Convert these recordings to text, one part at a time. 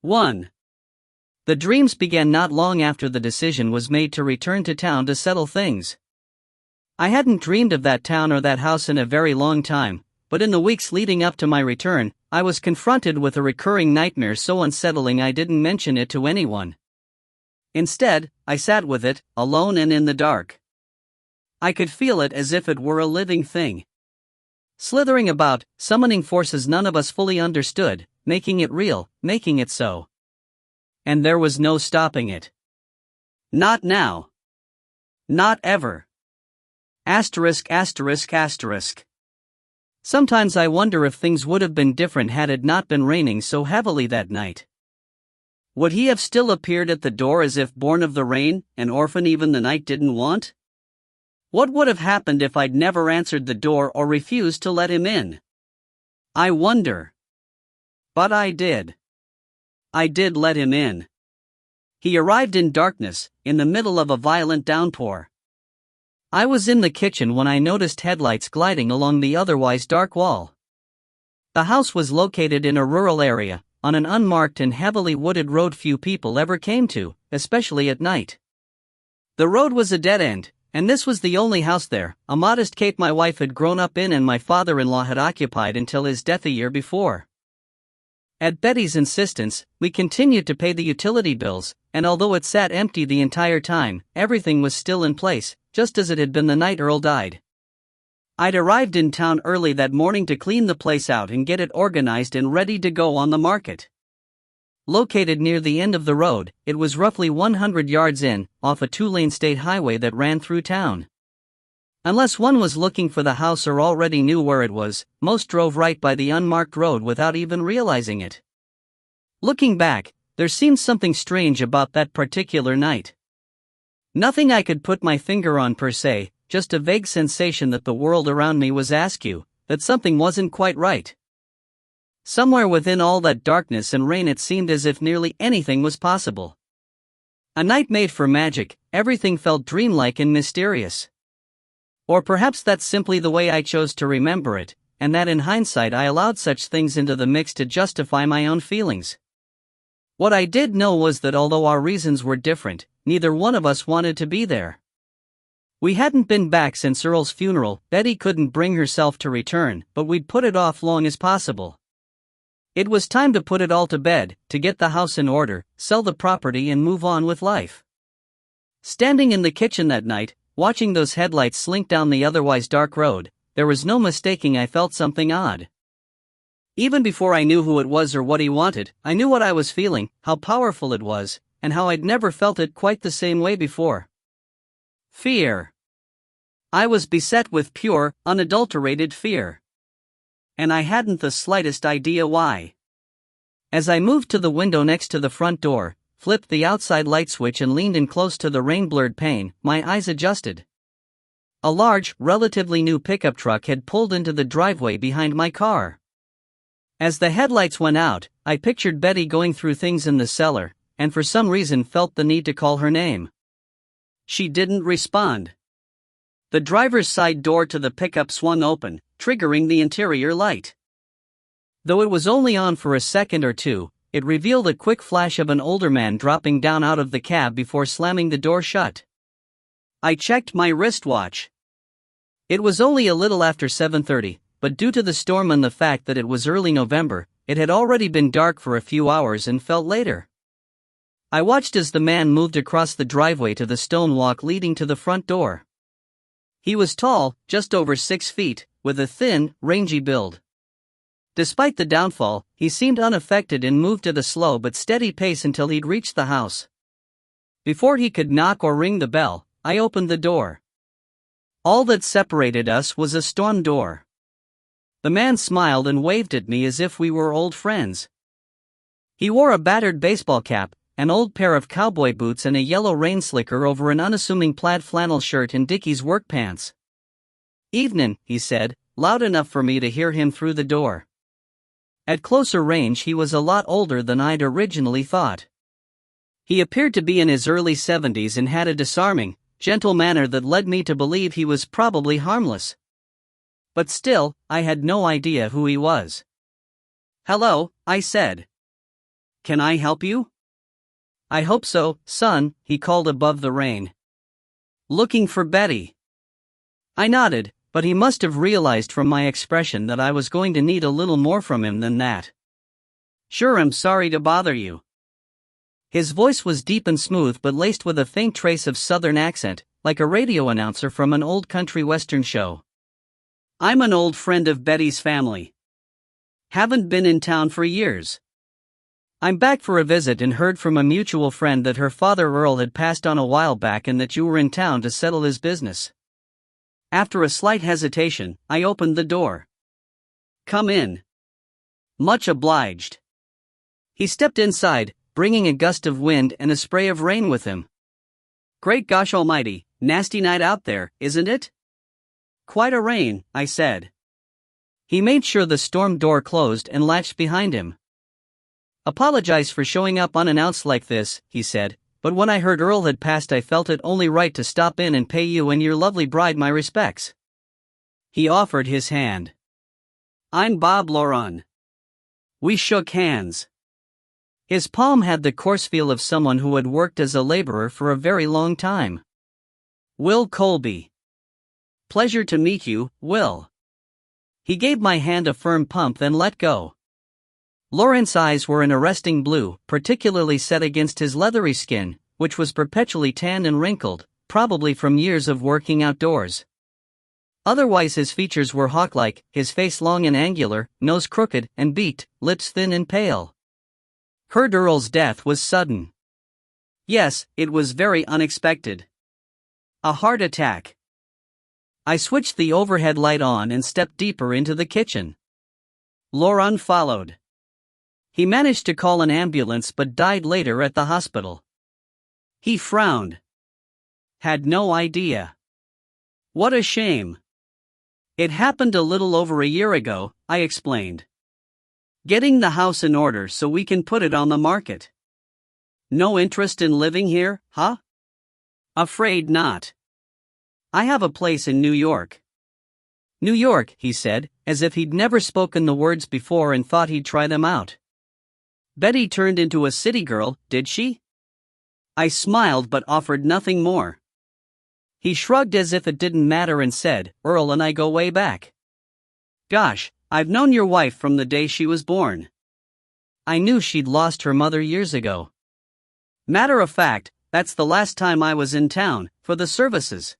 1. The dreams began not long after the decision was made to return to town to settle things. I hadn't dreamed of that town or that house in a very long time, but in the weeks leading up to my return, I was confronted with a recurring nightmare so unsettling I didn't mention it to anyone. Instead, I sat with it, alone and in the dark. I could feel it as if it were a living thing. Slithering about, summoning forces none of us fully understood, making it real, making it so. And there was no stopping it. Not now. Not ever. Asterisk asterisk asterisk. Sometimes I wonder if things would have been different had it not been raining so heavily that night. Would he have still appeared at the door as if born of the rain, an orphan even the night didn't want? What would have happened if I'd never answered the door or refused to let him in? I wonder. But I did. I did let him in. He arrived in darkness, in the middle of a violent downpour. I was in the kitchen when I noticed headlights gliding along the otherwise dark wall. The house was located in a rural area, on an unmarked and heavily wooded road few people ever came to, especially at night. The road was a dead end, and this was the only house there, a modest cape my wife had grown up in and my father-in-law had occupied until his death a year before. At Betty's insistence, we continued to pay the utility bills, and although it sat empty the entire time, everything was still in place, just as it had been the night Earl died. I'd arrived in town early that morning to clean the place out and get it organized and ready to go on the market. Located near the end of the road, it was roughly 100 yards in, off a 2-lane state highway that ran through town. Unless one was looking for the house or already knew where it was, most drove right by the unmarked road without even realizing it. Looking back, there seemed something strange about that particular night. Nothing I could put my finger on per se, just a vague sensation that the world around me was askew, that something wasn't quite right. Somewhere within all that darkness and rain it seemed as if nearly anything was possible. A night made for magic, everything felt dreamlike and mysterious. Or perhaps that's simply the way I chose to remember it, and that in hindsight I allowed such things into the mix to justify my own feelings. What I did know was that although our reasons were different, neither one of us wanted to be there. We hadn't been back since Earl's funeral. Betty couldn't bring herself to return, but we'd put it off long as possible. It was time to put it all to bed, to get the house in order, sell the property and move on with life. Standing in the kitchen that night, watching those headlights slink down the otherwise dark road, there was no mistaking I felt something odd. Even before I knew who it was or what he wanted, I knew what I was feeling, how powerful it was, and how I'd never felt it quite the same way before. Fear. I was beset with pure, unadulterated fear. And I hadn't the slightest idea why. As I moved to the window next to the front door, flipped the outside light switch and leaned in close to the rain-blurred pane, my eyes adjusted. A large, relatively new pickup truck had pulled into the driveway behind my car. As the headlights went out, I pictured Betty going through things in the cellar, and for some reason felt the need to call her name. She didn't respond. The driver's side door to the pickup swung open, triggering the interior light. Though it was only on for a second or two, it revealed a quick flash of an older man dropping down out of the cab before slamming the door shut. I checked my wristwatch. It was only a little after 7:30, but due to the storm and the fact that it was early November, it had already been dark for a few hours and felt later. I watched as the man moved across the driveway to the stone walk leading to the front door. He was tall, just over 6 feet, with a thin, rangy build. Despite the downfall, he seemed unaffected and moved at a slow but steady pace until he'd reached the house. Before he could knock or ring the bell, I opened the door. All that separated us was a storm door. The man smiled and waved at me as if we were old friends. He wore a battered baseball cap, an old pair of cowboy boots and a yellow rain slicker over an unassuming plaid flannel shirt and Dickies work pants. "Evenin'," he said, loud enough for me to hear him through the door. At closer range he was a lot older than I'd originally thought. He appeared to be in his early 70s and had a disarming, gentle manner that led me to believe he was probably harmless. But still, I had no idea who he was. "Hello," I said. Can I help you? I hope so, son, he called above the rain. Looking for Betty. I nodded, but he must have realized from my expression that I was going to need a little more from him than that. Sure, I'm sorry to bother you. His voice was deep and smooth but laced with a faint trace of southern accent, like a radio announcer from an old country western show. I'm an old friend of Betty's family. Haven't been in town for years. I'm back for a visit and heard from a mutual friend that her father Earl had passed on a while back and that you were in town to settle his business. After a slight hesitation, I opened the door. Come in. Much obliged. He stepped inside, bringing a gust of wind and a spray of rain with him. Great gosh almighty, nasty night out there, isn't it? Quite a rain, I said. He made sure the storm door closed and latched behind him. Apologize for showing up unannounced like this, he said, but when I heard Earl had passed I felt it only right to stop in and pay you and your lovely bride my respects. He offered his hand. I'm Bob Loran. We shook hands. His palm had the coarse feel of someone who had worked as a laborer for a very long time. Will Colby. Pleasure to meet you, Will. He gave my hand a firm pump then let go. Lawrence's eyes were an arresting blue, particularly set against his leathery skin, which was perpetually tanned and wrinkled, probably from years of working outdoors. Otherwise his features were hawk-like, his face long and angular, nose crooked and beaked, lips thin and pale. Heard Earl's death was sudden. Yes, it was very unexpected. A heart attack. I switched the overhead light on and stepped deeper into the kitchen. Loran followed. He managed to call an ambulance but died later at the hospital. He frowned. Had no idea. What a shame. It happened a little over a year ago, I explained. Getting the house in order so we can put it on the market. No interest in living here, huh? Afraid not. I have a place in New York. New York, he said, as if he'd never spoken the words before and thought he'd try them out. Betty turned into a city girl, did she? I smiled but offered nothing more. He shrugged as if it didn't matter and said, Earl and I go way back. Gosh, I've known your wife from the day she was born. I knew she'd lost her mother years ago. Matter of fact, that's the last time I was in town, for the services.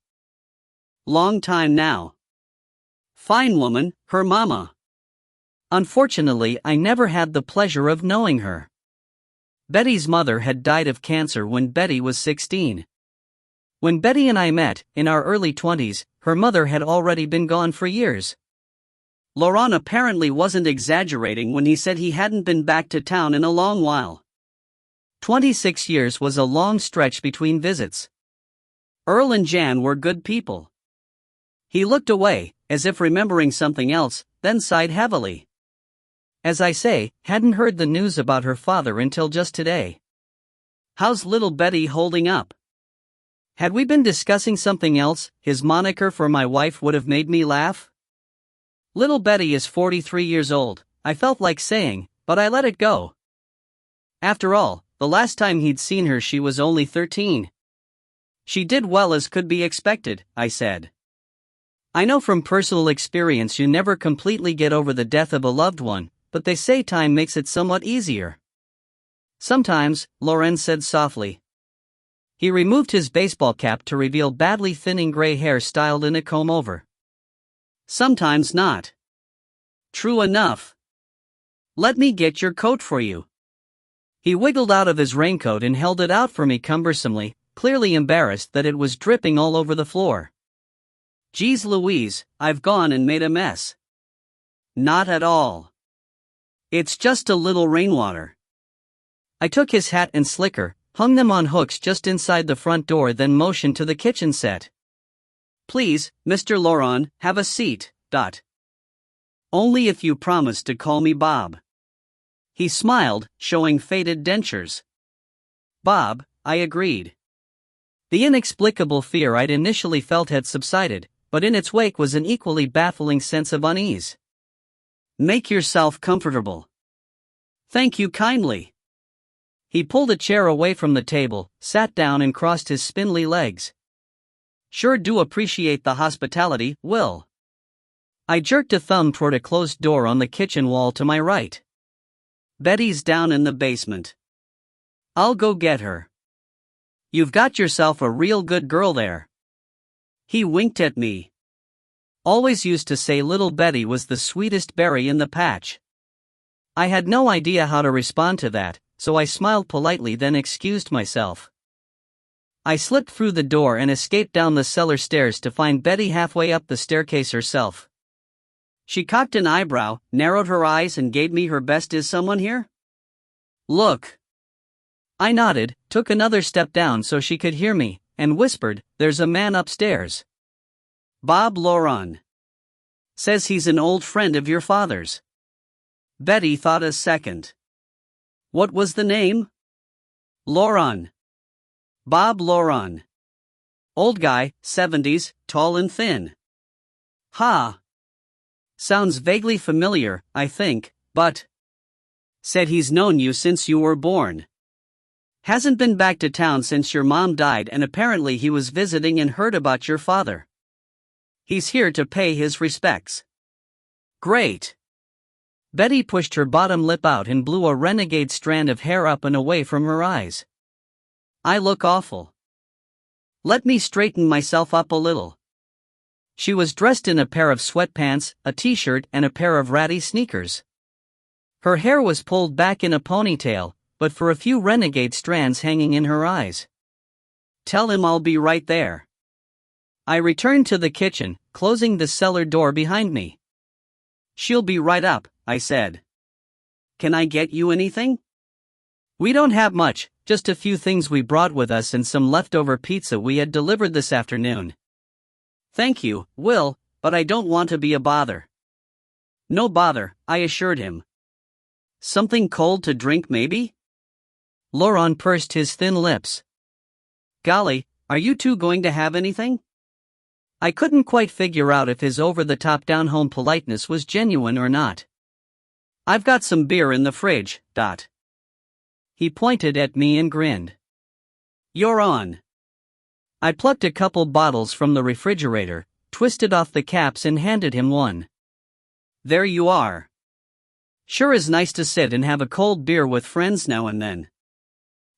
Long time now. Fine woman, her mama. Unfortunately, I never had the pleasure of knowing her. Betty's mother had died of cancer when Betty was 16. When Betty and I met, in our early 20s, her mother had already been gone for years. Loran apparently wasn't exaggerating when he said he hadn't been back to town in a long while. 26 years was a long stretch between visits. Earl and Jan were good people. He looked away, as if remembering something else, then sighed heavily. As I say, hadn't heard the news about her father until just today. How's little Betty holding up? Had we been discussing something else, his moniker for my wife would have made me laugh. Little Betty is 43 years old, I felt like saying, but I let it go. After all, the last time he'd seen her she was only 13. She did well as could be expected, I said. I know from personal experience you never completely get over the death of a loved one, but they say time makes it somewhat easier. Sometimes, Loren said softly. He removed his baseball cap to reveal badly thinning gray hair styled in a comb-over. Sometimes not. True enough. Let me get your coat for you. He wiggled out of his raincoat and held it out for me cumbersomely, clearly embarrassed that it was dripping all over the floor. Geez Louise, I've gone and made a mess. Not at all. It's just a little rainwater. I took his hat and slicker, hung them on hooks just inside the front door, then motioned to the kitchen set. Please, Mr. Loran, have a seat. Only if you promise to call me Bob. He smiled, showing faded dentures. Bob, I agreed. The inexplicable fear I'd initially felt had subsided, but in its wake was an equally baffling sense of unease. Make yourself comfortable. Thank you kindly. He pulled a chair away from the table, sat down and crossed his spindly legs. Sure do appreciate the hospitality, Will. I jerked a thumb toward a closed door on the kitchen wall to my right. Betty's down in the basement. I'll go get her. You've got yourself a real good girl there. He winked at me. Always used to say little Betty was the sweetest berry in the patch. I had no idea how to respond to that, so I smiled politely then excused myself. I slipped through the door and escaped down the cellar stairs to find Betty halfway up the staircase herself. She cocked an eyebrow, narrowed her eyes and gave me her best "Is someone here?" look. I nodded, took another step down so she could hear me, and whispered, "There's a man upstairs. Bob Loron. Says he's an old friend of your father's." Betty thought a second. What was the name? Loron. Bob Loron. Old guy, 70s, tall and thin. Ha. Sounds vaguely familiar, I think, but. Said he's known you since you were born. Hasn't been back to town since your mom died and apparently he was visiting and heard about your father. He's here to pay his respects. Great. Betty pushed her bottom lip out and blew a renegade strand of hair up and away from her eyes. I look awful. Let me straighten myself up a little. She was dressed in a pair of sweatpants, a t-shirt and a pair of ratty sneakers. Her hair was pulled back in a ponytail, but for a few renegade strands hanging in her eyes. Tell him I'll be right there. I returned to the kitchen, closing the cellar door behind me. She'll be right up, I said. Can I get you anything? We don't have much, just a few things we brought with us and some leftover pizza we had delivered this afternoon. Thank you, Will, but I don't want to be a bother. No bother, I assured him. Something cold to drink maybe? Loron pursed his thin lips. Golly, are you two going to have anything? I couldn't quite figure out if his over-the-top down-home politeness was genuine or not. I've got some beer in the fridge, Dot. He pointed at me and grinned. You're on. I plucked a couple bottles from the refrigerator, twisted off the caps and handed him one. There you are. Sure is nice to sit and have a cold beer with friends now and then.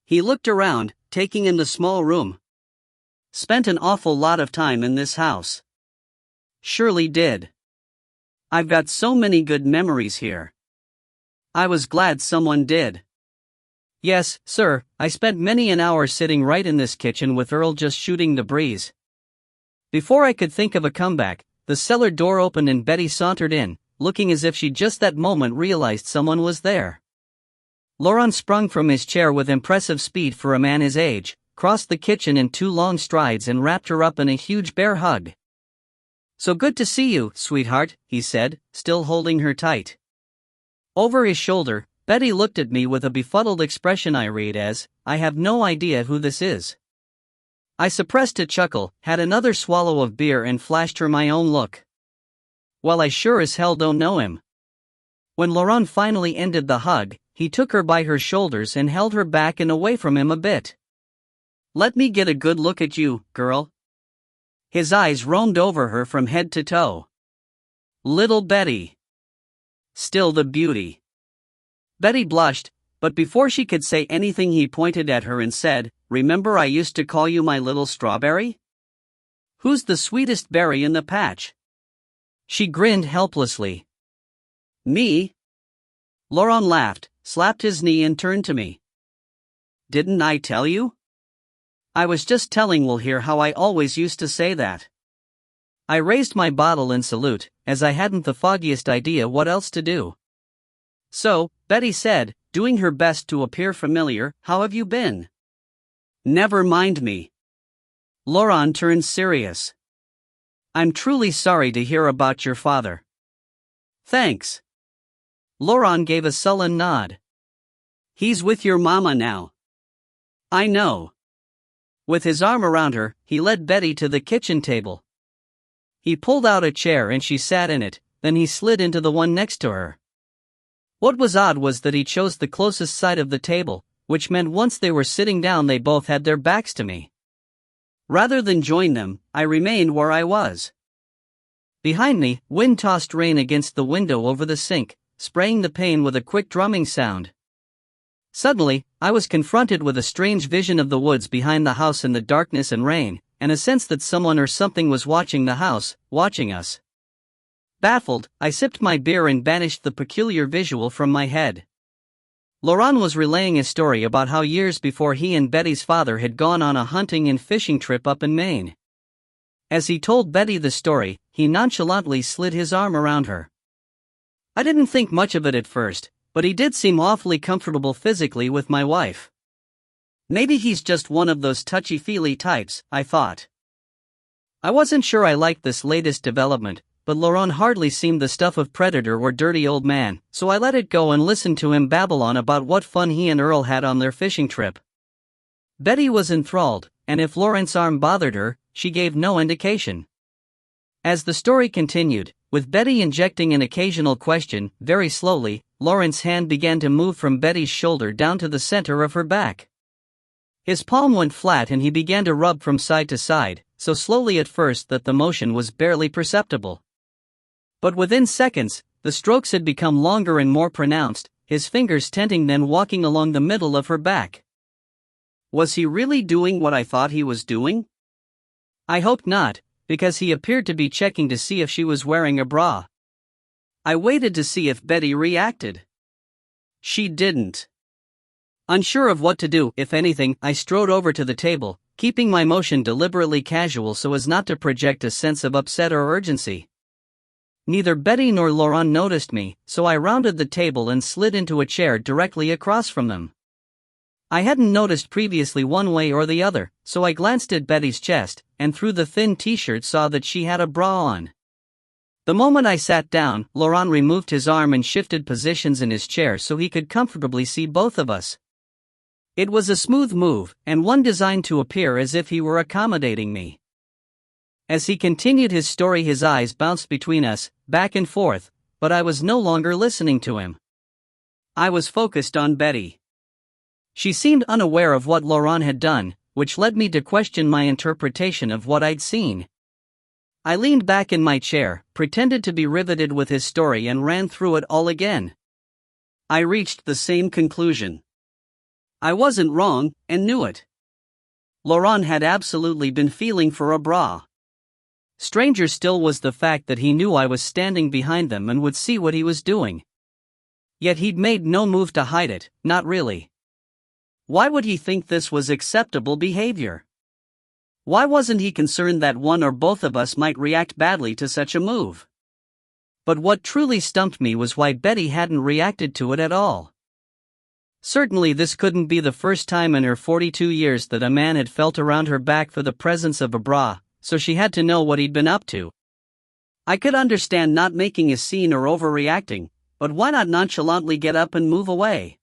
He looked around, taking in the small room. Spent an awful lot of time in this house. Surely did. I've got so many good memories here. I was glad someone did. Yes, sir, I spent many an hour sitting right in this kitchen with Earl just shooting the breeze. Before I could think of a comeback, the cellar door opened and Betty sauntered in, looking as if she just that moment realized someone was there. Loron sprung from his chair with impressive speed for a man his age, crossed the kitchen in 2 long strides and wrapped her up in a huge bear hug. So good to see you, sweetheart, he said, still holding her tight. Over his shoulder, Betty looked at me with a befuddled expression I read as, I have no idea who this is. I suppressed a chuckle, had another swallow of beer and flashed her my own look. Well, I sure as hell don't know him. When Loron finally ended the hug, he took her by her shoulders and held her back and away from him a bit. Let me get a good look at you, girl. His eyes roamed over her from head to toe. Little Betty. Still the beauty. Betty blushed, but before she could say anything he pointed at her and said, Remember I used to call you my little strawberry? Who's the sweetest berry in the patch? She grinned helplessly. Me? Loron laughed, slapped his knee and turned to me. Didn't I tell you? I was just telling Will here how I always used to say that. I raised my bottle in salute, as I hadn't the foggiest idea what else to do. So, Betty said, doing her best to appear familiar, how have you been? Never mind me. Loron turned serious. I'm truly sorry to hear about your father. Thanks. Loron gave a sullen nod. He's with your mama now. I know. With his arm around her, he led Betty to the kitchen table. He pulled out a chair and she sat in it, then he slid into the one next to her. What was odd was that he chose the closest side of the table, which meant once they were sitting down they both had their backs to me. Rather than join them, I remained where I was. Behind me, wind tossed rain against the window over the sink, spraying the pane with a quick drumming sound. Suddenly, I was confronted with a strange vision of the woods behind the house in the darkness and rain, and a sense that someone or something was watching the house, watching us. Baffled, I sipped my beer and banished the peculiar visual from my head. Laurent was relaying a story about how years before he and Betty's father had gone on a hunting and fishing trip up in Maine. As he told Betty the story, he nonchalantly slid his arm around her. I didn't think much of it at first, but he did seem awfully comfortable physically with my wife. Maybe he's just one of those touchy-feely types, I thought. I wasn't sure I liked this latest development, but Laurent hardly seemed the stuff of predator or dirty old man, so I let it go and listened to him babble on about what fun he and Earl had on their fishing trip. Betty was enthralled, and if Laurent's arm bothered her, she gave no indication. As the story continued, with Betty injecting an occasional question, very slowly, Laurent's hand began to move from Betty's shoulder down to the center of her back. His palm went flat and he began to rub from side to side, so slowly at first that the motion was barely perceptible. But within seconds, the strokes had become longer and more pronounced, his fingers tenting then walking along the middle of her back. Was he really doing what I thought he was doing? I hoped not, because he appeared to be checking to see if she was wearing a bra. I waited to see if Betty reacted. She didn't. Unsure of what to do, if anything, I strode over to the table, keeping my motion deliberately casual so as not to project a sense of upset or urgency. Neither Betty nor Laurent noticed me, so I rounded the table and slid into a chair directly across from them. I hadn't noticed previously one way or the other, so I glanced at Betty's chest, and through the thin t-shirt saw that she had a bra on. The moment I sat down, Laurent removed his arm and shifted positions in his chair so he could comfortably see both of us. It was a smooth move, and one designed to appear as if he were accommodating me. As he continued his story, his eyes bounced between us, back and forth, but I was no longer listening to him. I was focused on Betty. She seemed unaware of what Laurent had done, which led me to question my interpretation of what I'd seen. I leaned back in my chair, pretended to be riveted with his story and ran through it all again. I reached the same conclusion. I wasn't wrong, and knew it. Laurent had absolutely been feeling for a bra. Stranger still was the fact that he knew I was standing behind them and would see what he was doing. Yet he'd made no move to hide it, not really. Why would he think this was acceptable behavior? Why wasn't he concerned that one or both of us might react badly to such a move? But what truly stumped me was why Betty hadn't reacted to it at all. Certainly this couldn't be the first time in her 42 years that a man had felt around her back for the presence of a bra, so she had to know what he'd been up to. I could understand not making a scene or overreacting, but why not nonchalantly get up and move away?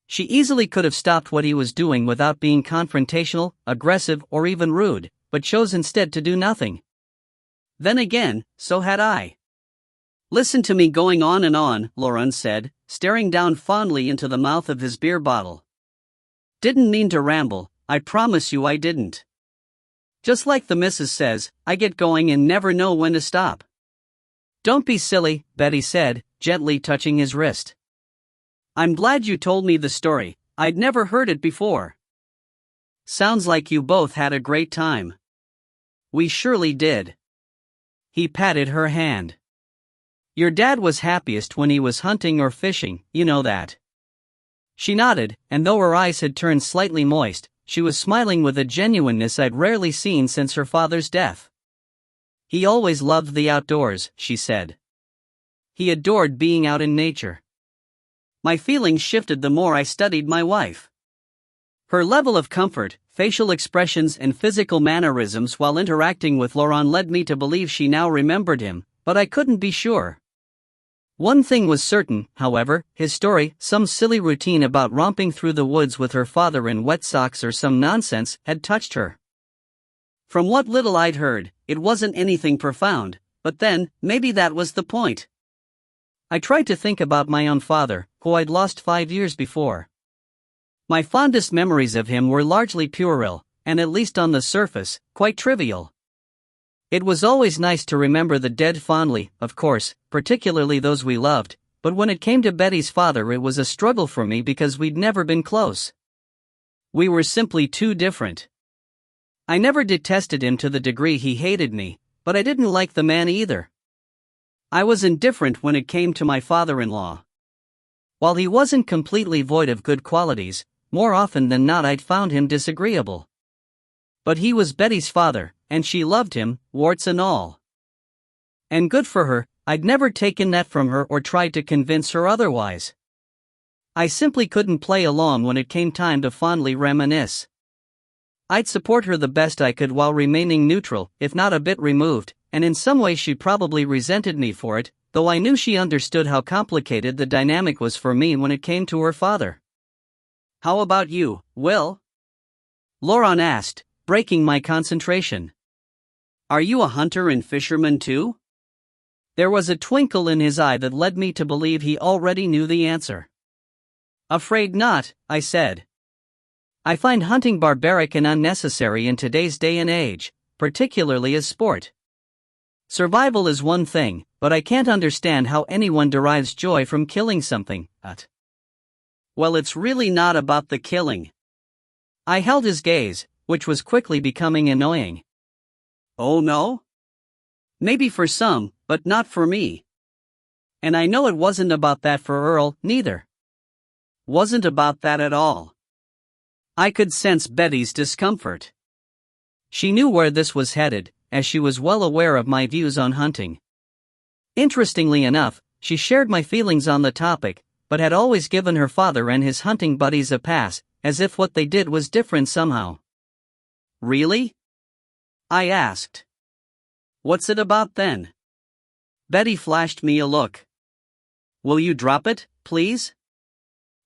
She easily could have stopped what he was doing without being confrontational, aggressive, or even rude, but chose instead to do nothing. Then again, so had I. Listen to me going on and on, Laurent said, staring down fondly into the mouth of his beer bottle. Didn't mean to ramble, I promise you I didn't. Just like the missus says, I get going and never know when to stop. Don't be silly, Betty said, gently touching his wrist. I'm glad you told me the story, I'd never heard it before. Sounds like you both had a great time. We surely did. He patted her hand. Your dad was happiest when he was hunting or fishing, you know that. She nodded, and though her eyes had turned slightly moist, she was smiling with a genuineness I'd rarely seen since her father's death. He always loved the outdoors, she said. He adored being out in nature. My feelings shifted the more I studied my wife. Her level of comfort, facial expressions and physical mannerisms while interacting with Laurent led me to believe she now remembered him, but I couldn't be sure. One thing was certain, however, his story, some silly routine about romping through the woods with her father in wet socks or some nonsense, had touched her. From what little I'd heard, it wasn't anything profound, but then, maybe that was the point. I tried to think about my own father, who I'd lost 5 years before. My fondest memories of him were largely puerile, and at least on the surface, quite trivial. It was always nice to remember the dead fondly, of course, particularly those we loved, but when it came to Betty's father it was a struggle for me because we'd never been close. We were simply too different. I never detested him to the degree he hated me, but I didn't like the man either. I was indifferent when it came to my father-in-law. While he wasn't completely void of good qualities, more often than not I'd found him disagreeable. But he was Betty's father, and she loved him, warts and all. And good for her, I'd never taken that from her or tried to convince her otherwise. I simply couldn't play along when it came time to fondly reminisce. I'd support her the best I could while remaining neutral, if not a bit removed, and in some ways she probably resented me for it, though I knew she understood how complicated the dynamic was for me when it came to her father. "How about you, Will?" Laurent asked, breaking my concentration. "Are you a hunter and fisherman too?" There was a twinkle in his eye that led me to believe he already knew the answer. "Afraid not," I said. "I find hunting barbaric and unnecessary in today's day and age, particularly as sport. Survival is one thing, but I can't understand how anyone derives joy from killing something." "Well, it's really not about the killing." I held his gaze, which was quickly becoming annoying. "Oh no? Maybe for some, but not for me. And I know it wasn't about that for Earl, neither. Wasn't about that at all." I could sense Betty's discomfort. She knew where this was headed, as she was well aware of my views on hunting. Interestingly enough, she shared my feelings on the topic, but had always given her father and his hunting buddies a pass, as if what they did was different somehow. "Really?" I asked. "What's it about then?" Betty flashed me a look. "Will you drop it, please?"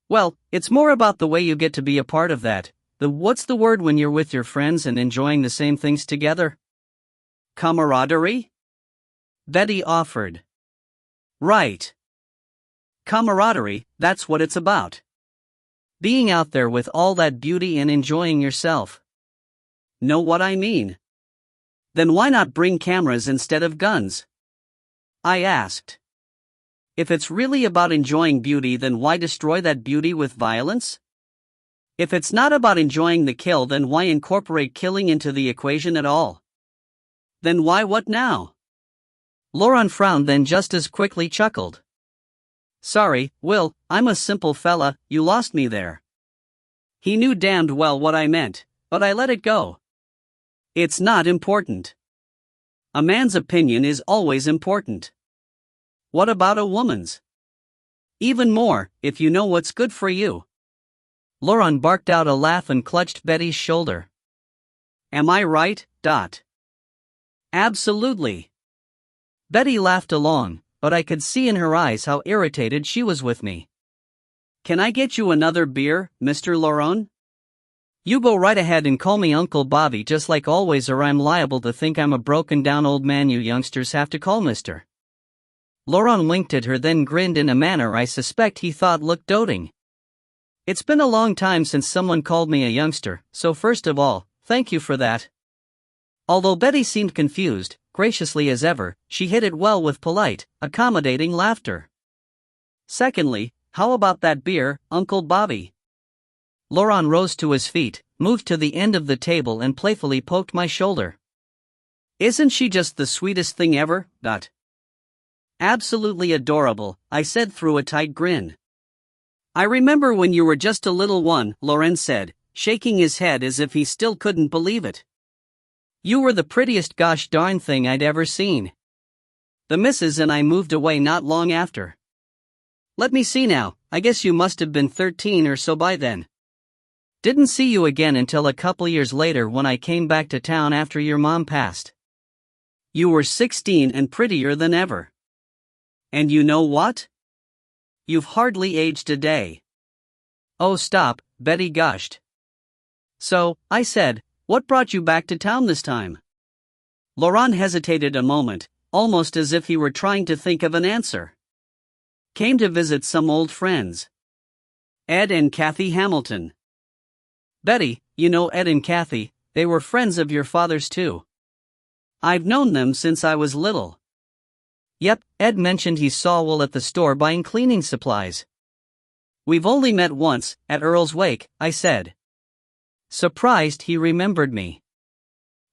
"Well, it's more about the way you get to be a part of that, what's the word when you're with your friends and enjoying the same things together?" "Camaraderie?" Betty offered. "Right. Camaraderie, that's what it's about. Being out there with all that beauty and enjoying yourself. Know what I mean? Then why not bring cameras instead of guns?" I asked. "If it's really about enjoying beauty, then why destroy that beauty with violence? If it's not about enjoying the kill, then why incorporate killing into the equation at all? Then why what now?" Laurent frowned, then just as quickly chuckled. "Sorry, Will, I'm a simple fella, you lost me there." He knew damned well what I meant, but I let it go. It's not important. A man's opinion is always important. What about a woman's? Even more, if you know what's good for you. Laurent barked out a laugh and clutched Betty's shoulder. "Am I right, Dot?" "Absolutely." Betty laughed along, but I could see in her eyes how irritated she was with me. "Can I get you another beer, Mr. Laurent?" "You go right ahead and call me Uncle Bobby just like always, or I'm liable to think I'm a broken down old man you youngsters have to call Mr." Laurent winked at her, then grinned in a manner I suspect he thought looked doting. "It's been a long time since someone called me a youngster, so first of all, thank you for that." Although Betty seemed confused, graciously as ever, she hit it well with polite, accommodating laughter. "Secondly, how about that beer, Uncle Bobby?" Laurent rose to his feet, moved to the end of the table and playfully poked my shoulder. "Isn't she just the sweetest thing ever, Dot?" "Absolutely adorable," I said through a tight grin. "I remember when you were just a little one," Laurent said, shaking his head as if he still couldn't believe it. "You were the prettiest gosh darn thing I'd ever seen." The missus and I moved away not long after. Let me see now, I guess you must have been 13 or so by then. Didn't see you again until a couple years later when I came back to town after your mom passed. You were 16 and prettier than ever. And you know what? You've hardly aged a day." "Oh stop," Betty gushed. "So," I said, "what brought you back to town this time?" Laurent hesitated a moment, almost as if he were trying to think of an answer. "Came to visit some old friends. Ed and Kathy Hamilton." Betty, you know Ed and Kathy, they were friends of your father's too. I've known them since I was little. Yep, Ed mentioned he saw Will at the store buying cleaning supplies. We've only met once, at Earl's wake, I said. Surprised he remembered me.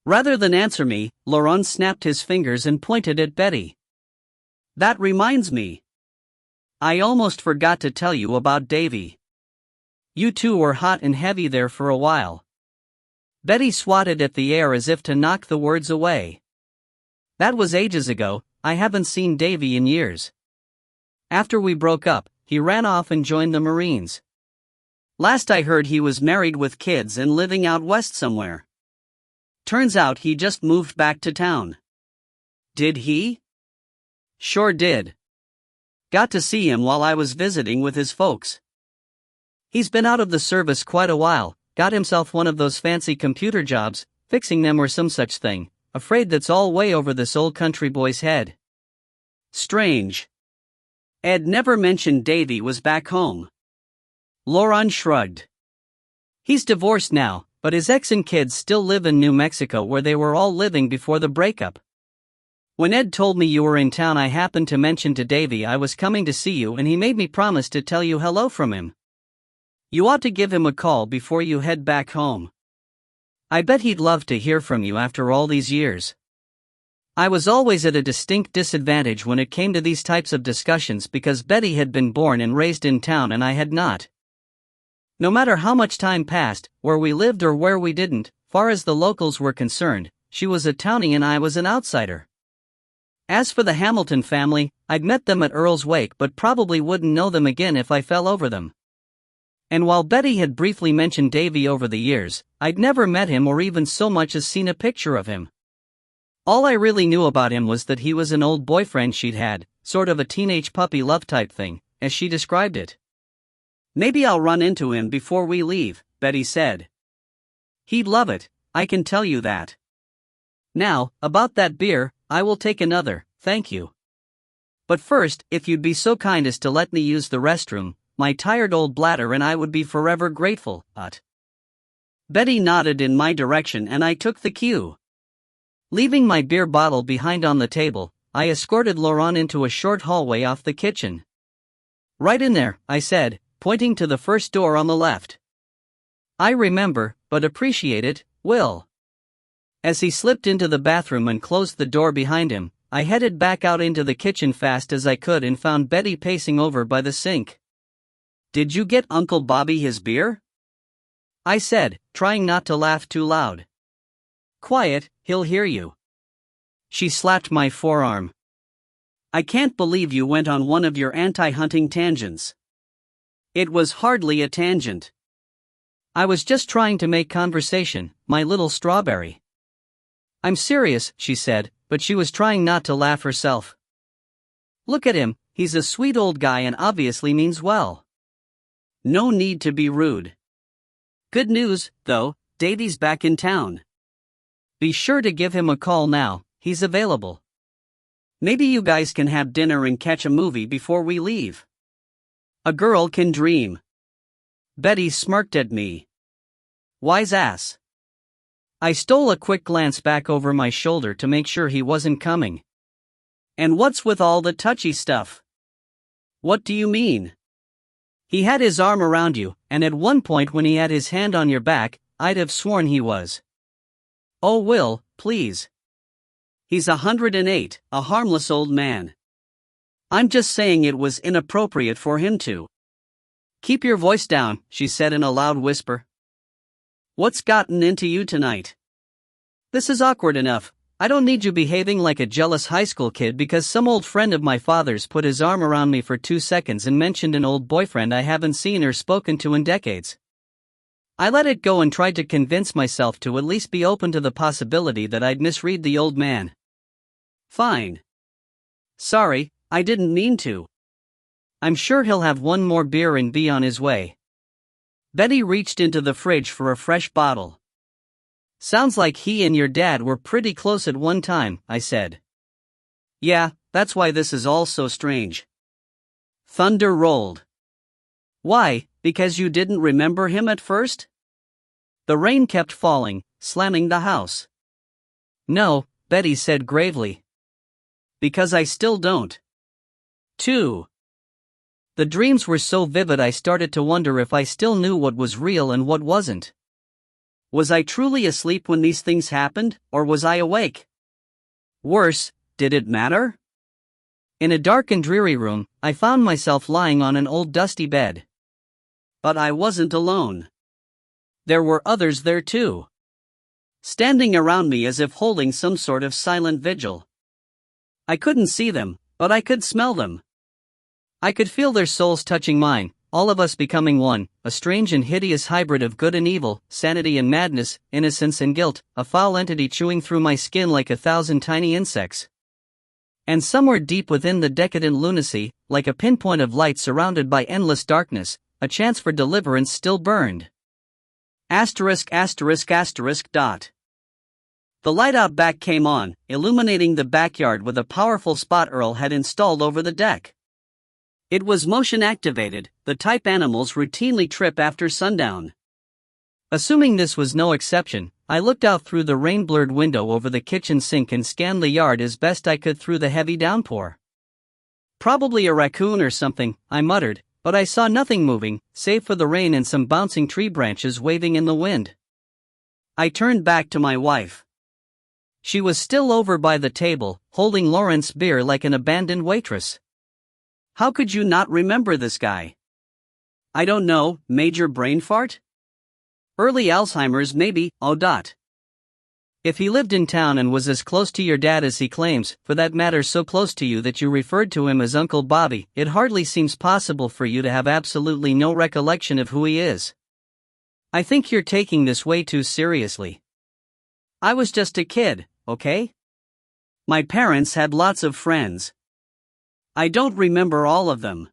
Rather than answer me, Laurent snapped his fingers and pointed at Betty. That reminds me. I almost forgot to tell you about Davy. You two were hot and heavy there for a while. Betty swatted at the air as if to knock the words away. That was ages ago, I haven't seen Davy in years. After we broke up, he ran off and joined the Marines. Last I heard he was married with kids and living out west somewhere. Turns out he just moved back to town. Did he? Sure did. Got to see him while I was visiting with his folks. He's been out of the service quite a while, got himself one of those fancy computer jobs, fixing them or some such thing, afraid that's all way over this old country boy's head. Strange. Ed never mentioned Davy was back home. Laurent shrugged. He's divorced now, but his ex and kids still live in New Mexico where they were all living before the breakup. When Ed told me you were in town, I happened to mention to Davy I was coming to see you and he made me promise to tell you hello from him. You ought to give him a call before you head back home. I bet he'd love to hear from you after all these years. I was always at a distinct disadvantage when it came to these types of discussions because Betty had been born and raised in town and I had not. No matter how much time passed, where we lived or where we didn't, far as the locals were concerned, she was a townie and I was an outsider. As for the Hamilton family, I'd met them at Earl's wake but probably wouldn't know them again if I fell over them. And while Betty had briefly mentioned Davy over the years, I'd never met him or even so much as seen a picture of him. All I really knew about him was that he was an old boyfriend she'd had, sort of a teenage puppy love type thing, as she described it. Maybe I'll run into him before we leave, Betty said. He'd love it, I can tell you that. Now, about that beer, I will take another, thank you. But first, if you'd be so kind as to let me use the restroom, my tired old bladder and I would be forever grateful, Betty nodded in my direction and I took the cue. Leaving my beer bottle behind on the table, I escorted Laurent into a short hallway off the kitchen. Right in there, I said, pointing to the first door on the left. I remember, but appreciate it, Will. As he slipped into the bathroom and closed the door behind him, I headed back out into the kitchen fast as I could and found Betty pacing over by the sink. Did you get Uncle Bobby his beer? I said, trying not to laugh too loud. Quiet, he'll hear you. She slapped my forearm. I can't believe you went on one of your anti-hunting tangents. It was hardly a tangent. I was just trying to make conversation, my little strawberry. I'm serious, she said, but she was trying not to laugh herself. Look at him, he's a sweet old guy and obviously means well. No need to be rude. Good news, though, Davy's back in town. Be sure to give him a call now, he's available. Maybe you guys can have dinner and catch a movie before we leave. A girl can dream. Betty smirked at me. Wise ass. I stole a quick glance back over my shoulder to make sure he wasn't coming. And what's with all the touchy stuff? What do you mean? He had his arm around you, and at one point when he had his hand on your back, I'd have sworn he was. Oh Will, please. He's 108, a harmless old man. I'm just saying it was inappropriate for him to. Keep your voice down, she said in a loud whisper. What's gotten into you tonight? This is awkward enough. I don't need you behaving like a jealous high school kid because some old friend of my father's put his arm around me for 2 seconds and mentioned an old boyfriend I haven't seen or spoken to in decades. I let it go and tried to convince myself to at least be open to the possibility that I'd misread the old man. Fine. Sorry, I didn't mean to. I'm sure he'll have one more beer and be on his way. Betty reached into the fridge for a fresh bottle. Sounds like he and your dad were pretty close at one time, I said. Yeah, that's why this is all so strange. Thunder rolled. Why, because you didn't remember him at first? The rain kept falling, slamming the house. No, Betty said gravely. Because I still don't. 2. The dreams were so vivid I started to wonder if I still knew what was real and what wasn't. Was I truly asleep when these things happened, or was I awake? Worse, did it matter? In a dark and dreary room, I found myself lying on an old dusty bed. But I wasn't alone. There were others there too. Standing around me as if holding some sort of silent vigil. I couldn't see them, but I could smell them. I could feel their souls touching mine, all of us becoming one, a strange and hideous hybrid of good and evil, sanity and madness, innocence and guilt, a foul entity chewing through my skin like 1,000 tiny insects. And somewhere deep within the decadent lunacy, like a pinpoint of light surrounded by endless darkness, a chance for deliverance still burned. *****. The light out back came on, illuminating the backyard with a powerful spot Earl had installed over the deck. It was motion activated, the type animals routinely trip after sundown. Assuming this was no exception, I looked out through the rain-blurred window over the kitchen sink and scanned the yard as best I could through the heavy downpour. Probably a raccoon or something, I muttered, but I saw nothing moving, save for the rain and some bouncing tree branches waving in the wind. I turned back to my wife. She was still over by the table, holding Laurent's beer like an abandoned waitress. How could you not remember this guy? I don't know, major brain fart? Early Alzheimer's maybe, . If he lived in town and was as close to your dad as he claims, for that matter so close to you that you referred to him as Uncle Bobby, it hardly seems possible for you to have absolutely no recollection of who he is. I think you're taking this way too seriously. I was just a kid, okay? My parents had lots of friends. I don't remember all of them.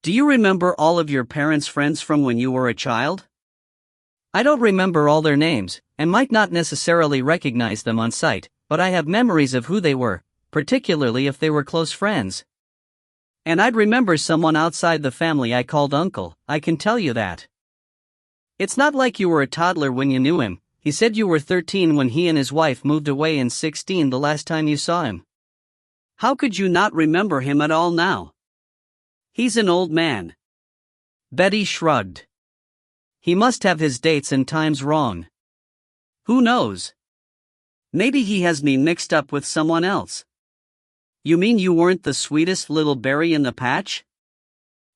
Do you remember all of your parents' friends from when you were a child? I don't remember all their names, and might not necessarily recognize them on sight, but I have memories of who they were, particularly if they were close friends. And I'd remember someone outside the family I called uncle, I can tell you that. It's not like you were a toddler when you knew him. He said you were 13 when he and his wife moved away and 16 the last time you saw him. How could you not remember him at all now? He's an old man. Betty shrugged. He must have his dates and times wrong. Who knows? Maybe he has me mixed up with someone else. You mean you weren't the sweetest little berry in the patch?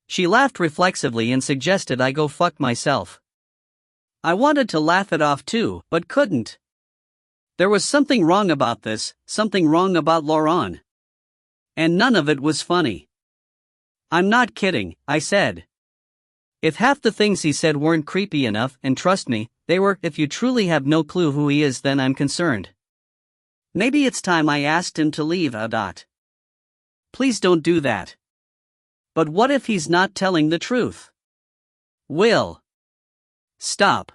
She laughed reflexively and suggested I go fuck myself. I wanted to laugh it off too, but couldn't. There was something wrong about this, something wrong about Laurent. And none of it was funny. I'm not kidding, I said. If half the things he said weren't creepy enough, and trust me, they were, if you truly have no clue who he is, then I'm concerned. Maybe it's time I asked him to leave. Please don't do that. But what if he's not telling the truth? Will. Stop.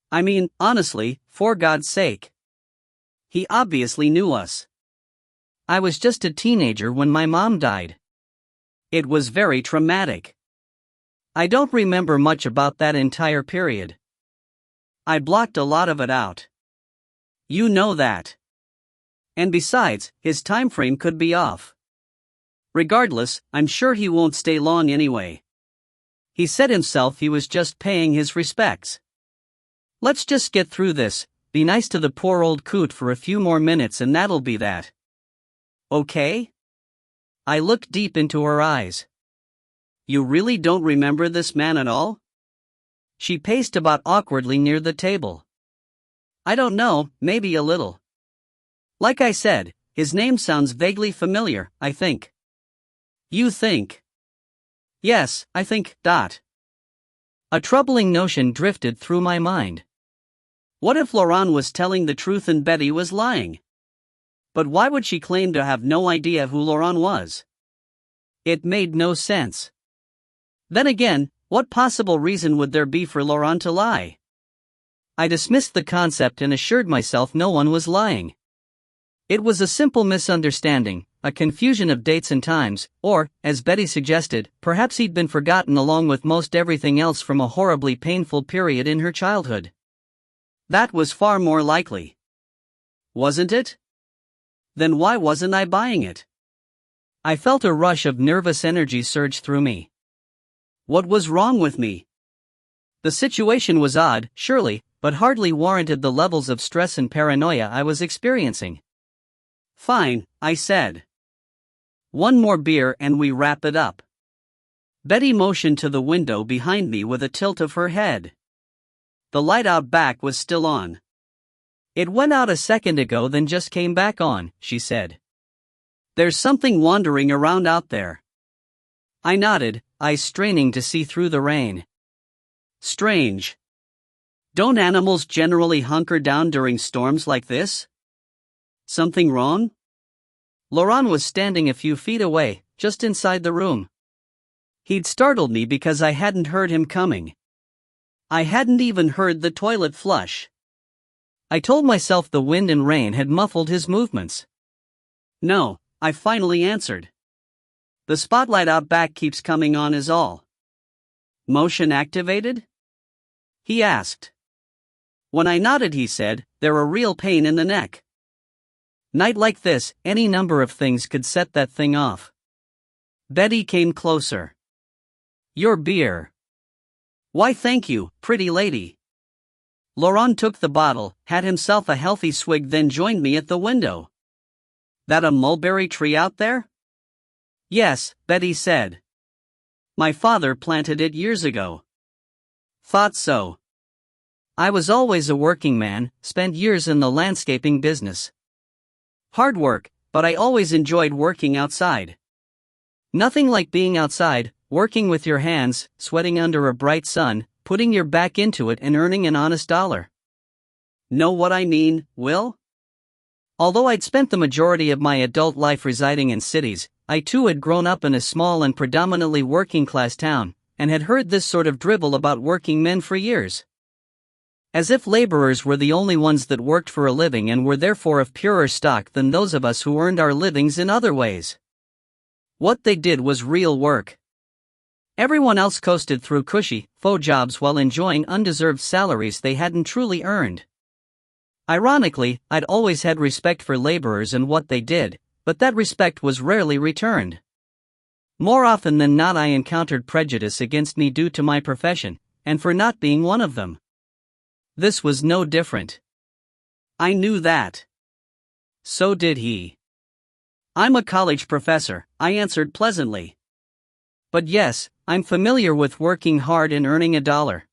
I mean, honestly, for God's sake. He obviously knew us. I was just a teenager when my mom died. It was very traumatic. I don't remember much about that entire period. I blocked a lot of it out. You know that. And besides, his time frame could be off. Regardless, I'm sure he won't stay long anyway. He said himself he was just paying his respects. Let's just get through this, be nice to the poor old coot for a few more minutes and that'll be that. Okay? I looked deep into her eyes. You really don't remember this man at all? She paced about awkwardly near the table. I don't know, maybe a little. Like I said, his name sounds vaguely familiar, I think. You think? Yes, I think. A troubling notion drifted through my mind. What if Laurent was telling the truth and Betty was lying? But why would she claim to have no idea who Laurent was? It made no sense. Then again, what possible reason would there be for Laurent to lie? I dismissed the concept and assured myself no one was lying. It was a simple misunderstanding, a confusion of dates and times, or, as Betty suggested, perhaps he'd been forgotten along with most everything else from a horribly painful period in her childhood. That was far more likely. Wasn't it? Then why wasn't I buying it? I felt a rush of nervous energy surge through me. What was wrong with me? The situation was odd, surely, but hardly warranted the levels of stress and paranoia I was experiencing. Fine, I said. One more beer and we wrap it up. Betty motioned to the window behind me with a tilt of her head. The light out back was still on. It went out a second ago then just came back on, she said. There's something wandering around out there. I nodded, eyes straining to see through the rain. Strange. Don't animals generally hunker down during storms like this? Something wrong? Laurent was standing a few feet away, just inside the room. He'd startled me because I hadn't heard him coming. I hadn't even heard the toilet flush. I told myself the wind and rain had muffled his movements. No, I finally answered. The spotlight out back keeps coming on is all. Motion activated? He asked. When I nodded he said, they're a real pain in the neck. Night like this, any number of things could set that thing off. Betty came closer. Your beer. Why thank you, pretty lady. Laurent took the bottle, had himself a healthy swig then joined me at the window. That a mulberry tree out there? Yes, Betty said. My father planted it years ago. Thought so. I was always a working man, spent years in the landscaping business. Hard work, but I always enjoyed working outside. Nothing like being outside, working with your hands, sweating under a bright sun, putting your back into it and earning an honest dollar. Know what I mean, Will? Although I'd spent the majority of my adult life residing in cities, I too had grown up in a small and predominantly working-class town, and had heard this sort of drivel about working men for years. As if laborers were the only ones that worked for a living and were therefore of purer stock than those of us who earned our livings in other ways. What they did was real work. Everyone else coasted through cushy, faux jobs while enjoying undeserved salaries they hadn't truly earned. Ironically, I'd always had respect for laborers and what they did, but that respect was rarely returned. More often than not I encountered prejudice against me due to my profession, and for not being one of them. This was no different. I knew that. So did he. I'm a college professor, I answered pleasantly. But yes, I'm familiar with working hard and earning a dollar.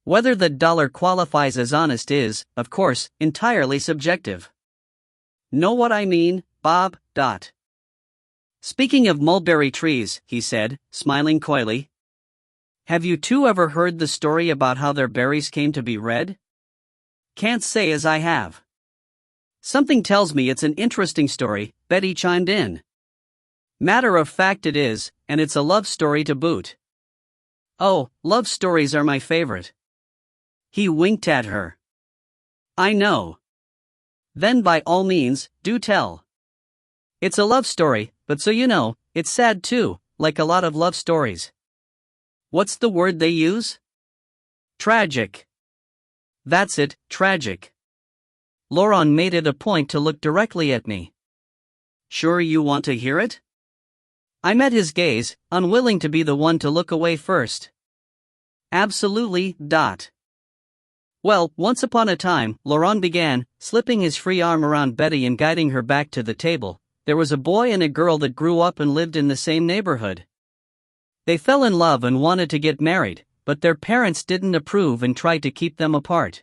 Whether the dollar qualifies as honest is, of course, entirely subjective. Know what I mean, Bob? Speaking of mulberry trees, he said, smiling coyly. Have you two ever heard the story about how their berries came to be red? Can't say as I have. Something tells me it's an interesting story, Betty chimed in. Matter of fact it is, and it's a love story to boot. Oh, love stories are my favorite. He winked at her. I know. Then by all means, do tell. It's a love story, but so you know, it's sad too, like a lot of love stories. What's the word they use? Tragic. That's it, tragic. Laurent made it a point to look directly at me. Sure you want to hear it? I met his gaze, unwilling to be the one to look away first. Absolutely. Well, once upon a time, Laurent began, slipping his free arm around Betty and guiding her back to the table, there was a boy and a girl that grew up and lived in the same neighborhood. They fell in love and wanted to get married, but their parents didn't approve and tried to keep them apart.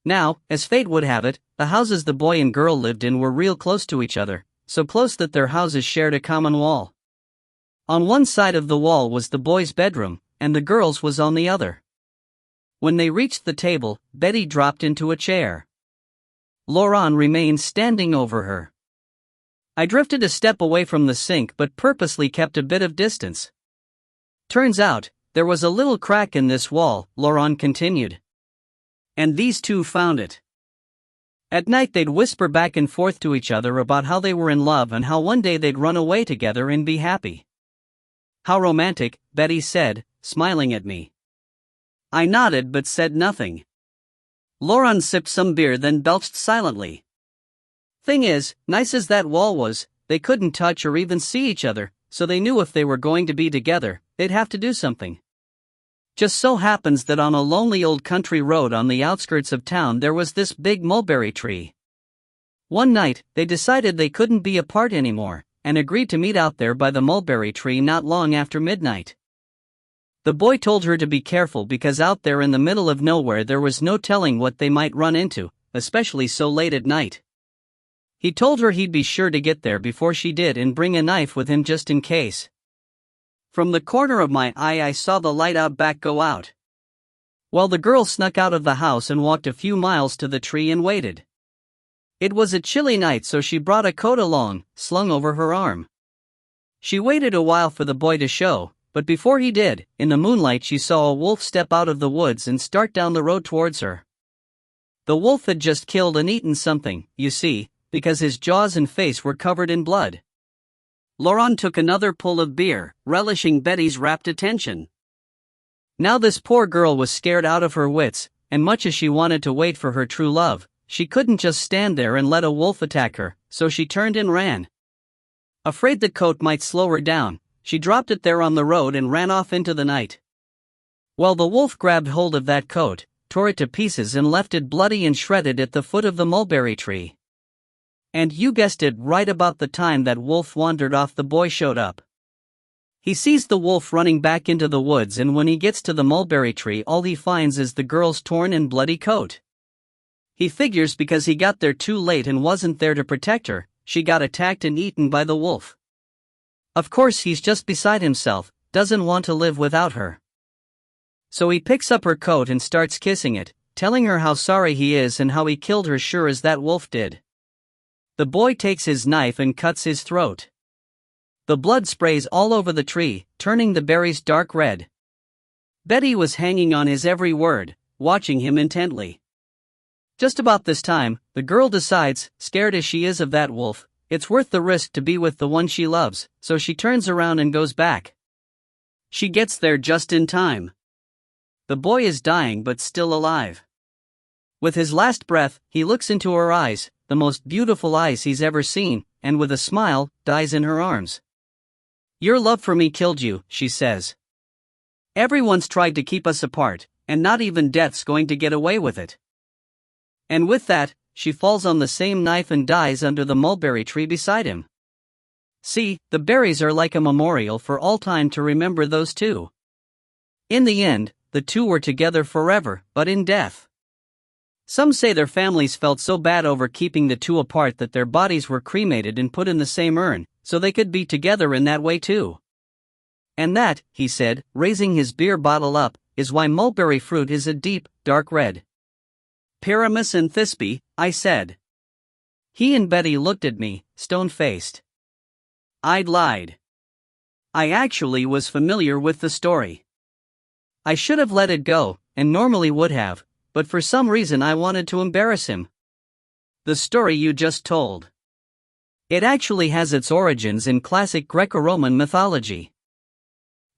Now, as fate would have it, the houses the boy and girl lived in were real close to each other, so close that their houses shared a common wall. On one side of the wall was the boy's bedroom, and the girl's was on the other. When they reached the table, Betty dropped into a chair. Laurent remained standing over her. I drifted a step away from the sink but purposely kept a bit of distance. Turns out, there was a little crack in this wall, Laurent continued. And these two found it. At night they'd whisper back and forth to each other about how they were in love and how one day they'd run away together and be happy. "How romantic," Betty said, smiling at me. I nodded but said nothing. Lauren sipped some beer then belched silently. "Thing is, nice as that wall was, they couldn't touch or even see each other, so they knew if they were going to be together, they'd have to do something. Just so happens that on a lonely old country road on the outskirts of town there was this big mulberry tree. One night, they decided they couldn't be apart anymore, and agreed to meet out there by the mulberry tree not long after midnight. The boy told her to be careful because out there in the middle of nowhere there was no telling what they might run into, especially so late at night. He told her he'd be sure to get there before she did and bring a knife with him just in case. From the corner of my eye I saw the light out back go out. Well, the girl snuck out of the house and walked a few miles to the tree and waited. It was a chilly night, so she brought a coat along, slung over her arm. She waited a while for the boy to show, but before he did, in the moonlight she saw a wolf step out of the woods and start down the road towards her. The wolf had just killed and eaten something, you see, because his jaws and face were covered in blood. Lauren took another pull of beer, relishing Betty's rapt attention. Now this poor girl was scared out of her wits, and much as she wanted to wait for her true love, she couldn't just stand there and let a wolf attack her, so she turned and ran. Afraid the coat might slow her down, she dropped it there on the road and ran off into the night. Well, the wolf grabbed hold of that coat, tore it to pieces and left it bloody and shredded at the foot of the mulberry tree. And you guessed it, right about the time that wolf wandered off, the boy showed up. He sees the wolf running back into the woods, and when he gets to the mulberry tree all he finds is the girl's torn and bloody coat. He figures because he got there too late and wasn't there to protect her, she got attacked and eaten by the wolf. Of course he's just beside himself, doesn't want to live without her. So he picks up her coat and starts kissing it, telling her how sorry he is and how he killed her sure as that wolf did. The boy takes his knife and cuts his throat. The blood sprays all over the tree, turning the berries dark red. Betty was hanging on his every word, watching him intently. Just about this time, the girl decides, scared as she is of that wolf, it's worth the risk to be with the one she loves, so she turns around and goes back. She gets there just in time. The boy is dying but still alive. With his last breath, he looks into her eyes, the most beautiful eyes he's ever seen, and with a smile, dies in her arms. "Your love for me killed you," she says. "Everyone's tried to keep us apart, and not even death's going to get away with it." And with that, she falls on the same knife and dies under the mulberry tree beside him. See, the berries are like a memorial for all time to remember those two. In the end, the two were together forever, but in death. Some say their families felt so bad over keeping the two apart that their bodies were cremated and put in the same urn, so they could be together in that way too. And that, he said, raising his beer bottle up, is why mulberry fruit is a deep, dark red. "Pyramus and Thisbe," I said. He and Betty looked at me, stone-faced. I'd lied. I actually was familiar with the story. I should have let it go, and normally would have, but for some reason I wanted to embarrass him. The story you just told. It actually has its origins in classic Greco-Roman mythology.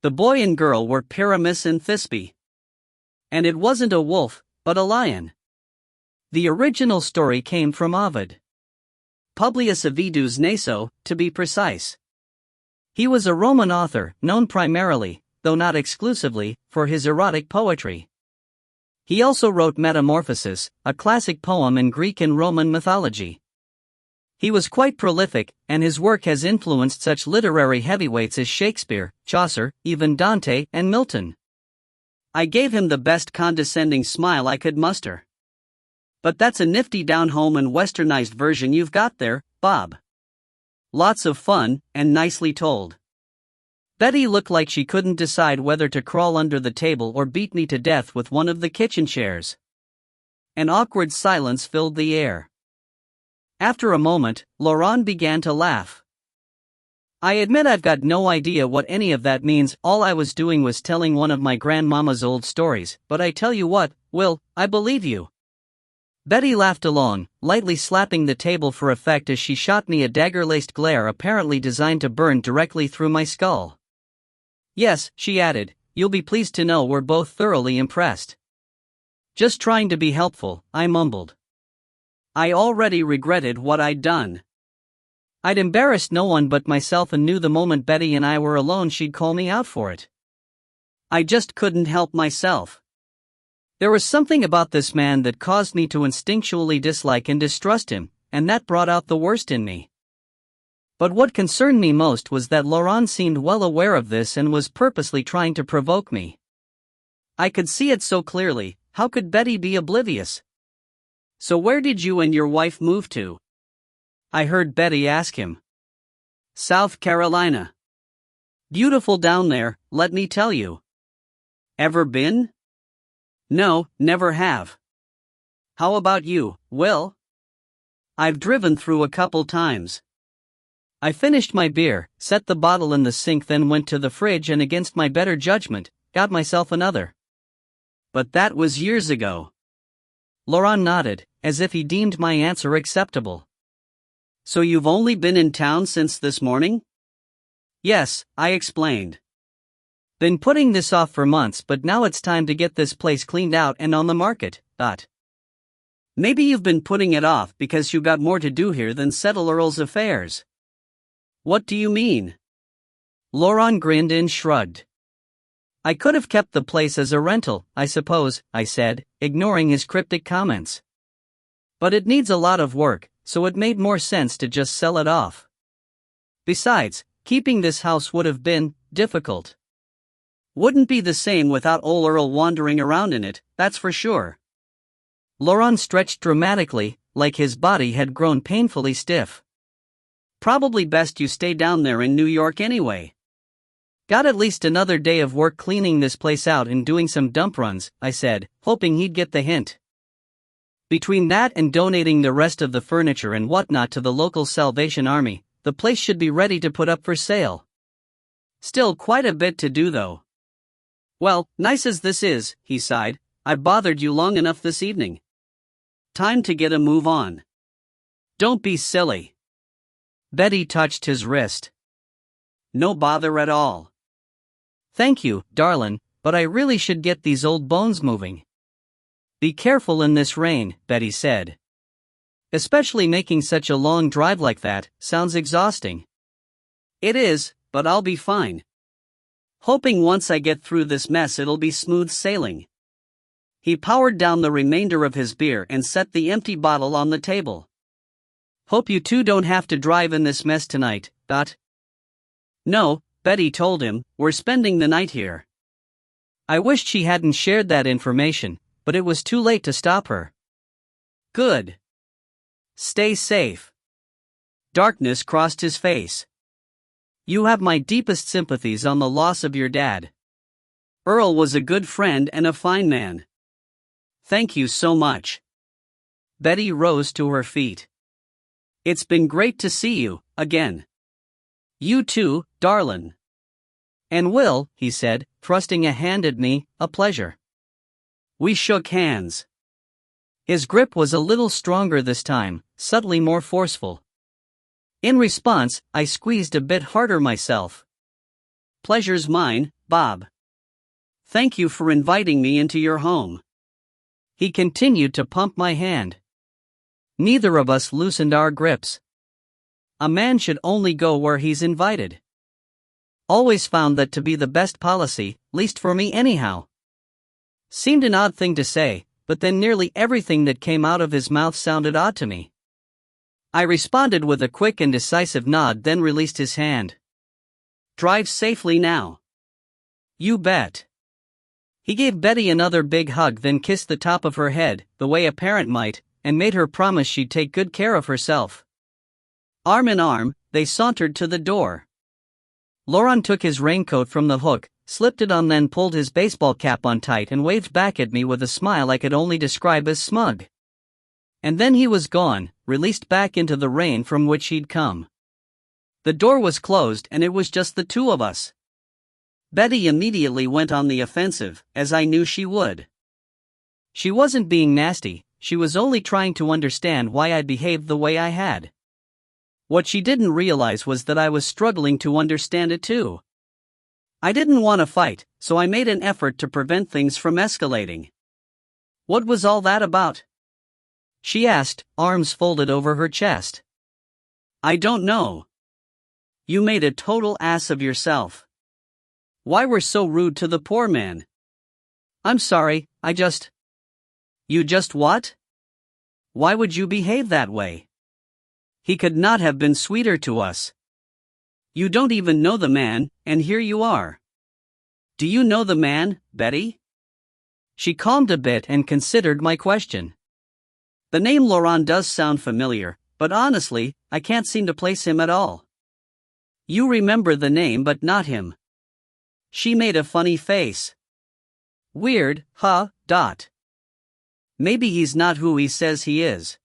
The boy and girl were Pyramus and Thisbe. And it wasn't a wolf, but a lion. The original story came from Ovid. Publius Ovidus Naso, to be precise. He was a Roman author, known primarily, though not exclusively, for his erotic poetry. He also wrote Metamorphoses, a classic poem in Greek and Roman mythology. He was quite prolific, and his work has influenced such literary heavyweights as Shakespeare, Chaucer, even Dante, and Milton. I gave him the best condescending smile I could muster. But that's a nifty down-home and westernized version you've got there, Bob. Lots of fun, and nicely told. Betty looked like she couldn't decide whether to crawl under the table or beat me to death with one of the kitchen chairs. An awkward silence filled the air. After a moment, Lauren began to laugh. I admit I've got no idea what any of that means. All I was doing was telling one of my grandmama's old stories, but I tell you what, Will, I believe you. Betty laughed along, lightly slapping the table for effect as she shot me a dagger-laced glare apparently designed to burn directly through my skull. Yes, she added, you'll be pleased to know we're both thoroughly impressed. Just trying to be helpful, I mumbled. I already regretted what I'd done. I'd embarrassed no one but myself and knew the moment Betty and I were alone she'd call me out for it. I just couldn't help myself. There was something about this man that caused me to instinctually dislike and distrust him, and that brought out the worst in me. But what concerned me most was that Laurent seemed well aware of this and was purposely trying to provoke me. I could see it so clearly. How could Betty be oblivious? So where did you and your wife move to? I heard Betty ask him. South Carolina. Beautiful down there, let me tell you. Ever been? No, never have. How about you, Will? I've driven through a couple times. I finished my beer, set the bottle in the sink, then went to the fridge and against my better judgment, got myself another. But that was years ago. Laurent nodded, as if he deemed my answer acceptable. So you've only been in town since this morning? Yes, I explained. Been putting this off for months, but now it's time to get this place cleaned out and on the market. Maybe you've been putting it off because you got more to do here than settle Earl's affairs. What do you mean? Laurent grinned and shrugged. I could have kept the place as a rental, I suppose, I said, ignoring his cryptic comments. But it needs a lot of work, so it made more sense to just sell it off. Besides, keeping this house would have been difficult. Wouldn't be the same without old Earl wandering around in it, that's for sure. Laurent stretched dramatically, like his body had grown painfully stiff. Probably best you stay down there in New York anyway. Got at least another day of work cleaning this place out and doing some dump runs, I said, hoping he'd get the hint. Between that and donating the rest of the furniture and whatnot to the local Salvation Army, the place should be ready to put up for sale. Still quite a bit to do though. Well, nice as this is, he sighed, I've bothered you long enough this evening. Time to get a move on. Don't be silly. Betty touched his wrist. No bother at all. Thank you, darling, but I really should get these old bones moving. Be careful in this rain, Betty said. Especially making such a long drive like that, sounds exhausting. It is, but I'll be fine. Hoping once I get through this mess it'll be smooth sailing. He powered down the remainder of his beer and set the empty bottle on the table. Hope you two don't have to drive in this mess tonight, No, Betty told him, we're spending the night here. I wished she hadn't shared that information, but it was too late to stop her. Good. Stay safe. Darkness crossed his face. You have my deepest sympathies on the loss of your dad. Earl was a good friend and a fine man. Thank you so much. Betty rose to her feet. It's been great to see you, again. You too, darlin'. And Will, he said, thrusting a hand at me, a pleasure. We shook hands. His grip was a little stronger this time, subtly more forceful. In response, I squeezed a bit harder myself. Pleasure's mine, Bob. Thank you for inviting me into your home. He continued to pump my hand. Neither of us loosened our grips. A man should only go where he's invited. Always found that to be the best policy, least for me anyhow. Seemed an odd thing to say, but then nearly everything that came out of his mouth sounded odd to me. I responded with a quick and decisive nod, then released his hand. Drive safely now. You bet. He gave Betty another big hug, then kissed the top of her head, the way a parent might, and made her promise she'd take good care of herself. Arm in arm, they sauntered to the door. Laurent took his raincoat from the hook, slipped it on, then pulled his baseball cap on tight and waved back at me with a smile I could only describe as smug. And then he was gone, released back into the rain from which he'd come. The door was closed and it was just the two of us. Betty immediately went on the offensive, as I knew she would. She wasn't being nasty, she was only trying to understand why I'd behaved the way I had. What she didn't realize was that I was struggling to understand it too. I didn't want to fight, so I made an effort to prevent things from escalating. "What was all that about?" she asked, arms folded over her chest. "I don't know. You made a total ass of yourself. Why were so rude to the poor man?" "I'm sorry, You just what? Why would you behave that way? He could not have been sweeter to us. You don't even know the man, and here you are." "Do you know the man, Betty?" She calmed a bit and considered my question. "The name Laurent does sound familiar, but honestly, I can't seem to place him at all." "You remember the name but not him." She made a funny face. "Weird, huh? Maybe he's not who he says he is."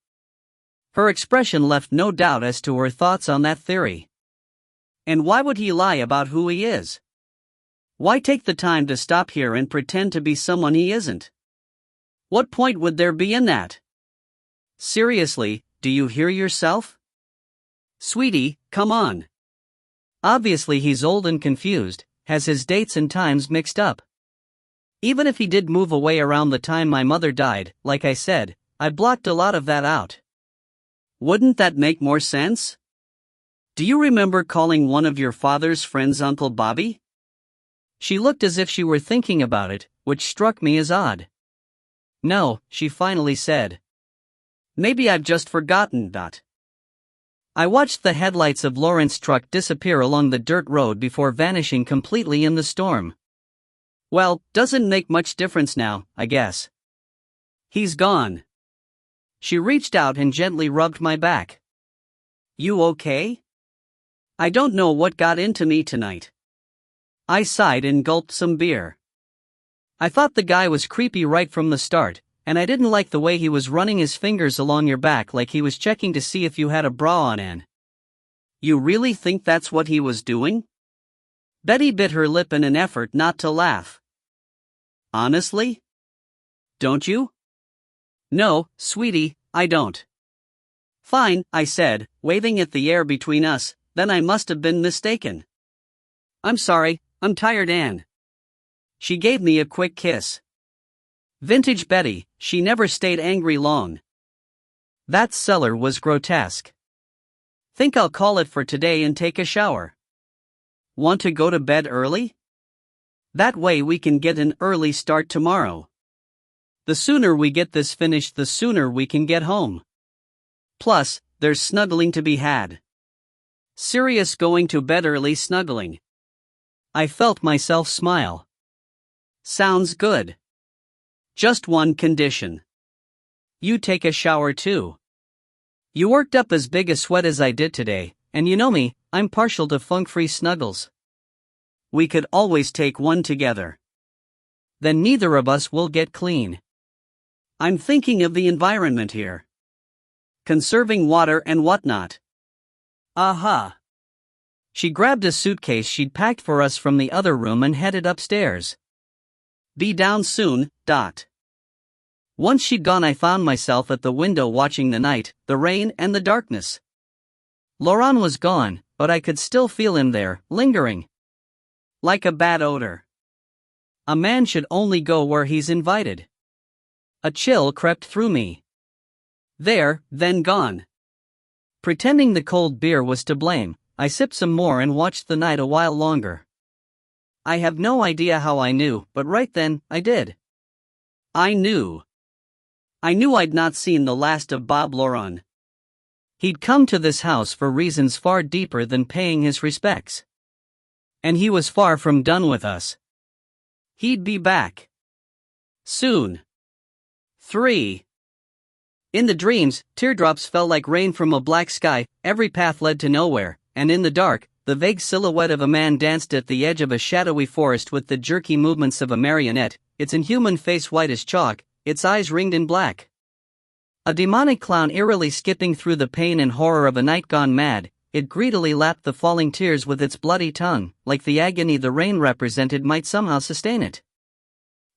Her expression left no doubt as to her thoughts on that theory. "And why would he lie about who he is? Why take the time to stop here and pretend to be someone he isn't? What point would there be in that? Seriously, do you hear yourself? Sweetie, come on. Obviously he's old and confused, has his dates and times mixed up. Even if he did move away around the time my mother died, like I said, I blocked a lot of that out. Wouldn't that make more sense? Do you remember calling one of your father's friends Uncle Bobby?" She looked as if she were thinking about it, which struck me as odd. "No," she finally said. "Maybe I've just forgotten that." I watched the headlights of Laurent's truck disappear along the dirt road before vanishing completely in the storm. "Well, doesn't make much difference now, I guess. He's gone." She reached out and gently rubbed my back. "You okay?" "I don't know what got into me tonight." I sighed and gulped some beer. "I thought the guy was creepy right from the start, and I didn't like the way he was running his fingers along your back like he was checking to see if you had a bra on, Anne." "You really think that's what he was doing?" Betty bit her lip in an effort not to laugh. "Honestly? Don't you?" "No, sweetie, I don't." "Fine," I said, waving at the air between us, "then I must have been mistaken. I'm sorry, I'm tired, Anne." She gave me a quick kiss. Vintage Betty, she never stayed angry long. That cellar was grotesque. "Think I'll call it for today and take a shower. Want to go to bed early? That way we can get an early start tomorrow. The sooner we get this finished, the sooner we can get home. Plus, there's snuggling to be had. Serious going to bed early snuggling." I felt myself smile. "Sounds good. Just one condition. You take a shower too. You worked up as big a sweat as I did today, and you know me, I'm partial to funk-free snuggles. We could always take one together. Then neither of us will get clean. I'm thinking of the environment here. Conserving water and whatnot." "Aha." She grabbed a suitcase she'd packed for us from the other room and headed upstairs. "Be down soon." Once she'd gone, I found myself at the window watching the night, the rain and the darkness. Laurent was gone, but I could still feel him there, lingering. Like a bad odor. A man should only go where he's invited. A chill crept through me. There, then gone. Pretending the cold beer was to blame, I sipped some more and watched the night a while longer. I have no idea how I knew, but right then, I did. I knew I'd not seen the last of Bob Laurent. He'd come to this house for reasons far deeper than paying his respects. And he was far from done with us. He'd be back. Soon. 3. In the dreams, teardrops fell like rain from a black sky, every path led to nowhere, and in the dark, the vague silhouette of a man danced at the edge of a shadowy forest with the jerky movements of a marionette, its inhuman face white as chalk, its eyes ringed in black. A demonic clown eerily skipping through the pain and horror of a night gone mad, it greedily lapped the falling tears with its bloody tongue, like the agony the rain represented might somehow sustain it.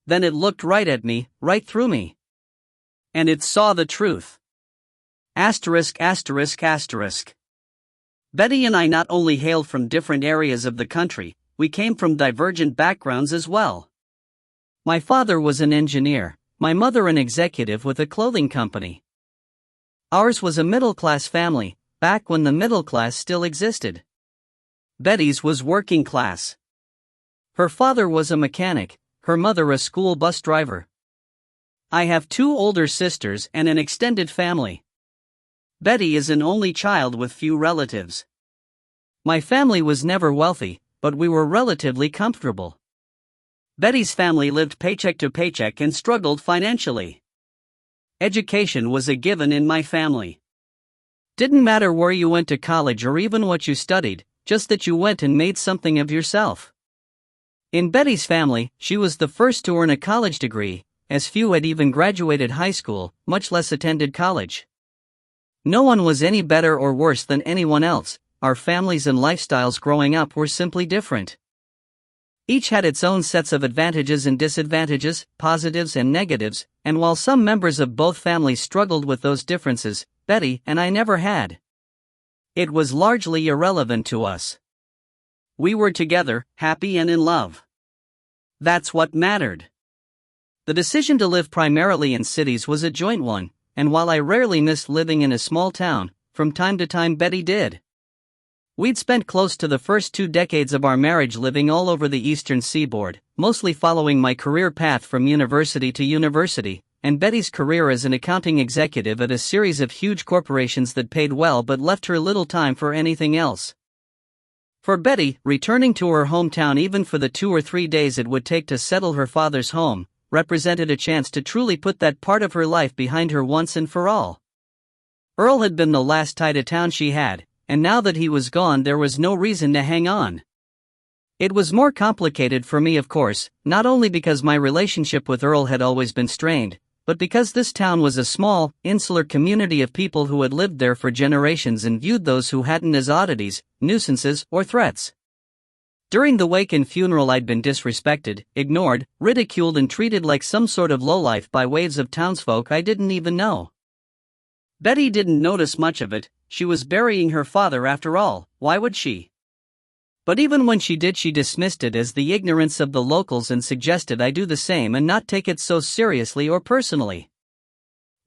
Then it looked right at me, right through me. And it saw the truth. Asterisk asterisk asterisk. Betty and I not only hailed from different areas of the country, we came from divergent backgrounds as well. My father was an engineer, my mother an executive with a clothing company. Ours was a middle-class family, back when the middle class still existed. Betty's was working class. Her father was a mechanic, her mother a school bus driver. I have 2 older sisters and an extended family. Betty is an only child with few relatives. My family was never wealthy, but we were relatively comfortable. Betty's family lived paycheck to paycheck and struggled financially. Education was a given in my family. Didn't matter where you went to college or even what you studied, just that you went and made something of yourself. In Betty's family, she was the first to earn a college degree, as few had even graduated high school, much less attended college. No one was any better or worse than anyone else, our families and lifestyles growing up were simply different. Each had its own sets of advantages and disadvantages, positives and negatives, and while some members of both families struggled with those differences, Betty and I never had. It was largely irrelevant to us. We were together, happy and in love. That's what mattered. The decision to live primarily in cities was a joint one, and while I rarely missed living in a small town, from time to time Betty did. We'd spent close to the first 2 decades of our marriage living all over the eastern seaboard, mostly following my career path from university to university, and Betty's career as an accounting executive at a series of huge corporations that paid well but left her little time for anything else. For Betty, returning to her hometown even for the 2 or 3 days it would take to settle her father's home, represented a chance to truly put that part of her life behind her once and for all. Earl had been the last tie to town she had, and now that he was gone there was no reason to hang on. It was more complicated for me, of course, not only because my relationship with Earl had always been strained, but because this town was a small, insular community of people who had lived there for generations and viewed those who hadn't as oddities, nuisances, or threats. During the wake and funeral I'd been disrespected, ignored, ridiculed and treated like some sort of lowlife by waves of townsfolk I didn't even know. Betty didn't notice much of it. She was burying her father after all, why would she? But even when she did, she dismissed it as the ignorance of the locals and suggested I do the same and not take it so seriously or personally.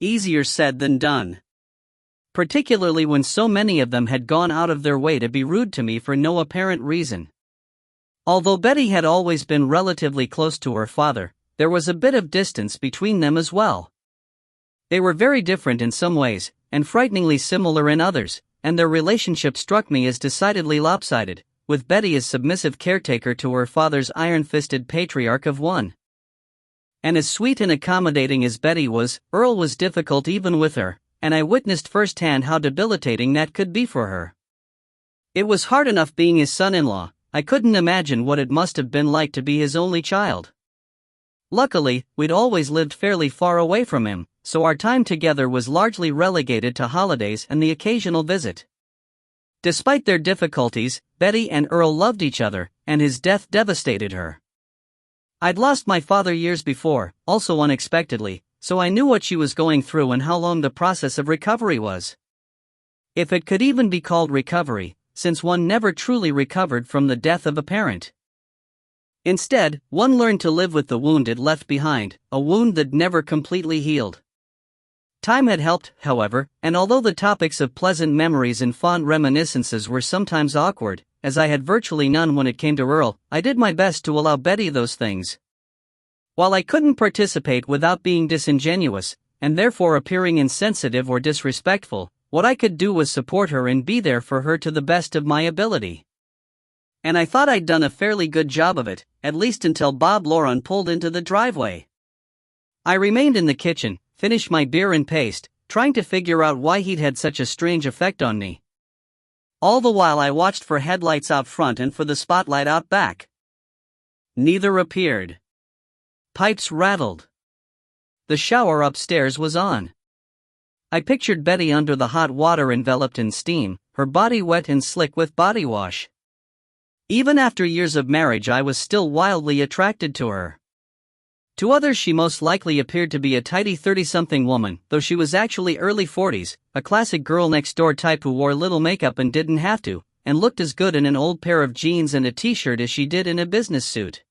Easier said than done. Particularly when so many of them had gone out of their way to be rude to me for no apparent reason. Although Betty had always been relatively close to her father, there was a bit of distance between them as well. They were very different in some ways, and frighteningly similar in others, and their relationship struck me as decidedly lopsided, with Betty as submissive caretaker to her father's iron-fisted patriarch of one. And as sweet and accommodating as Betty was, Earl was difficult even with her, and I witnessed firsthand how debilitating that could be for her. It was hard enough being his son-in-law, I couldn't imagine what it must have been like to be his only child. Luckily, we'd always lived fairly far away from him, so our time together was largely relegated to holidays and the occasional visit. Despite their difficulties, Betty and Earl loved each other, and his death devastated her. I'd lost my father years before, also unexpectedly, so I knew what she was going through and how long the process of recovery was. If it could even be called recovery, since one never truly recovered from the death of a parent. Instead, one learned to live with the wound it left behind, a wound that never completely healed. Time had helped, however, and although the topics of pleasant memories and fond reminiscences were sometimes awkward, as I had virtually none when it came to Earl, I did my best to allow Betty those things. While I couldn't participate without being disingenuous, and therefore appearing insensitive or disrespectful, what I could do was support her and be there for her to the best of my ability. And I thought I'd done a fairly good job of it, at least until Bob Lauren pulled into the driveway. I remained in the kitchen, finished my beer and paste, trying to figure out why he'd had such a strange effect on me. All the while I watched for headlights out front and for the spotlight out back. Neither appeared. Pipes rattled. The shower upstairs was on. I pictured Betty under the hot water enveloped in steam, her body wet and slick with body wash. Even after years of marriage I was still wildly attracted to her. To others she most likely appeared to be a tidy 30-something woman, though she was actually early 40s, a classic girl-next-door type who wore little makeup and didn't have to, and looked as good in an old pair of jeans and a t-shirt as she did in a business suit.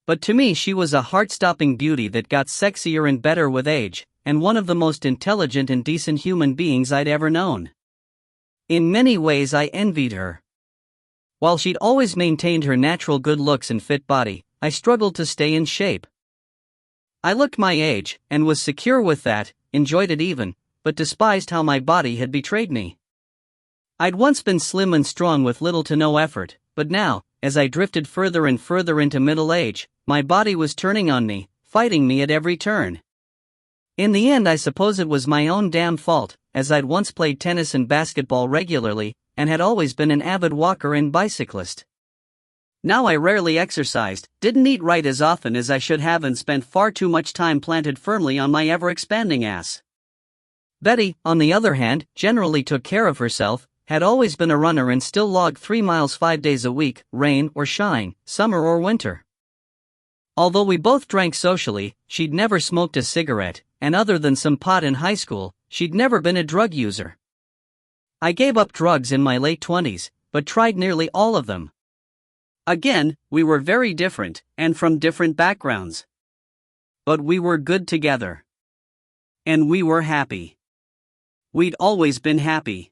But to me she was a heart-stopping beauty that got sexier and better with age, and one of the most intelligent and decent human beings I'd ever known. In many ways I envied her. While she'd always maintained her natural good looks and fit body, I struggled to stay in shape. I looked my age, and was secure with that, enjoyed it even, but despised how my body had betrayed me. I'd once been slim and strong with little to no effort, but now, as I drifted further and further into middle age, my body was turning on me, fighting me at every turn. In the end I suppose it was my own damn fault, as I'd once played tennis and basketball regularly, and had always been an avid walker and bicyclist. Now I rarely exercised, didn't eat right as often as I should have, and spent far too much time planted firmly on my ever-expanding ass. Betty, on the other hand, generally took care of herself, had always been a runner and still logged 3 miles 5 days a week, rain or shine, summer or winter. Although we both drank socially, she'd never smoked a cigarette, and other than some pot in high school, she'd never been a drug user. I gave up drugs in my late 20s, but tried nearly all of them. Again, we were very different, and from different backgrounds. But we were good together. And we were happy. We'd always been happy.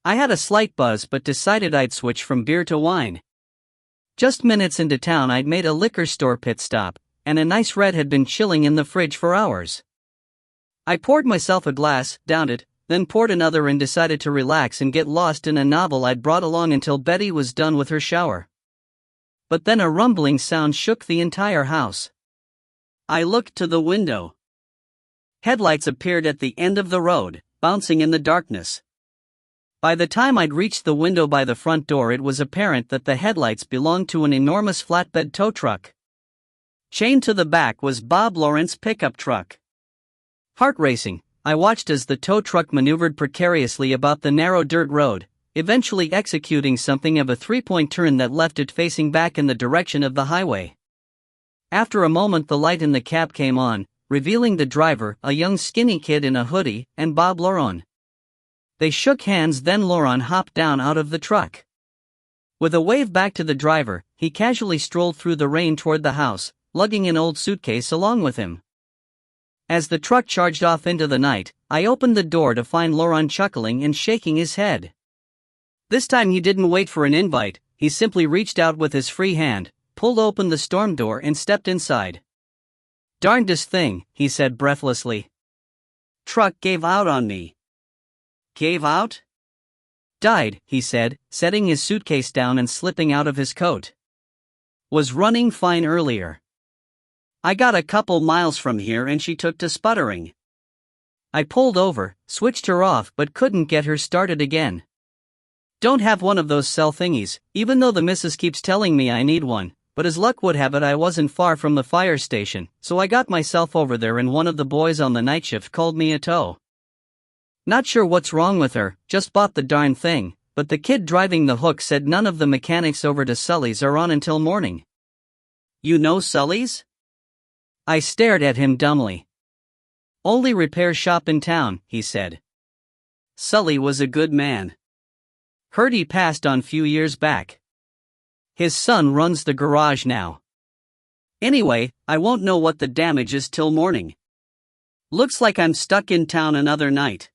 I had a slight buzz but decided I'd switch from beer to wine. Just minutes into town I'd made a liquor store pit stop, and a nice red had been chilling in the fridge for hours. I poured myself a glass, downed it, then poured another and decided to relax and get lost in a novel I'd brought along until Betty was done with her shower. But then a rumbling sound shook the entire house. I looked to the window. Headlights appeared at the end of the road, bouncing in the darkness. By the time I'd reached the window by the front door, it was apparent that the headlights belonged to an enormous flatbed tow truck. Chained to the back was Bob Lawrence's pickup truck. Heart racing, I watched as the tow truck maneuvered precariously about the narrow dirt road, eventually executing something of a 3-point turn that left it facing back in the direction of the highway. After a moment the light in the cab came on, revealing the driver, a young skinny kid in a hoodie, and Bob Lauren. They shook hands, then Lauren hopped down out of the truck. With a wave back to the driver, he casually strolled through the rain toward the house, lugging an old suitcase along with him. As the truck charged off into the night, I opened the door to find Lauren chuckling and shaking his head. This time he didn't wait for an invite, he simply reached out with his free hand, pulled open the storm door and stepped inside. "Darndest thing," he said breathlessly. "Truck gave out on me." "Gave out?" "Died," he said, setting his suitcase down and slipping out of his coat. "Was running fine earlier. I got a couple miles from here and she took to sputtering. I pulled over, switched her off but couldn't get her started again. Don't have one of those cell thingies, even though the missus keeps telling me I need one, but as luck would have it I wasn't far from the fire station, so I got myself over there and one of the boys on the night shift called me a tow. Not sure what's wrong with her, just bought the darn thing, but the kid driving the hook said none of the mechanics over to Sully's are on until morning." "You know Sully's?" I stared at him dumbly. "Only repair shop in town," he said. "Sully was a good man. Heard he passed on few years back. His son runs the garage now. Anyway, I won't know what the damage is till morning. Looks like I'm stuck in town another night.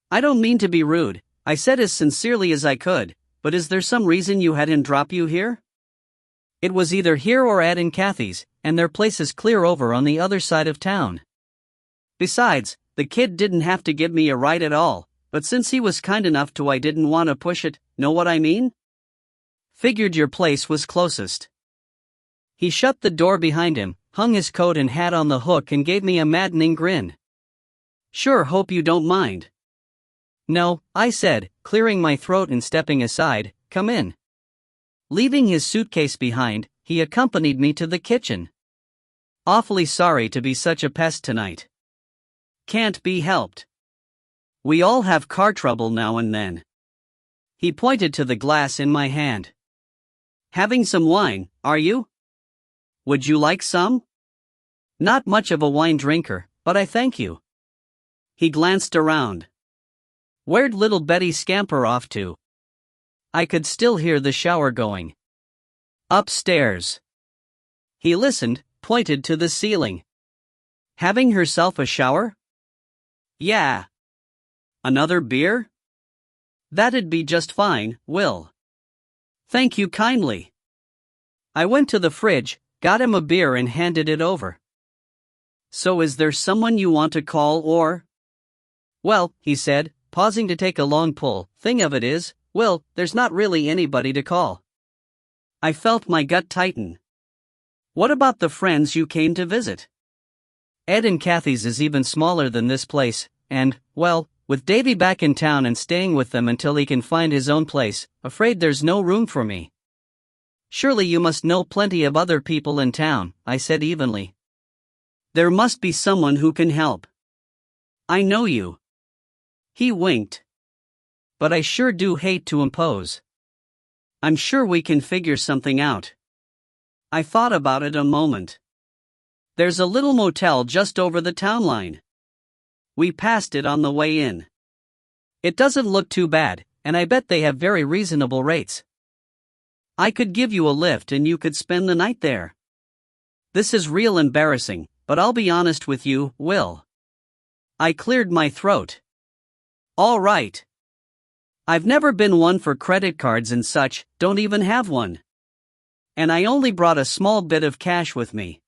I don't mean to be rude," I said as sincerely as I could, "but is there some reason you had him drop you here?" It was either here or Ed and Kathy's, and their place is clear over on the other side of town. Besides, the kid didn't have to give me a ride at all, but since he was kind enough to I didn't want to push it, know what I mean? Figured your place was closest. He shut the door behind him, hung his coat and hat on the hook and gave me a maddening grin. "Sure, hope you don't mind." "No," I said, clearing my throat and stepping aside, "come in." Leaving his suitcase behind, he accompanied me to the kitchen. "Awfully sorry to be such a pest tonight. Can't be helped. We all have car trouble now and then." He pointed to the glass in my hand. "Having some wine, are you? Would you like some?" Not much of a wine drinker, but I thank you. He glanced around. Where'd little Betty scamper off to? I could still hear the shower going. Upstairs. He listened, pointed to the ceiling. Having herself a shower? Yeah. Another beer? That'd be just fine, Will. Thank you kindly. I went to the fridge, got him a beer and handed it over. So is there someone you want to call or? Well, he said, pausing to take a long pull, thing of it is, Will, there's not really anybody to call. I felt my gut tighten. What about the friends you came to visit? Ed and Kathy's is even smaller than this place, and, well, with Davy back in town and staying with them until he can find his own place, afraid there's no room for me. Surely you must know plenty of other people in town, I said evenly. There must be someone who can help. I know you. He winked. But I sure do hate to impose. I'm sure we can figure something out. I thought about it a moment. There's a little motel just over the town line. We passed it on the way in. It doesn't look too bad, and I bet they have very reasonable rates. I could give you a lift and you could spend the night there. This is real embarrassing, but I'll be honest with you, Will. I cleared my throat. All right. I've never been one for credit cards and such, don't even have one. And I only brought a small bit of cash with me.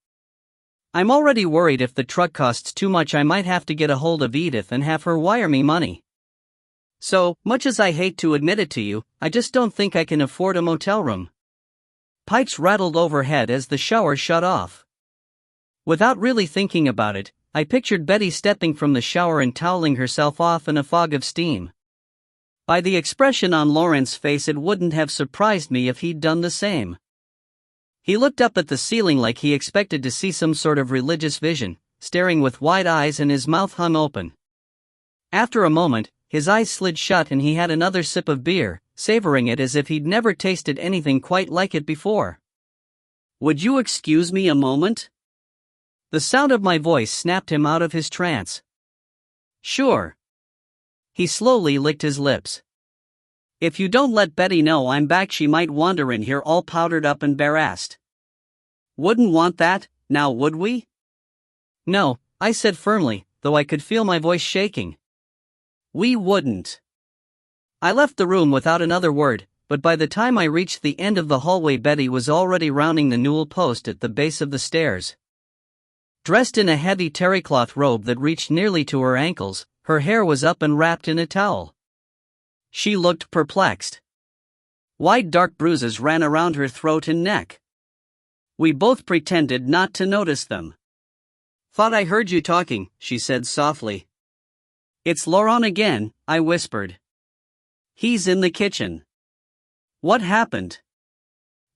I'm already worried if the truck costs too much I might have to get a hold of Edith and have her wire me money. So, much as I hate to admit it to you, I just don't think I can afford a motel room. Pipes rattled overhead as the shower shut off. Without really thinking about it, I pictured Betty stepping from the shower and toweling herself off in a fog of steam. By the expression on Lauren's face, it wouldn't have surprised me if he'd done the same. He looked up at the ceiling like he expected to see some sort of religious vision, staring with wide eyes and his mouth hung open. After a moment, his eyes slid shut and he had another sip of beer, savoring it as if he'd never tasted anything quite like it before. Would you excuse me a moment? The sound of my voice snapped him out of his trance. Sure. He slowly licked his lips. If you don't let Betty know I'm back, she might wander in here all powdered up and embarrassed. Wouldn't want that, now would we? No, I said firmly, though I could feel my voice shaking. We wouldn't. I left the room without another word, but by the time I reached the end of the hallway, Betty was already rounding the newel post at the base of the stairs. Dressed in a heavy terrycloth robe that reached nearly to her ankles, her hair was up and wrapped in a towel. She looked perplexed. Wide dark bruises ran around her throat and neck. We both pretended not to notice them. Thought I heard you talking, she said softly. It's Laurent again, I whispered. He's in the kitchen. What happened?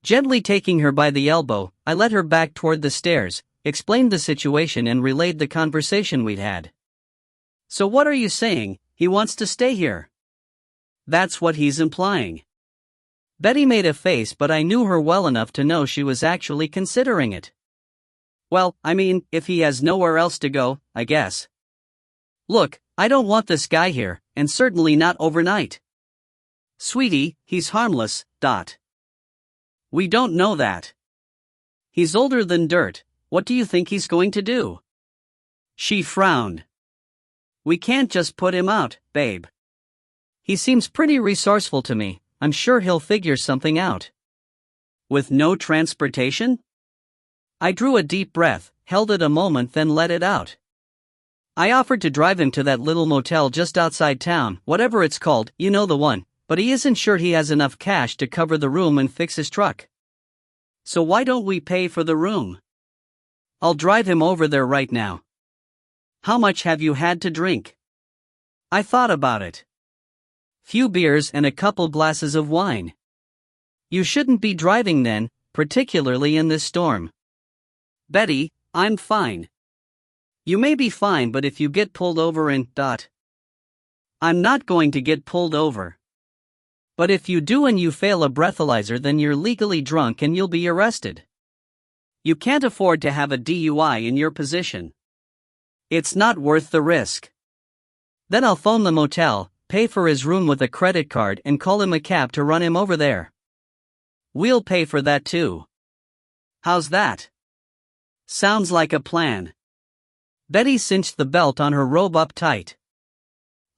Gently taking her by the elbow, I led her back toward the stairs, explained the situation and relayed the conversation we'd had. So what are you saying, he wants to stay here? That's what he's implying. Betty made a face, but I knew her well enough to know she was actually considering it. Well, I mean, if he has nowhere else to go, I guess. Look, I don't want this guy here, and certainly not overnight. Sweetie, he's harmless, . We don't know that. He's older than dirt, what do you think he's going to do? She frowned. We can't just put him out, babe. He seems pretty resourceful to me, I'm sure he'll figure something out. With no transportation? I drew a deep breath, held it a moment, then let it out. I offered to drive him to that little motel just outside town, whatever it's called, you know the one, but he isn't sure he has enough cash to cover the room and fix his truck. So why don't we pay for the room? I'll drive him over there right now. How much have you had to drink? I thought about it. Few beers and a couple glasses of wine. You shouldn't be driving then, particularly in this storm. Betty, I'm fine. You may be fine, but if you get pulled over and ... I'm not going to get pulled over. But if you do and you fail a breathalyzer, then you're legally drunk and you'll be arrested. You can't afford to have a DUI in your position. It's not worth the risk. Then I'll phone the motel, pay for his room with a credit card and call him a cab to run him over there. We'll pay for that too. How's that? Sounds like a plan. Betty cinched the belt on her robe up tight.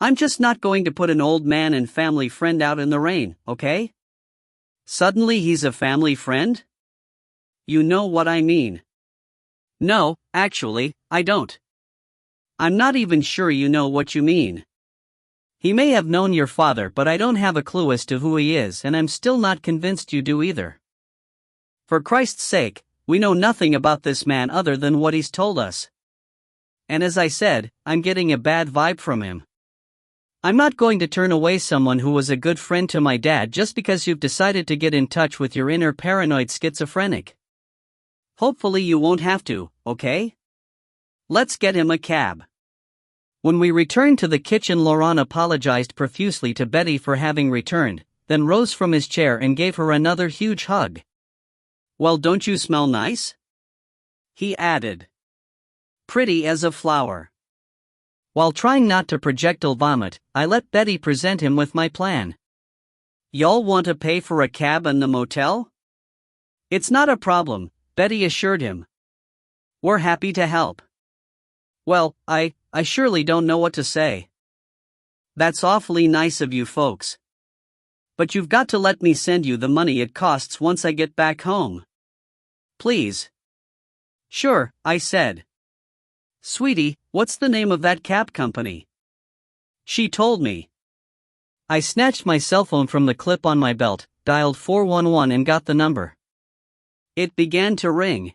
I'm just not going to put an old man and family friend out in the rain, okay? Suddenly he's a family friend? You know what I mean. No, actually, I don't. I'm not even sure you know what you mean. He may have known your father, but I don't have a clue as to who he is, and I'm still not convinced you do either. For Christ's sake, we know nothing about this man other than what he's told us. And as I said, I'm getting a bad vibe from him. I'm not going to turn away someone who was a good friend to my dad just because you've decided to get in touch with your inner paranoid schizophrenic. Hopefully you won't have to, okay? Let's get him a cab. When we returned to the kitchen, Laurent apologized profusely to Betty for having returned, then rose from his chair and gave her another huge hug. Well, don't you smell nice? He added. Pretty as a flower. While trying not to projectile vomit, I let Betty present him with my plan. Y'all want to pay for a cab in the motel? It's not a problem, Betty assured him. We're happy to help. Well, I surely don't know what to say. That's awfully nice of you folks. But you've got to let me send you the money it costs once I get back home. Please. Sure, I said. Sweetie, what's the name of that cab company? She told me. I snatched my cell phone from the clip on my belt, dialed 411 and got the number. It began to ring.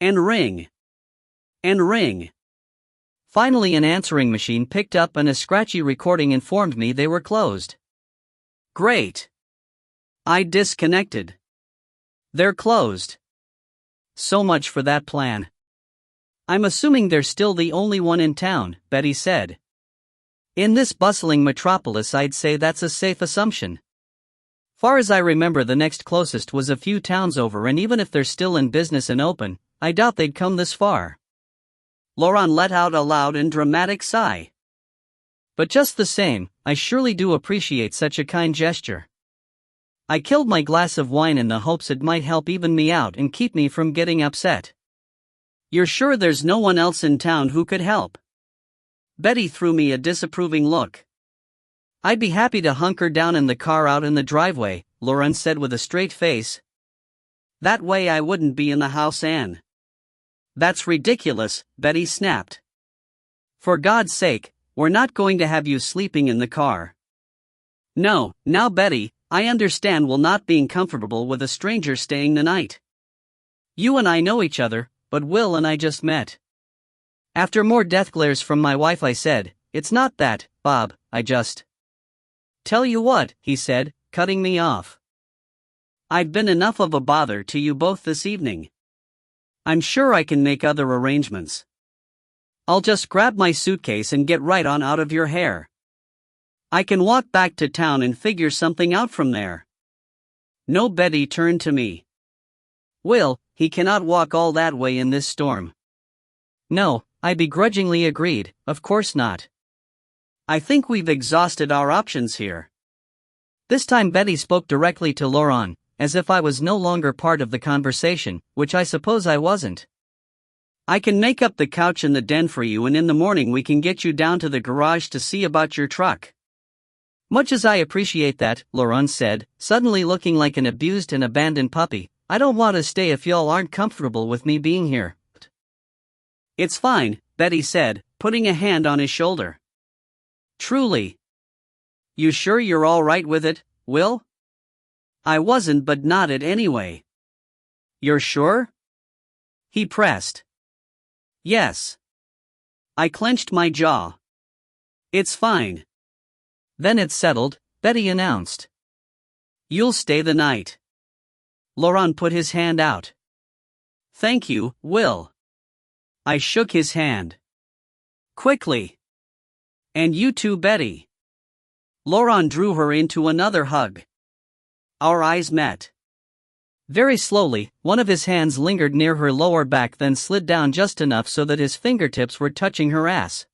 And ring. And ring. Finally, an answering machine picked up and a scratchy recording informed me they were closed. Great. I disconnected. They're closed. So much for that plan. I'm assuming they're still the only one in town, Betty said. In this bustling metropolis, I'd say that's a safe assumption. Far as I remember, the next closest was a few towns over, and even if they're still in business and open, I doubt they'd come this far. Laurent let out a loud and dramatic sigh. But just the same, I surely do appreciate such a kind gesture. I killed my glass of wine in the hopes it might help even me out and keep me from getting upset. You're sure there's no one else in town who could help? Betty threw me a disapproving look. I'd be happy to hunker down in the car out in the driveway, Laurent said with a straight face. That way I wouldn't be in the house, Anne. That's ridiculous, Betty snapped. For God's sake, we're not going to have you sleeping in the car. No, now Betty, I understand not being comfortable with a stranger staying the night. You and I know each other, but Will and I just met. After more death glares from my wife, I said, It's not that, Bob, I just... Tell you what, he said, cutting me off. I've been enough of a bother to you both this evening. I'm sure I can make other arrangements. I'll just grab my suitcase and get right on out of your hair. I can walk back to town and figure something out from there. No, Betty turned to me. Will, he cannot walk all that way in this storm. No, I begrudgingly agreed, of course not. I think we've exhausted our options here. This time Betty spoke directly to Laurent, as if I was no longer part of the conversation, which I suppose I wasn't. I can make up the couch in the den for you, and in the morning we can get you down to the garage to see about your truck. Much as I appreciate that, Laurent said, suddenly looking like an abused and abandoned puppy, I don't want to stay if y'all aren't comfortable with me being here. It's fine, Betty said, putting a hand on his shoulder. Truly. You sure you're all right with it, Will? I wasn't, but nodded anyway. You're sure? He pressed. Yes. I clenched my jaw. It's fine. Then it's settled, Betty announced. You'll stay the night. Laurent put his hand out. Thank you, Will. I shook his hand. Quickly. And you too, Betty. Laurent drew her into another hug. Our eyes met. Very slowly, one of his hands lingered near her lower back, then slid down just enough so that his fingertips were touching her ass.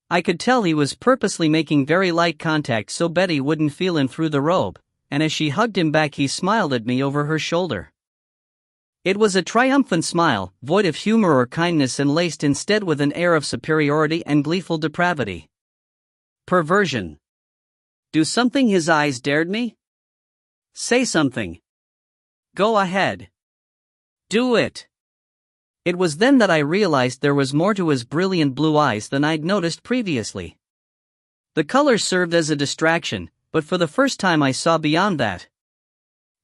I could tell he was purposely making very light contact so Betty wouldn't feel him through the robe, and as she hugged him back he smiled at me over her shoulder. It was a triumphant smile, void of humor or kindness and laced instead with an air of superiority and gleeful depravity. Perversion. Do something his eyes dared me? Say something. Go ahead. Do it. It was then that I realized there was more to his brilliant blue eyes than I'd noticed previously. The colors served as a distraction, but for the first time I saw beyond that.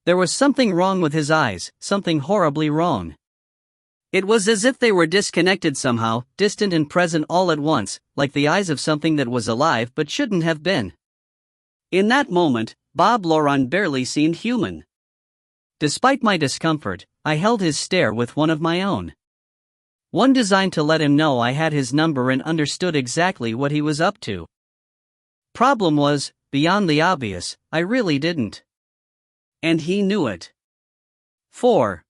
There was something wrong with his eyes, something horribly wrong. It was as if they were disconnected somehow, distant and present all at once, like the eyes of something that was alive but shouldn't have been. In that moment, Bob Laurent barely seemed human. Despite my discomfort, I held his stare with one of my own. One designed to let him know I had his number and understood exactly what he was up to. Problem was, beyond the obvious, I really didn't. And he knew it. 4.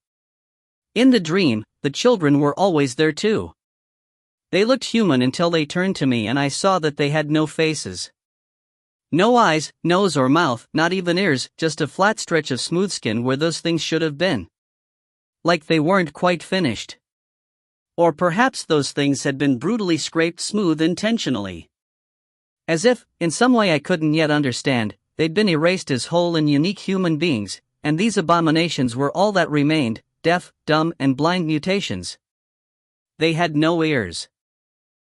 In the dream, the children were always there too. They looked human until they turned to me and I saw that they had no faces. No eyes, nose or mouth, not even ears, just a flat stretch of smooth skin where those things should have been. Like they weren't quite finished. Or perhaps those things had been brutally scraped smooth intentionally. As if, in some way I couldn't yet understand, they'd been erased as whole and unique human beings, and these abominations were all that remained, deaf, dumb, and blind mutations. They had no ears.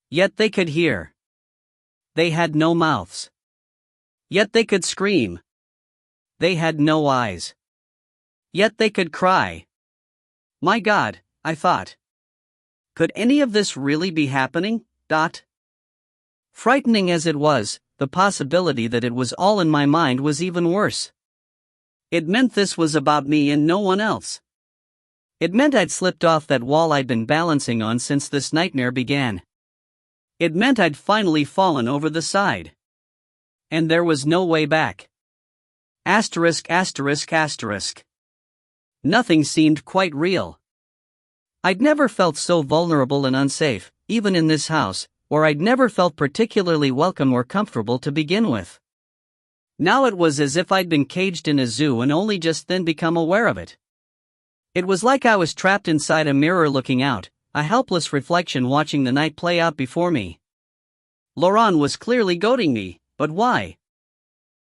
Yet they could hear. They had no mouths. Yet they could scream. They had no eyes. Yet they could cry. My God, I thought. Could any of this really be happening? Frightening as it was, the possibility that it was all in my mind was even worse. It meant this was about me and no one else. It meant I'd slipped off that wall I'd been balancing on since this nightmare began. It meant I'd finally fallen over the side. And there was no way back. Asterisk. Nothing seemed quite real. I'd never felt so vulnerable and unsafe, even in this house, or I'd never felt particularly welcome or comfortable to begin with. Now it was as if I'd been caged in a zoo and only just then become aware of it. It was like I was trapped inside a mirror looking out, a helpless reflection watching the night play out before me. Laurent was clearly goading me, but why?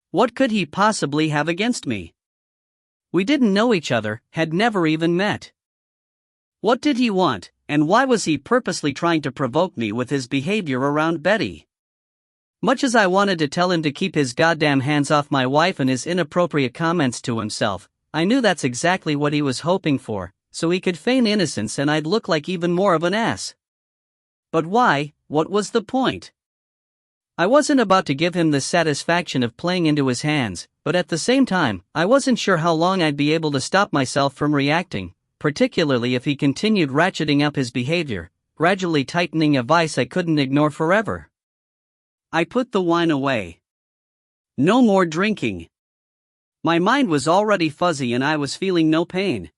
What could he possibly have against me? We didn't know each other, had never even met. What did he want, and why was he purposely trying to provoke me with his behavior around Betty? Much as I wanted to tell him to keep his goddamn hands off my wife and his inappropriate comments to himself, I knew that's exactly what he was hoping for, so he could feign innocence and I'd look like even more of an ass. But why? What was the point? I wasn't about to give him the satisfaction of playing into his hands, but at the same time, I wasn't sure how long I'd be able to stop myself from reacting, particularly if he continued ratcheting up his behavior, gradually tightening a vice I couldn't ignore forever. I put the wine away. No more drinking. My mind was already fuzzy and I was feeling no pain.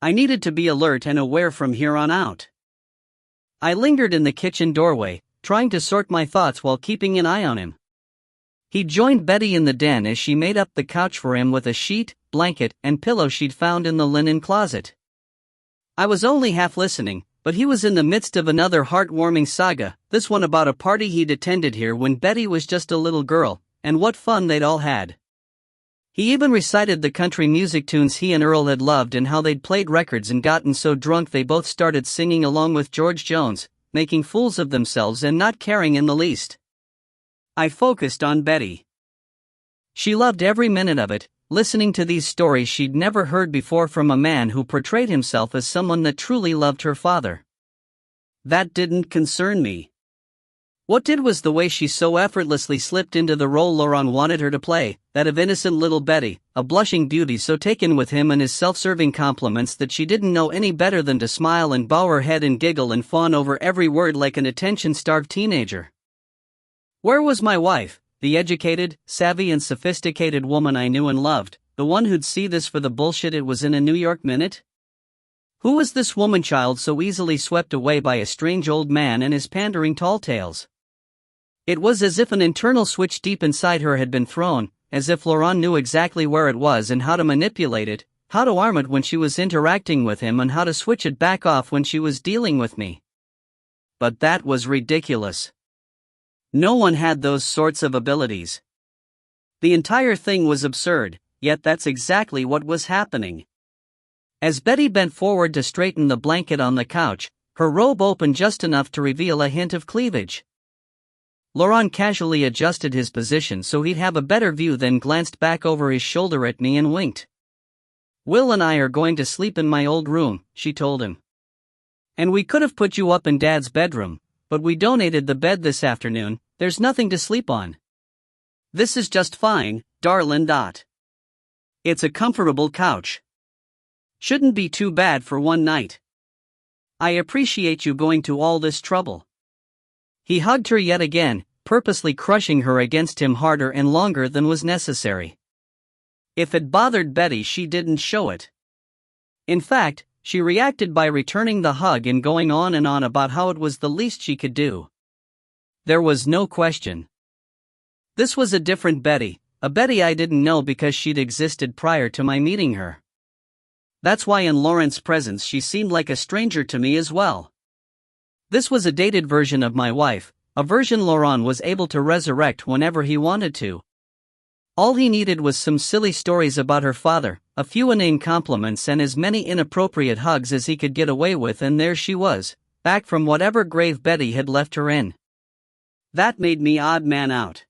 I needed to be alert and aware from here on out. I lingered in the kitchen doorway, trying to sort my thoughts while keeping an eye on him. He joined Betty in the den as she made up the couch for him with a sheet, blanket, and pillow she'd found in the linen closet. I was only half listening, but he was in the midst of another heartwarming saga, this one about a party he'd attended here when Betty was just a little girl, and what fun they'd all had. He even recited the country music tunes he and Earl had loved and how they'd played records and gotten so drunk they both started singing along with George Jones, making fools of themselves and not caring in the least. I focused on Betty. She loved every minute of it, listening to these stories she'd never heard before from a man who portrayed himself as someone that truly loved her father. That didn't concern me. What did was the way she so effortlessly slipped into the role Laurent wanted her to play, that of innocent little Betty, a blushing beauty so taken with him and his self-serving compliments that she didn't know any better than to smile and bow her head and giggle and fawn over every word like an attention-starved teenager. Where was my wife, the educated, savvy and sophisticated woman I knew and loved, the one who'd see this for the bullshit it was in a New York Minute? Who was this woman-child so easily swept away by a strange old man and his pandering tall tales? It was as if an internal switch deep inside her had been thrown, as if Laurent knew exactly where it was and how to manipulate it, how to arm it when she was interacting with him and how to switch it back off when she was dealing with me. But that was ridiculous. No one had those sorts of abilities. The entire thing was absurd, yet that's exactly what was happening. As Betty bent forward to straighten the blanket on the couch, her robe opened just enough to reveal a hint of cleavage. Laurent casually adjusted his position so he'd have a better view, then glanced back over his shoulder at me and winked. "Will and I are going to sleep in my old room," she told him. "And we could have put you up in Dad's bedroom, but we donated the bed this afternoon, there's nothing to sleep on. This is just fine, darling. It's a comfortable couch. Shouldn't be too bad for one night. I appreciate you going to all this trouble." He hugged her yet again, purposely crushing her against him harder and longer than was necessary. If it bothered Betty, she didn't show it. In fact, she reacted by returning the hug and going on and on about how it was the least she could do. There was no question. This was a different Betty, a Betty I didn't know because she'd existed prior to my meeting her. That's why in Laurent's presence she seemed like a stranger to me as well. This was a dated version of my wife, a version Laurent was able to resurrect whenever he wanted to. All he needed was some silly stories about her father, a few inane compliments and as many inappropriate hugs as he could get away with, and there she was, back from whatever grave Betty had left her in. That made me odd man out.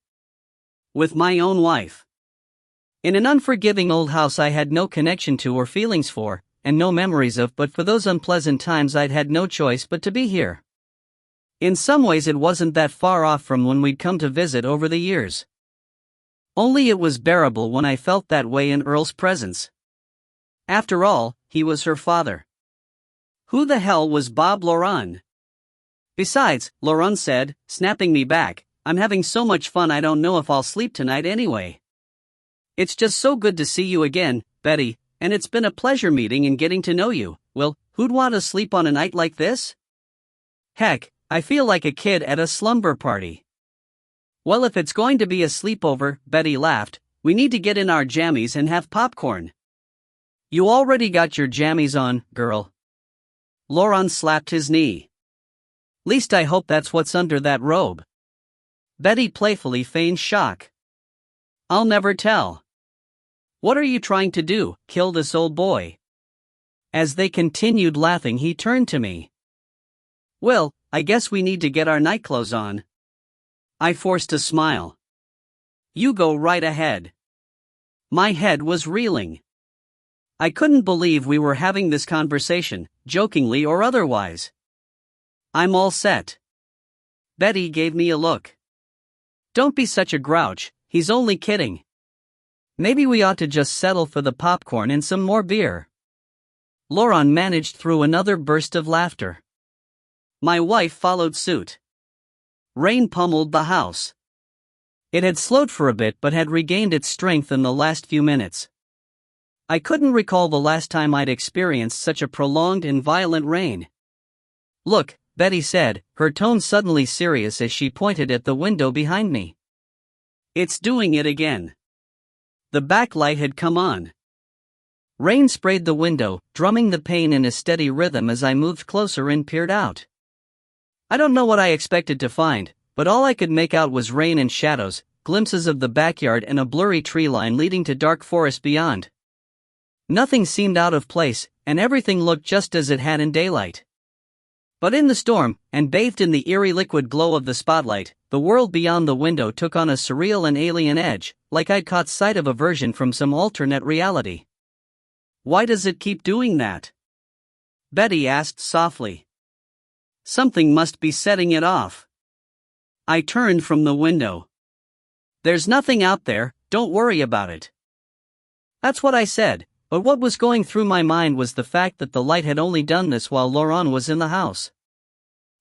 With my own wife. In an unforgiving old house I had no connection to or feelings for, and no memories of, but for those unpleasant times I'd had no choice but to be here. In some ways it wasn't that far off from when we'd come to visit over the years. Only it was bearable when I felt that way in Earl's presence. After all, he was her father. Who the hell was Bob Laurent? Besides, Laurent said, snapping me back, "I'm having so much fun I don't know if I'll sleep tonight anyway. It's just so good to see you again, Betty, and it's been a pleasure meeting and getting to know you. Well, who'd want to sleep on a night like this? Heck, I feel like a kid at a slumber party." "Well, if it's going to be a sleepover," Betty laughed, "we need to get in our jammies and have popcorn." "You already got your jammies on, girl." Laurent slapped his knee. "Least I hope that's what's under that robe." Betty playfully feigned shock. "I'll never tell." "What are you trying to do, kill this old boy?" As they continued laughing, he turned to me. "Well, I guess we need to get our nightclothes on." I forced a smile. "You go right ahead." My head was reeling. I couldn't believe we were having this conversation, jokingly or otherwise. "I'm all set." Betty gave me a look. "Don't be such a grouch, he's only kidding. Maybe we ought to just settle for the popcorn and some more beer." Laurent managed through another burst of laughter. My wife followed suit. Rain pummeled the house. It had slowed for a bit but had regained its strength in the last few minutes. I couldn't recall the last time I'd experienced such a prolonged and violent rain. "Look," Betty said, her tone suddenly serious as she pointed at the window behind me. "It's doing it again." The backlight had come on. Rain sprayed the window, drumming the pane in a steady rhythm as I moved closer and peered out. I don't know what I expected to find, but all I could make out was rain and shadows, glimpses of the backyard and a blurry tree line leading to dark forest beyond. Nothing seemed out of place, and everything looked just as it had in daylight. But in the storm, and bathed in the eerie liquid glow of the spotlight, the world beyond the window took on a surreal and alien edge, like I'd caught sight of a version from some alternate reality. "Why does it keep doing that?" Betty asked softly. "Something must be setting it off." I turned from the window. "There's nothing out there, don't worry about it." That's what I said, but what was going through my mind was the fact that the light had only done this while Laurent was in the house.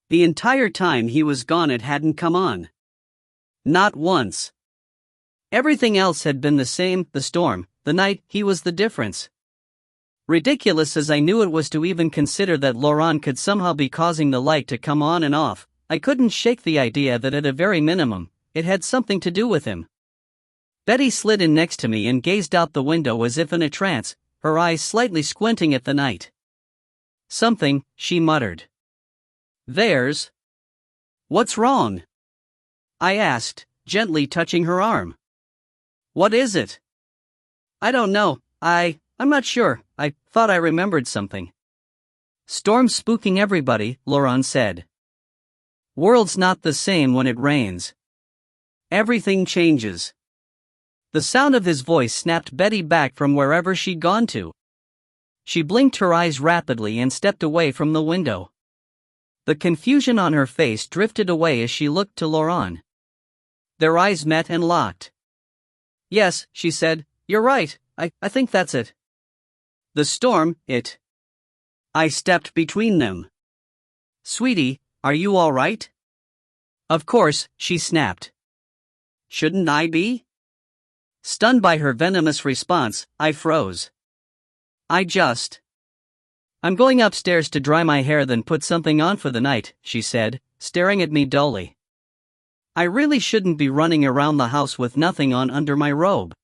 The entire time he was gone it hadn't come on. Not once. Everything else had been the same, the storm, the night he was the difference. Ridiculous as I knew it was to even consider that Laurent could somehow be causing the light to come on and off, I couldn't shake the idea that at a very minimum, it had something to do with him. Betty slid in next to me and gazed out the window as if in a trance, her eyes slightly squinting at the night. "Something," she muttered. "What's wrong?" I asked, gently touching her arm. "What is it?" "I don't know, I'm not sure, I thought I remembered something." "Storm's spooking everybody," Laurent said. "World's not the same when it rains. Everything changes." The sound of his voice snapped Betty back from wherever she'd gone to. She blinked her eyes rapidly and stepped away from the window. The confusion on her face drifted away as she looked to Laurent. Their eyes met and locked. "Yes," she said, "you're right, I think that's it." "The storm, it." I stepped between them. "Sweetie, are you all right?" "Of course," she snapped. "Shouldn't I be?" Stunned by her venomous response, I froze. "I'm going upstairs to dry my hair then put something on for the night," she said, staring at me dully. "I really shouldn't be running around the house with nothing on under my robe."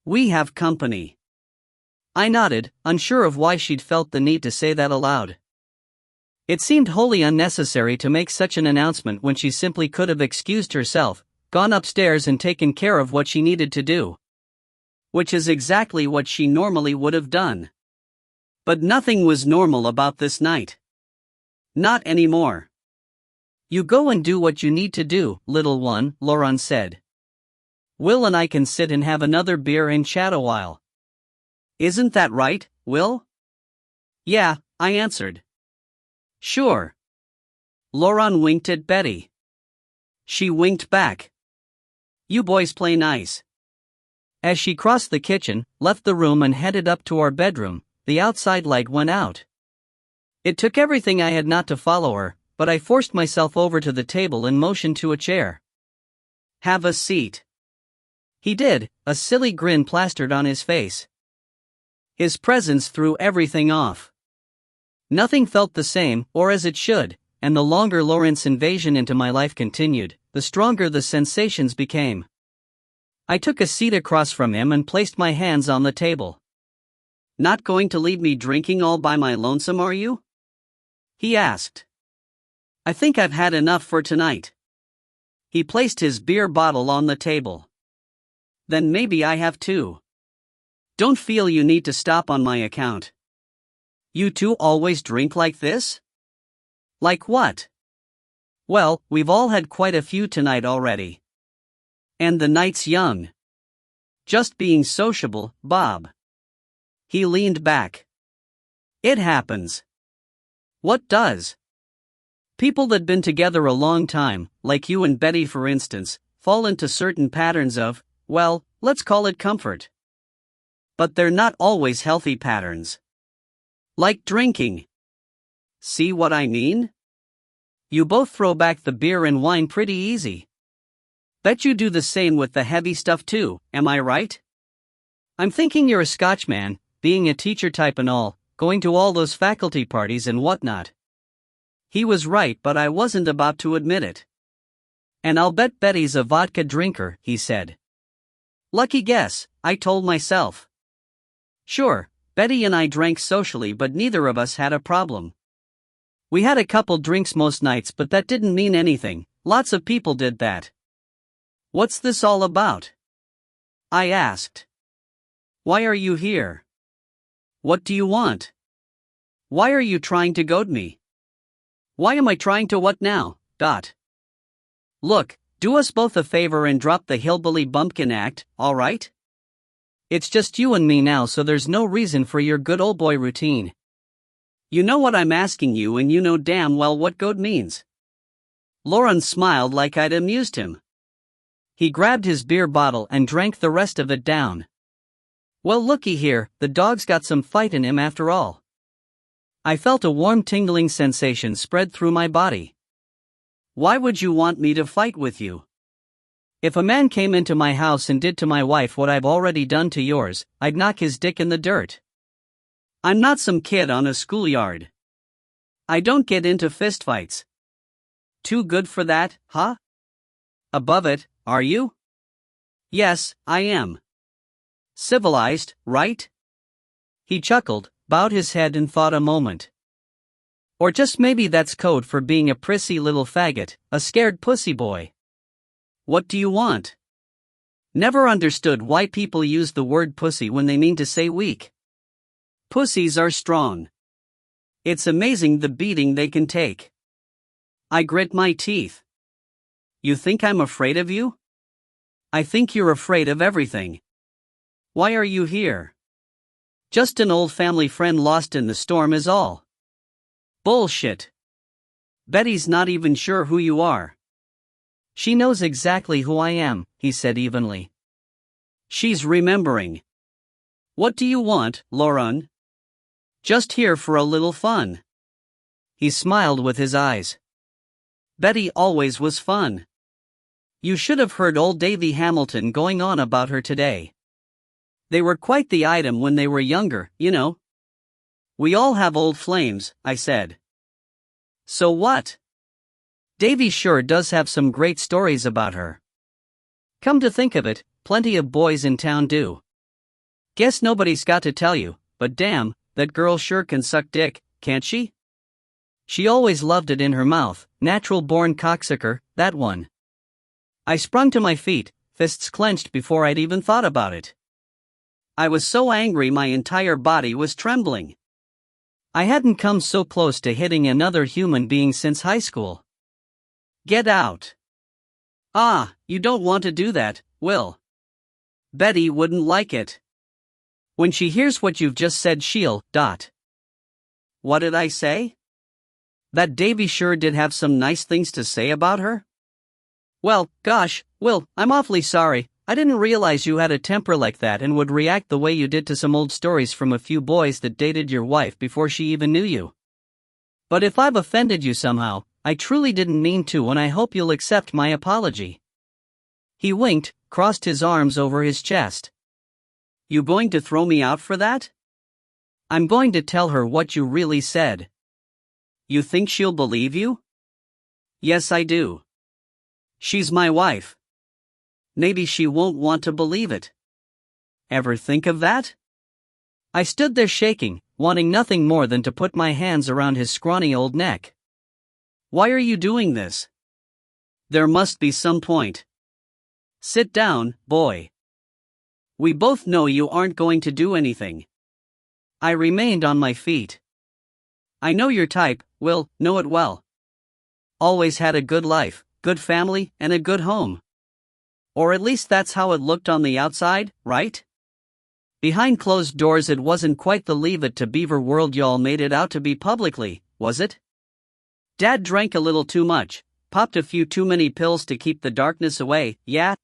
"We have company." I nodded, unsure of why she'd felt the need to say that aloud. It seemed wholly unnecessary to make such an announcement when she simply could have excused herself, gone upstairs and taken care of what she needed to do. Which is exactly what she normally would have done. But nothing was normal about this night. Not anymore. "You go and do what you need to do, little one," Laurent said. "Will and I can sit and have another beer and chat a while." "Isn't that right, Will?" "Yeah," I answered. "Sure." Laurent winked at Betty. She winked back. "You boys play nice." As she crossed the kitchen, left the room and headed up to our bedroom, the outside light went out. It took everything I had not to follow her, but I forced myself over to the table and motioned to a chair. "Have a seat." He did, a silly grin plastered on his face. His presence threw everything off. Nothing felt the same, or as it should, and the longer Laurent's invasion into my life continued, the stronger the sensations became. I took a seat across from him and placed my hands on the table. "Not going to leave me drinking all by my lonesome, are you?" he asked. "I think I've had enough for tonight." He placed his beer bottle on the table. "Then maybe I have too. Don't feel you need to stop on my account." "You two always drink like this?" "Like what?" "Well, we've all had quite a few tonight already. And the night's young. Just being sociable, Bob." He leaned back. "It happens." "What does?" "People that've been together a long time, like you and Betty for instance, fall into certain patterns of, well, let's call it comfort. But they're not always healthy patterns. Like drinking. See what I mean? You both throw back the beer and wine pretty easy. Bet you do the same with the heavy stuff too, am I right? I'm thinking you're a Scotchman, being a teacher type and all, going to all those faculty parties and whatnot." He was right, but I wasn't about to admit it. "And I'll bet Betty's a vodka drinker," he said. "Lucky guess," I told myself. Sure, Betty and I drank socially, but neither of us had a problem. We had a couple drinks most nights, but that didn't mean anything. Lots of people did that. "What's this all about?" I asked. "Why are you here? What do you want? Why are you trying to goad me?" "Why am I trying to what now, Dot?" "Look, do us both a favor and drop the hillbilly bumpkin act, alright? It's just you and me now, so there's no reason for your good old boy routine. You know what I'm asking you, and you know damn well what goad means." Laurent smiled like I'd amused him. He grabbed his beer bottle and drank the rest of it down. "Well, looky here, the dog's got some fight in him after all." I felt a warm tingling sensation spread through my body. "Why would you want me to fight with you?" If a man came into my house and did to my wife what I've already done to yours, I'd knock his dick in the dirt. I'm not some kid on a schoolyard. I don't get into fistfights. Too good for that, huh? Above it, are you? Yes, I am. Civilized, right? He chuckled, bowed his head and thought a moment. Or just maybe that's code for being a prissy little faggot, a scared pussy boy. What do you want? Never understood why people use the word pussy when they mean to say weak. Pussies are strong. It's amazing the beating they can take. I grit my teeth. You think I'm afraid of you? I think you're afraid of everything. Why are you here? Just an old family friend lost in the storm is all. Bullshit. Betty's not even sure who you are. She knows exactly who I am, he said evenly. She's remembering. What do you want, Lauren? Just here for a little fun. He smiled with his eyes. Betty always was fun. You should have heard old Davy Hamilton going on about her today. They were quite the item when they were younger, you know. We all have old flames, I said. So what? Davy sure does have some great stories about her. Come to think of it, plenty of boys in town do. Guess nobody's got to tell you, but damn, that girl sure can suck dick, can't she? She always loved it in her mouth, natural-born cocksucker, that one. I sprung to my feet, fists clenched before I'd even thought about it. I was so angry my entire body was trembling. I hadn't come so close to hitting another human being since high school. Get out. Ah, you don't want to do that, Will. Betty wouldn't like it. When she hears what you've just said she'll, What did I say? That Davy sure did have some nice things to say about her? Well, gosh, Will, I'm awfully sorry. I didn't realize you had a temper like that and would react the way you did to some old stories from a few boys that dated your wife before she even knew you. But if I've offended you somehow, I truly didn't mean to, and I hope you'll accept my apology. He winked, crossed his arms over his chest. You going to throw me out for that? I'm going to tell her what you really said. You think she'll believe you? Yes, I do. She's my wife. Maybe she won't want to believe it. Ever think of that? I stood there shaking, wanting nothing more than to put my hands around his scrawny old neck. Why are you doing this? There must be some point. Sit down, boy. We both know you aren't going to do anything. I remained on my feet. I know your type, Will, know it well. Always had a good life, good family, and a good home. Or at least that's how it looked on the outside, right? Behind closed doors it wasn't quite the Leave It to Beaver world y'all made it out to be publicly, was it? Dad drank a little too much, popped a few too many pills to keep the darkness away, yeah?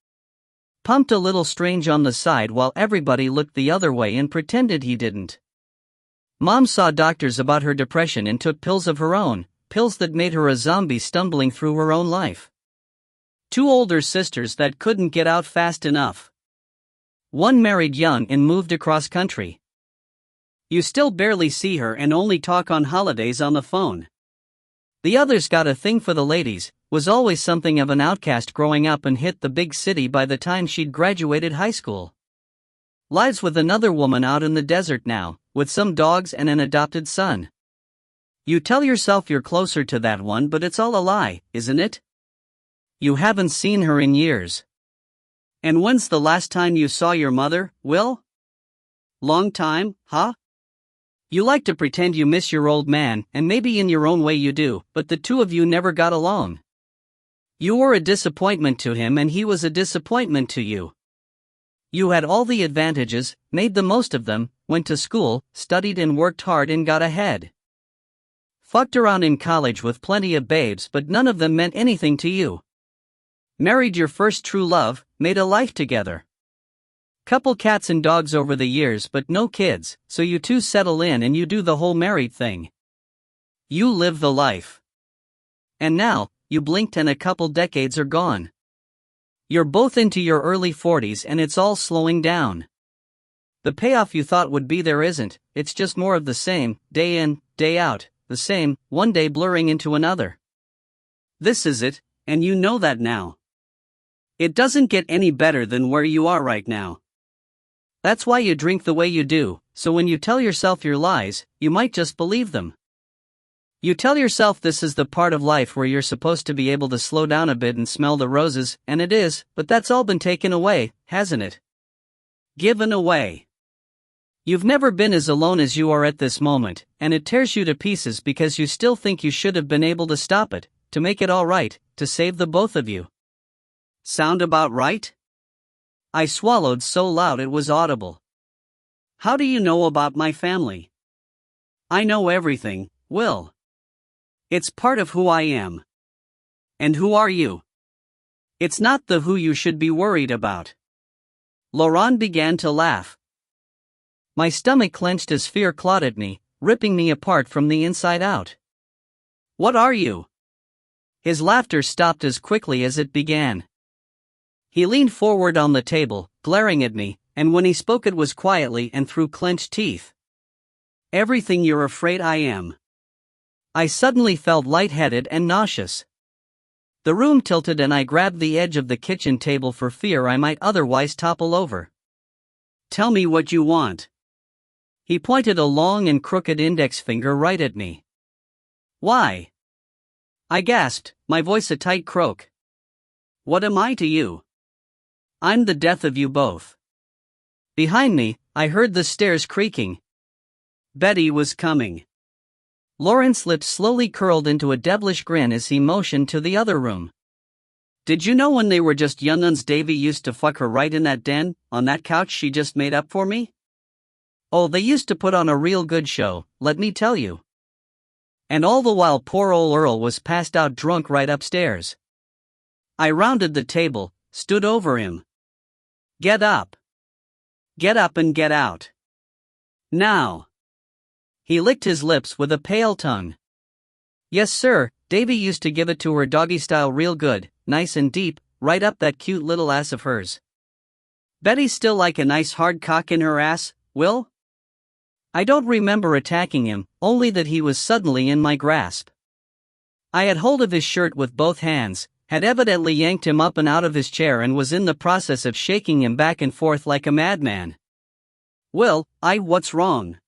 Pumped a little strange on the side while everybody looked the other way and pretended he didn't. Mom saw doctors about her depression and took pills of her own, pills that made her a zombie stumbling through her own life. 2 older sisters that couldn't get out fast enough. One married young and moved across country. You still barely see her and only talk on holidays on the phone. The other's got a thing for the ladies, was always something of an outcast growing up and hit the big city by the time she'd graduated high school. Lives with another woman out in the desert now, with some dogs and an adopted son. You tell yourself you're closer to that one, but it's all a lie, isn't it? You haven't seen her in years. And when's the last time you saw your mother, Will? Long time, huh? You like to pretend you miss your old man, and maybe in your own way you do, but the two of you never got along. You were a disappointment to him and he was a disappointment to you. You had all the advantages, made the most of them, went to school, studied and worked hard and got ahead. Fucked around in college with plenty of babes, but none of them meant anything to you. Married your first true love, made a life together. Couple cats and dogs over the years but no kids, so you two settle in and you do the whole married thing. You live the life. And now, you blinked and a couple decades are gone. You're both into your early 40s and it's all slowing down. The payoff you thought would be there isn't, it's just more of the same, day in, day out, the same, one day blurring into another. This is it, and you know that now. It doesn't get any better than where you are right now. That's why you drink the way you do, so when you tell yourself your lies, you might just believe them. You tell yourself this is the part of life where you're supposed to be able to slow down a bit and smell the roses, and it is, but that's all been taken away, hasn't it? Given away. You've never been as alone as you are at this moment, and it tears you to pieces because you still think you should have been able to stop it, to make it all right, to save the both of you. Sound about right? I swallowed so loud it was audible. How do you know about my family? I know everything, Will. It's part of who I am. And who are you? It's not the who you should be worried about. Laurent began to laugh. My stomach clenched as fear clawed at me, ripping me apart from the inside out. What are you? His laughter stopped as quickly as it began. He leaned forward on the table, glaring at me, and when he spoke it was quietly and through clenched teeth. Everything you're afraid I am. I suddenly felt lightheaded and nauseous. The room tilted and I grabbed the edge of the kitchen table for fear I might otherwise topple over. Tell me what you want. He pointed a long and crooked index finger right at me. Why? I gasped, my voice a tight croak. What am I to you? I'm the death of you both. Behind me, I heard the stairs creaking. Betty was coming. Lawrence's lips slowly curled into a devilish grin as he motioned to the other room. Did you know when they were just young'uns Davy used to fuck her right in that den, on that couch she just made up for me? Oh, they used to put on a real good show, let me tell you. And all the while poor old Earl was passed out drunk right upstairs. I rounded the table, stood over him. Get up. Get up and get out. Now. He licked his lips with a pale tongue. Yes sir, Davy used to give it to her doggy style real good, nice and deep, right up that cute little ass of hers. Betty's still like a nice hard cock in her ass, Will? I don't remember attacking him, only that he was suddenly in my grasp. I had hold of his shirt with both hands, had evidently yanked him up and out of his chair and was in the process of shaking him back and forth like a madman. Will, what's wrong?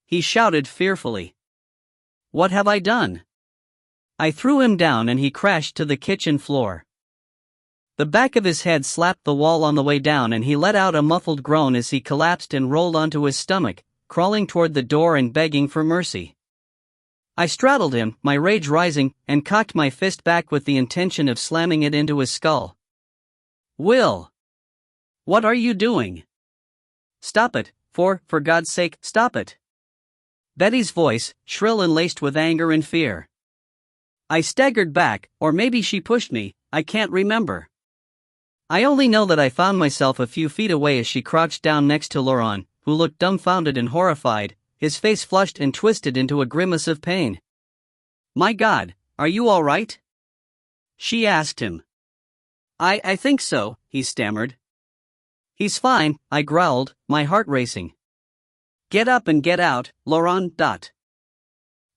He shouted fearfully. What have I done? I threw him down and he crashed to the kitchen floor. The back of his head slapped the wall on the way down and he let out a muffled groan as he collapsed and rolled onto his stomach, crawling toward the door and begging for mercy. I straddled him, my rage rising, and cocked my fist back with the intention of slamming it into his skull. Will! What are you doing? Stop it, for God's sake, stop it! Betty's voice, shrill and laced with anger and fear. I staggered back, or maybe she pushed me, I can't remember. I only know that I found myself a few feet away as she crouched down next to Laurent, who looked dumbfounded and horrified, his face flushed and twisted into a grimace of pain. My God, are you all right? She asked him. I think so, he stammered. He's fine, I growled, my heart racing. Get up and get out, Laurent.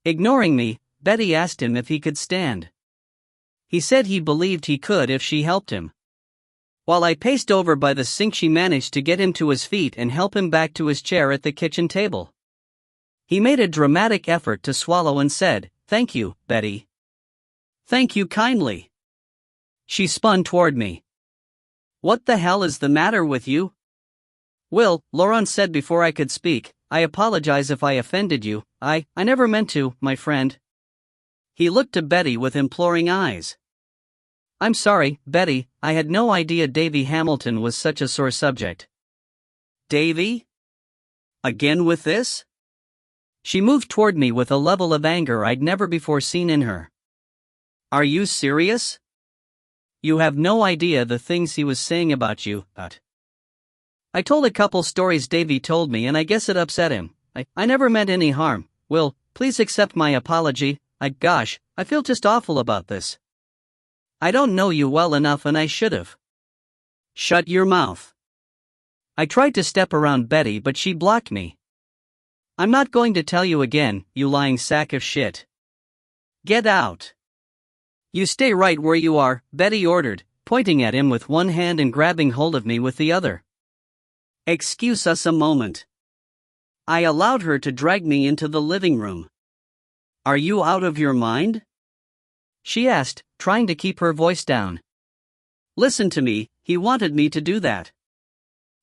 Ignoring me, Betty asked him if he could stand. He said he believed he could if she helped him. While I paced over by the sink, she managed to get him to his feet and help him back to his chair at the kitchen table. He made a dramatic effort to swallow and said, "Thank you, Betty." "Thank you kindly." She spun toward me. "What the hell is the matter with you?" "Will," Laurent said before I could speak, "I apologize if I offended you. I never meant to, my friend." He looked to Betty with imploring eyes. "I'm sorry, Betty, I had no idea Davy Hamilton was such a sore subject." "Davy? Again with this?" She moved toward me with a level of anger I'd never before seen in her. "Are you serious? You have no idea the things he was saying about you, but..." I told a couple stories Davy told me and I guess it upset him. I never meant any harm. Will, please accept my apology. I feel just awful about this. I don't know you well enough and I should've. Shut your mouth. I tried to step around Betty, but she blocked me. I'm not going to tell you again, you lying sack of shit. Get out. You stay right where you are, Betty ordered, pointing at him with one hand and grabbing hold of me with the other. Excuse us a moment. I allowed her to drag me into the living room. Are you out of your mind? She asked, trying to keep her voice down. Listen to me, he wanted me to do that.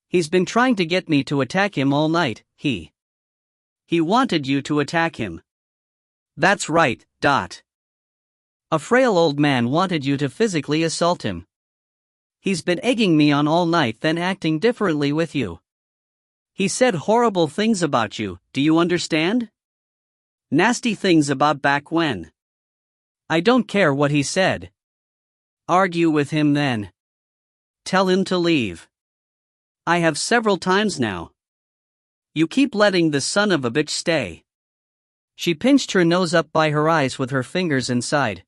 He's been trying to get me to attack him all night, He wanted you to attack him. That's right, Dot. A frail old man wanted you to physically assault him. He's been egging me on all night, then acting differently with you. He said horrible things about you, do you understand? Nasty things about back when. I don't care what he said. Argue with him then. Tell him to leave. I have several times now. You keep letting the son of a bitch stay. She pinched her nose up by her eyes with her fingers inside.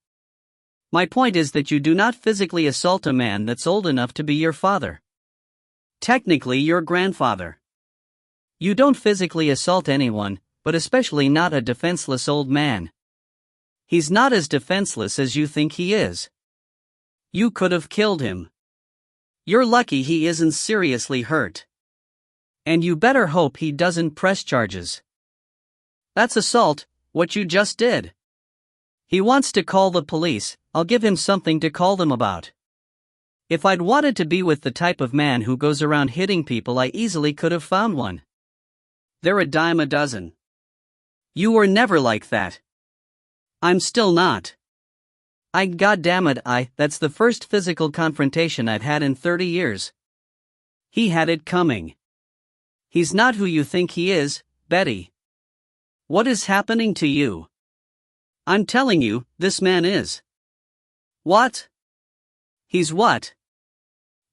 My point is that you do not physically assault a man that's old enough to be your father. Technically your grandfather. You don't physically assault anyone, but especially not a defenseless old man. He's not as defenseless as you think he is. You could have killed him. You're lucky he isn't seriously hurt. And you better hope he doesn't press charges. That's assault, what you just did. He wants to call the police, I'll give him something to call them about. If I'd wanted to be with the type of man who goes around hitting people, I easily could have found one. They're a dime a dozen. You were never like that. I'm still not. Goddammit, that's the first physical confrontation I've had in 30 years. He had it coming. He's not who you think he is, Betty. What is happening to you? I'm telling you, this man is. What? He's what?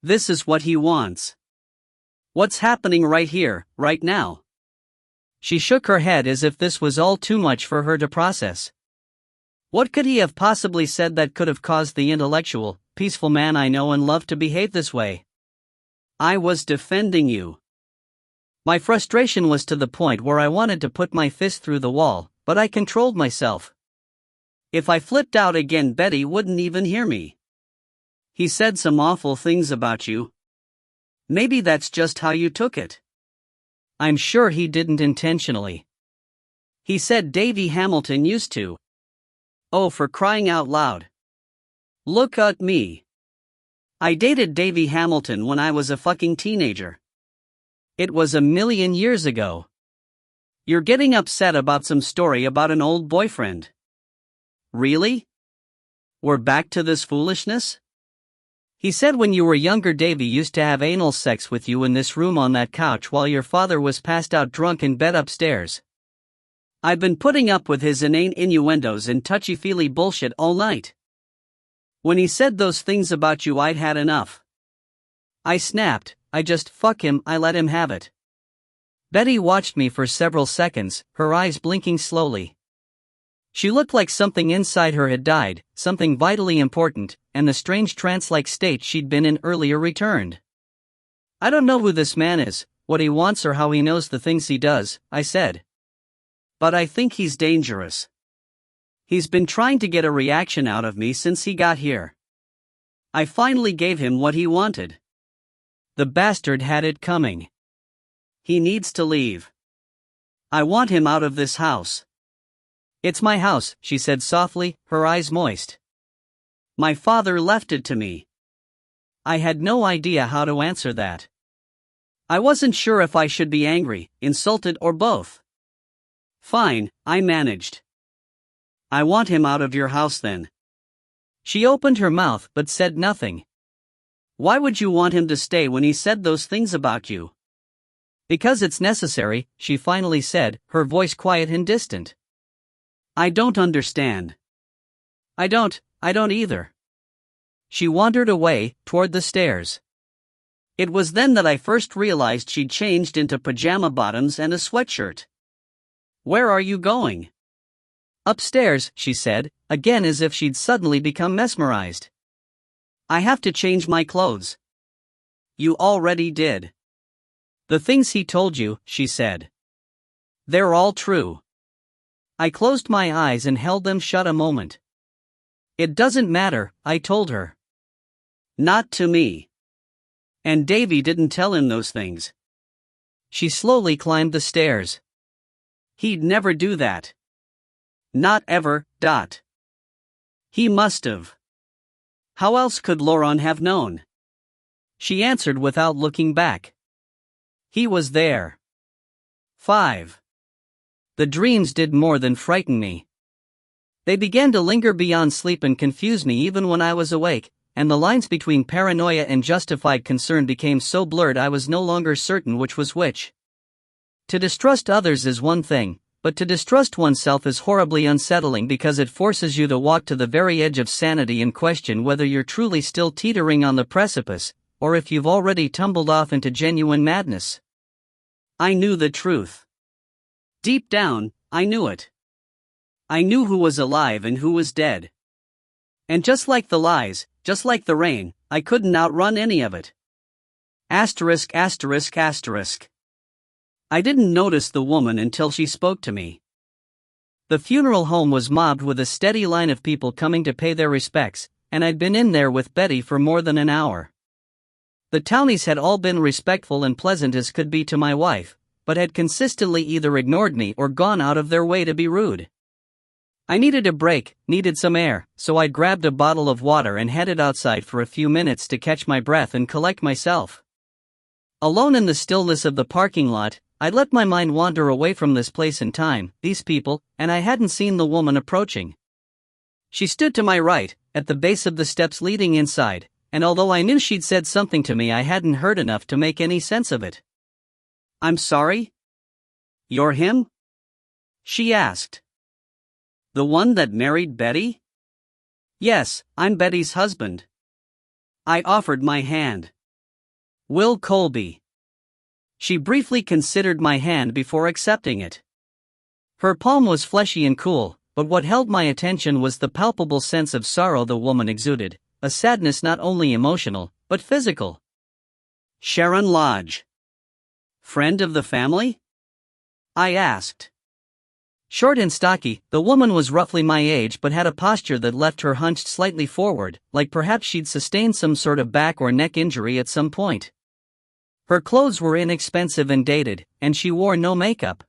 This is what he wants. What's happening right here, right now? She shook her head as if this was all too much for her to process. What could he have possibly said that could have caused the intellectual, peaceful man I know and love to behave this way? I was defending you. My frustration was to the point where I wanted to put my fist through the wall, but I controlled myself. If I flipped out again, Betty wouldn't even hear me. He said some awful things about you. Maybe that's just how you took it. I'm sure he didn't intentionally. He said Davy Hamilton used to. Oh, for crying out loud. Look at me. I dated Davy Hamilton when I was a fucking teenager. It was 1,000,000 years ago. You're getting upset about some story about an old boyfriend. Really? We're back to this foolishness? He said when you were younger Davy used to have anal sex with you in this room on that couch while your father was passed out drunk in bed upstairs. I've been putting up with his inane innuendos and touchy-feely bullshit all night. When he said those things about you, I'd had enough. I snapped, fuck him, I let him have it. Betty watched me for several seconds, her eyes blinking slowly. She looked like something inside her had died, something vitally important, and the strange trance-like state she'd been in earlier returned. I don't know who this man is, what he wants or how he knows the things he does, I said. But I think he's dangerous. He's been trying to get a reaction out of me since he got here. I finally gave him what he wanted. The bastard had it coming. He needs to leave. I want him out of this house. It's my house, she said softly, her eyes moist. My father left it to me. I had no idea how to answer that. I wasn't sure if I should be angry, insulted, or both. Fine, I managed. I want him out of your house then. She opened her mouth but said nothing. Why would you want him to stay when he said those things about you? Because it's necessary, she finally said, her voice quiet and distant. I don't understand. I don't either. She wandered away, toward the stairs. It was then that I first realized she'd changed into pajama bottoms and a sweatshirt. Where are you going? Upstairs, she said, again as if she'd suddenly become mesmerized. I have to change my clothes. You already did. The things he told you, she said. They're all true. I closed my eyes and held them shut a moment. It doesn't matter, I told her. Not to me. And Davy didn't tell him those things. She slowly climbed the stairs. He'd never do that. Not ever. He must've. How else could Lauren have known? She answered without looking back. He was there. 5. The dreams did more than frighten me. They began to linger beyond sleep and confuse me even when I was awake, and the lines between paranoia and justified concern became so blurred I was no longer certain which was which. To distrust others is one thing, but to distrust oneself is horribly unsettling because it forces you to walk to the very edge of sanity and question whether you're truly still teetering on the precipice, or if you've already tumbled off into genuine madness. I knew the truth. Deep down, I knew it. I knew who was alive and who was dead. And just like the lies, just like the rain, I couldn't outrun any of it. Asterisk. I didn't notice the woman until she spoke to me. The funeral home was mobbed with a steady line of people coming to pay their respects, and I'd been in there with Betty for more than an hour. The townies had all been respectful and pleasant as could be to my wife, but had consistently either ignored me or gone out of their way to be rude. I needed a break, needed some air, so I grabbed a bottle of water and headed outside for a few minutes to catch my breath and collect myself. Alone in the stillness of the parking lot, I let my mind wander away from this place and time, these people, and I hadn't seen the woman approaching. She stood to my right, at the base of the steps leading inside, and although I knew she'd said something to me, I hadn't heard enough to make any sense of it. I'm sorry? You're him? She asked. The one that married Betty? Yes, I'm Betty's husband. I offered my hand. Will Colby. She briefly considered my hand before accepting it. Her palm was fleshy and cool, but what held my attention was the palpable sense of sorrow the woman exuded, a sadness not only emotional, but physical. Sharon Lodge. Friend of the family? I asked. Short and stocky, the woman was roughly my age but had a posture that left her hunched slightly forward, like perhaps she'd sustained some sort of back or neck injury at some point. Her clothes were inexpensive and dated, and she wore no makeup.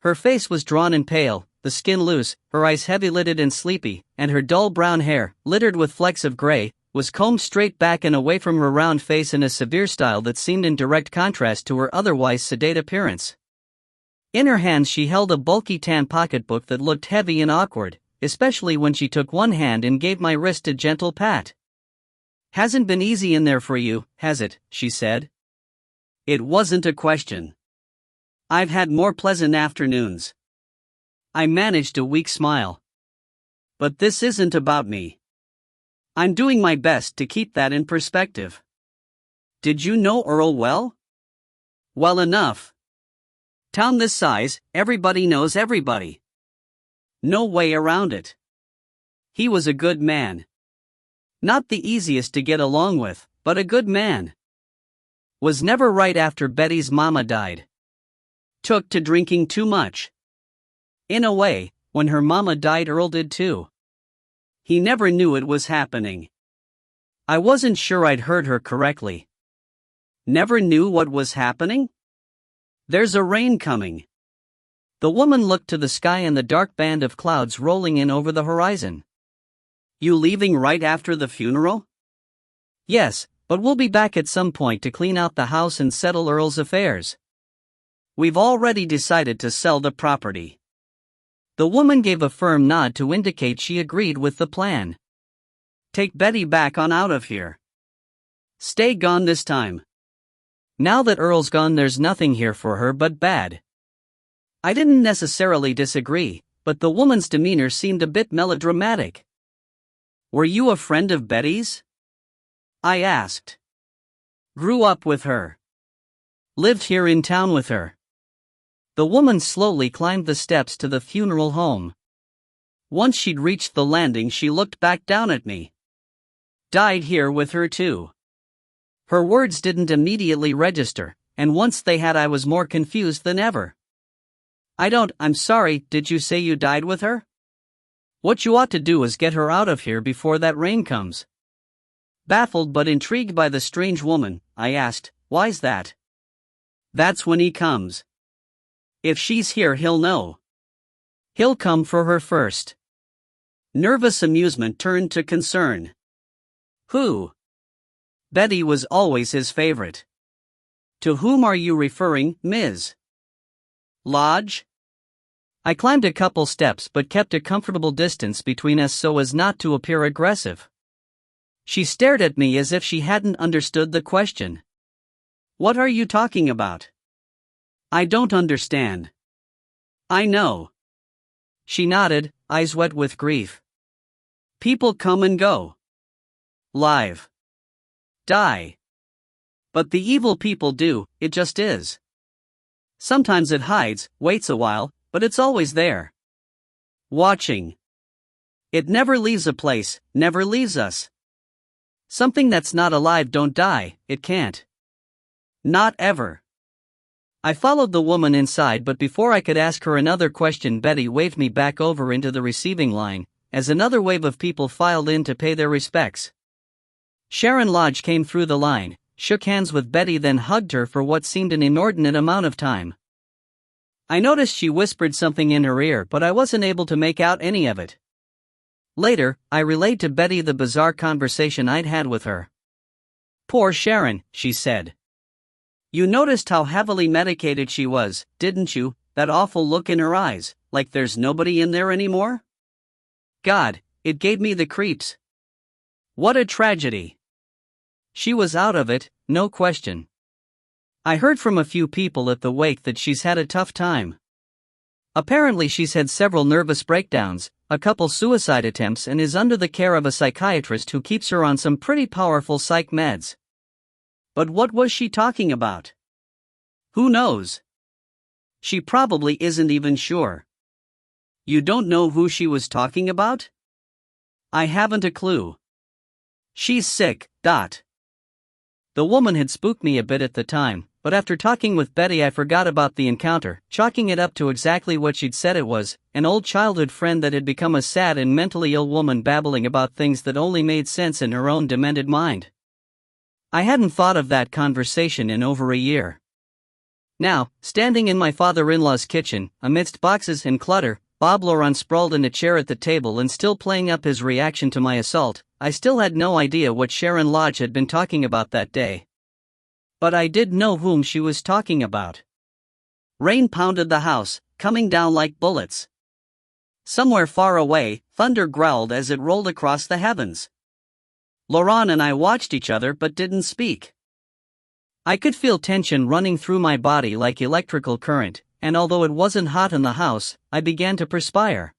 Her face was drawn and pale, the skin loose, her eyes heavy-lidded and sleepy, and her dull brown hair, littered with flecks of gray, was combed straight back and away from her round face in a severe style that seemed in direct contrast to her otherwise sedate appearance. In her hands she held a bulky tan pocketbook that looked heavy and awkward, especially when she took one hand and gave my wrist a gentle pat. Hasn't been easy in there for you, has it? She said. It wasn't a question. I've had more pleasant afternoons. I managed a weak smile. But this isn't about me. I'm doing my best to keep that in perspective. Did you know Earl well? Well enough. Town this size, everybody knows everybody. No way around it. He was a good man. Not the easiest to get along with, but a good man. Was never right after Betty's mama died. Took to drinking too much. In a way, when her mama died, Earl did too. He never knew it was happening. I wasn't sure I'd heard her correctly. Never knew what was happening? There's a rain coming. The woman looked to the sky and the dark band of clouds rolling in over the horizon. You leaving right after the funeral? Yes, but we'll be back at some point to clean out the house and settle Earl's affairs. We've already decided to sell the property. The woman gave a firm nod to indicate she agreed with the plan. Take Betty back on out of here. Stay gone this time. Now that Earl's gone, there's nothing here for her but bad. I didn't necessarily disagree, but the woman's demeanor seemed a bit melodramatic. Were you a friend of Betty's? I asked. Grew up with her. Lived here in town with her. The woman slowly climbed the steps to the funeral home. Once she'd reached the landing, she looked back down at me. Died here with her too. Her words didn't immediately register, and once they had, I was more confused than ever. I'm sorry, did you say you died with her? What you ought to do is get her out of here before that rain comes. Baffled but intrigued by the strange woman, I asked, why's that? That's when he comes. If she's here, he'll know. He'll come for her first. Nervous amusement turned to concern. Who? Betty was always his favorite. To whom are you referring, Ms. Lodge? I climbed a couple steps but kept a comfortable distance between us so as not to appear aggressive. She stared at me as if she hadn't understood the question. What are you talking about? I don't understand. I know. She nodded, eyes wet with grief. People come and go. Live. Die. But the evil people do, it just is. Sometimes it hides, waits a while, but it's always there. Watching. It never leaves a place, never leaves us. Something that's not alive don't die, it can't. Not ever. I followed the woman inside, but before I could ask her another question, Betty waved me back over into the receiving line, as another wave of people filed in to pay their respects. Sharon Lodge came through the line, shook hands with Betty, then hugged her for what seemed an inordinate amount of time. I noticed she whispered something in her ear, but I wasn't able to make out any of it. Later, I relayed to Betty the bizarre conversation I'd had with her. Poor Sharon, she said. You noticed how heavily medicated she was, didn't you? That awful look in her eyes, like there's nobody in there anymore? God, it gave me the creeps. What a tragedy. She was out of it, no question. I heard from a few people at the wake that she's had a tough time. Apparently she's had several nervous breakdowns, a couple suicide attempts, and is under the care of a psychiatrist who keeps her on some pretty powerful psych meds. But what was she talking about? Who knows? She probably isn't even sure. You don't know who she was talking about? I haven't a clue. She's sick. The woman had spooked me a bit at the time, but after talking with Betty I forgot about the encounter, chalking it up to exactly what she'd said it was, an old childhood friend that had become a sad and mentally ill woman babbling about things that only made sense in her own demented mind. I hadn't thought of that conversation in over a year. Now, standing in my father-in-law's kitchen, amidst boxes and clutter, Bob Laurent sprawled in a chair at the table and still playing up his reaction to my assault, I still had no idea what Sharon Lodge had been talking about that day. But I did know whom she was talking about. Rain pounded the house, coming down like bullets. Somewhere far away, thunder growled as it rolled across the heavens. Laurent and I watched each other but didn't speak. I could feel tension running through my body like electrical current, and although it wasn't hot in the house, I began to perspire.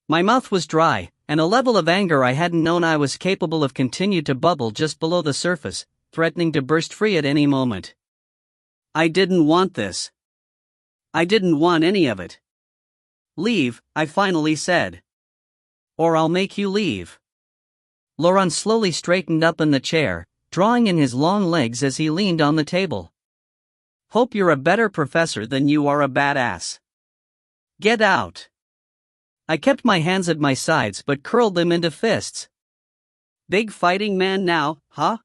My mouth was dry, and a level of anger I hadn't known I was capable of continued to bubble just below the surface, threatening to burst free at any moment. I didn't want this. I didn't want any of it. Leave, I finally said. Or I'll make you leave. Laurent slowly straightened up in the chair, drawing in his long legs as he leaned on the table. Hope you're a better professor than you are a badass. Get out. I kept my hands at my sides but curled them into fists. Big fighting man now, huh?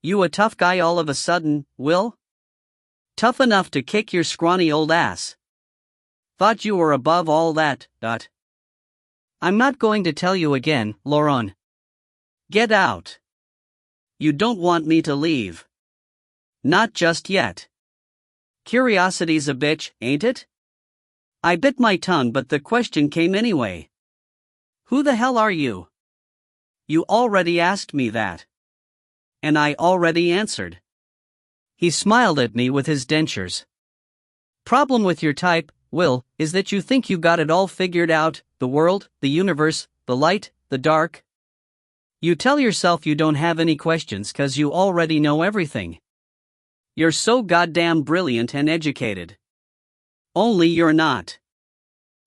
You a tough guy all of a sudden, Will? Tough enough to kick your scrawny old ass. Thought you were above all that. I'm not going to tell you again, Laurent. Get out. You don't want me to leave. Not just yet. Curiosity's a bitch, ain't it? I bit my tongue but the question came anyway. Who the hell are you? You already asked me that. And I already answered. He smiled at me with his dentures. Problem with your type, Will, is that you think you got it all figured out, the world, the universe, the light, the dark. You tell yourself you don't have any questions 'cause you already know everything. You're so goddamn brilliant and educated. Only you're not.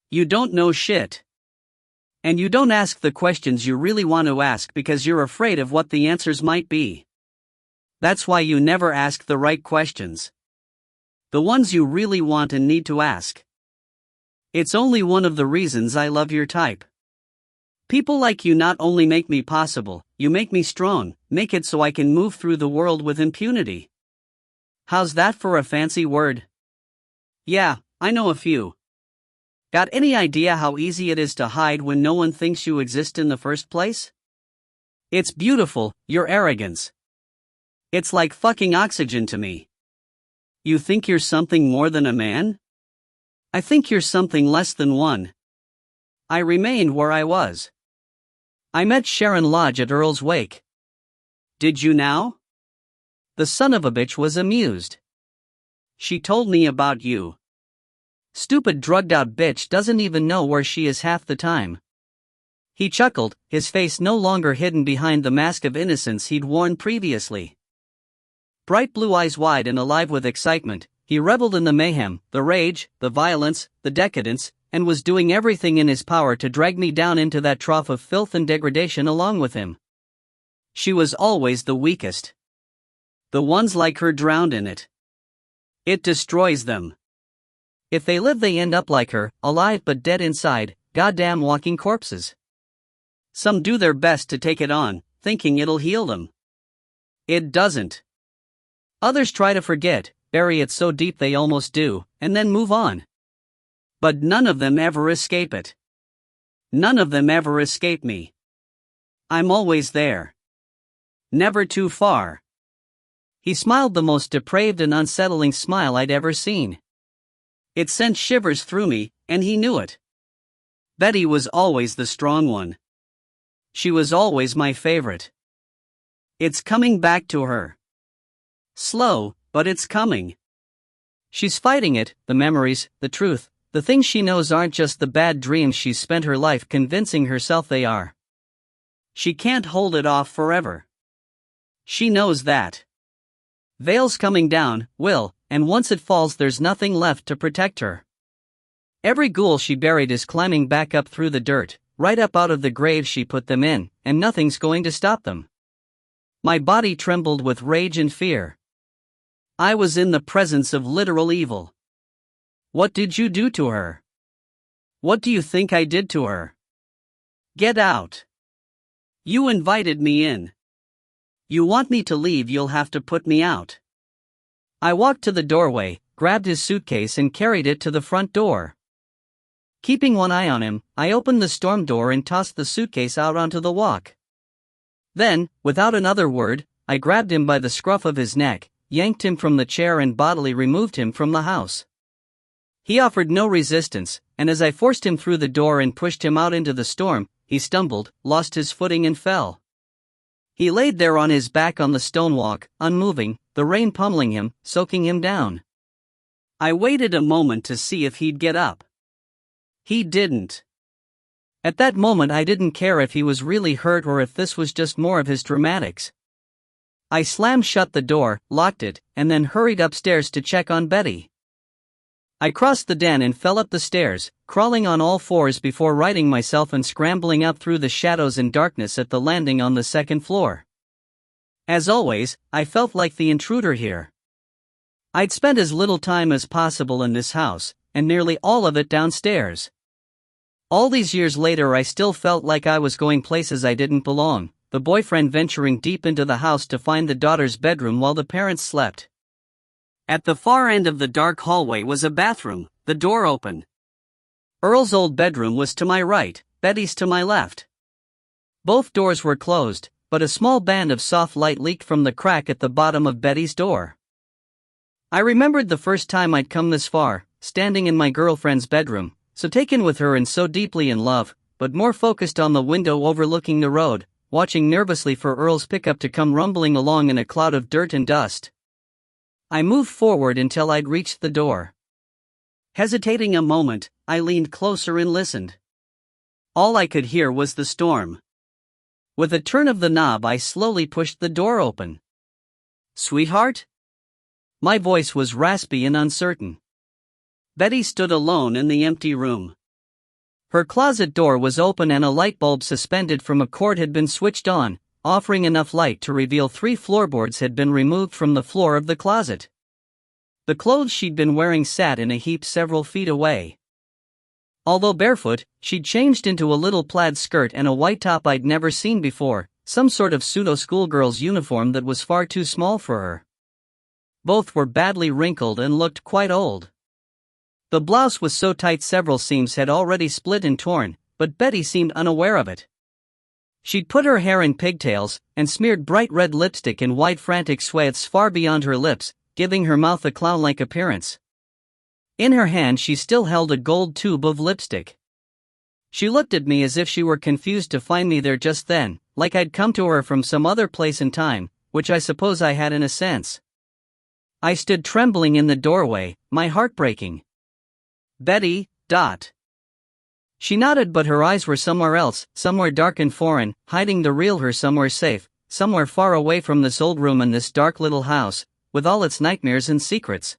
You don't know shit. And you don't ask the questions you really want to ask because you're afraid of what the answers might be. That's why you never ask the right questions. The ones you really want and need to ask. It's only one of the reasons I love your type. People like you not only make me possible, you make me strong, make it so I can move through the world with impunity. How's that for a fancy word? Yeah, I know a few. Got any idea how easy it is to hide when no one thinks you exist in the first place? It's beautiful, your arrogance. It's like fucking oxygen to me. You think you're something more than a man? I think you're something less than one. I remained where I was. I met Sharon Lodge at Earl's wake. Did you now? The son of a bitch was amused. She told me about you. Stupid drugged out bitch doesn't even know where she is half the time. He chuckled, his face no longer hidden behind the mask of innocence he'd worn previously. Bright blue eyes wide and alive with excitement, he reveled in the mayhem, the rage, the violence, the decadence, and was doing everything in his power to drag me down into that trough of filth and degradation along with him. She was always the weakest. The ones like her drowned in it. It destroys them. If they live they end up like her, alive but dead inside, goddamn walking corpses. Some do their best to take it on, thinking it'll heal them. It doesn't. Others try to forget, bury it so deep they almost do, and then move on. But none of them ever escape it. None of them ever escape me. I'm always there. Never too far. He smiled the most depraved and unsettling smile I'd ever seen. It sent shivers through me, and he knew it. Betty was always the strong one. She was always my favorite. It's coming back to her. Slow, but it's coming. She's fighting it, the memories, the truth, the things she knows aren't just the bad dreams she's spent her life convincing herself they are. She can't hold it off forever. She knows that. Veil's coming down, will, and once it falls there's nothing left to protect her. Every ghoul she buried is climbing back up through the dirt, right up out of the grave she put them in, and nothing's going to stop them. My body trembled with rage and fear. I was in the presence of literal evil. What did you do to her? What do you think I did to her? Get out. You invited me in. You want me to leave, you'll have to put me out. I walked to the doorway, grabbed his suitcase and carried it to the front door. Keeping one eye on him, I opened the storm door and tossed the suitcase out onto the walk. Then, without another word, I grabbed him by the scruff of his neck, yanked him from the chair and bodily removed him from the house. He offered no resistance, and as I forced him through the door and pushed him out into the storm, he stumbled, lost his footing and fell. He laid there on his back on the stone walk, unmoving, the rain pummeling him, soaking him down. I waited a moment to see if he'd get up. He didn't. At that moment I didn't care if he was really hurt or if this was just more of his dramatics. I slammed shut the door, locked it, and then hurried upstairs to check on Betty. I crossed the den and fell up the stairs, crawling on all fours before righting myself and scrambling up through the shadows and darkness at the landing on the second floor. As always, I felt like the intruder here. I'd spent as little time as possible in this house, and nearly all of it downstairs. All these years later I still felt like I was going places I didn't belong, the boyfriend venturing deep into the house to find the daughter's bedroom while the parents slept. At the far end of the dark hallway was a bathroom, the door open. Earl's old bedroom was to my right, Betty's to my left. Both doors were closed, but a small band of soft light leaked from the crack at the bottom of Betty's door. I remembered the first time I'd come this far, standing in my girlfriend's bedroom, so taken with her and so deeply in love, but more focused on the window overlooking the road, watching nervously for Earl's pickup to come rumbling along in a cloud of dirt and dust. I moved forward until I'd reached the door. Hesitating a moment, I leaned closer and listened. All I could hear was the storm. With a turn of the knob I slowly pushed the door open. "Sweetheart?" My voice was raspy and uncertain. Betty stood alone in the empty room. Her closet door was open and a light bulb suspended from a cord had been switched on, offering enough light to reveal 3 floorboards had been removed from the floor of the closet. The clothes she'd been wearing sat in a heap several feet away. Although barefoot, she'd changed into a little plaid skirt and a white top I'd never seen before, some sort of pseudo-schoolgirl's uniform that was far too small for her. Both were badly wrinkled and looked quite old. The blouse was so tight several seams had already split and torn, but Betty seemed unaware of it. She'd put her hair in pigtails, and smeared bright red lipstick in wide frantic swathes far beyond her lips, giving her mouth a clown-like appearance. In her hand she still held a gold tube of lipstick. She looked at me as if she were confused to find me there just then, like I'd come to her from some other place and time, which I suppose I had in a sense. I stood trembling in the doorway, my heart breaking. "Betty, dot." She nodded, but her eyes were somewhere else, somewhere dark and foreign, hiding the real her somewhere safe, somewhere far away from this old room and this dark little house, with all its nightmares and secrets.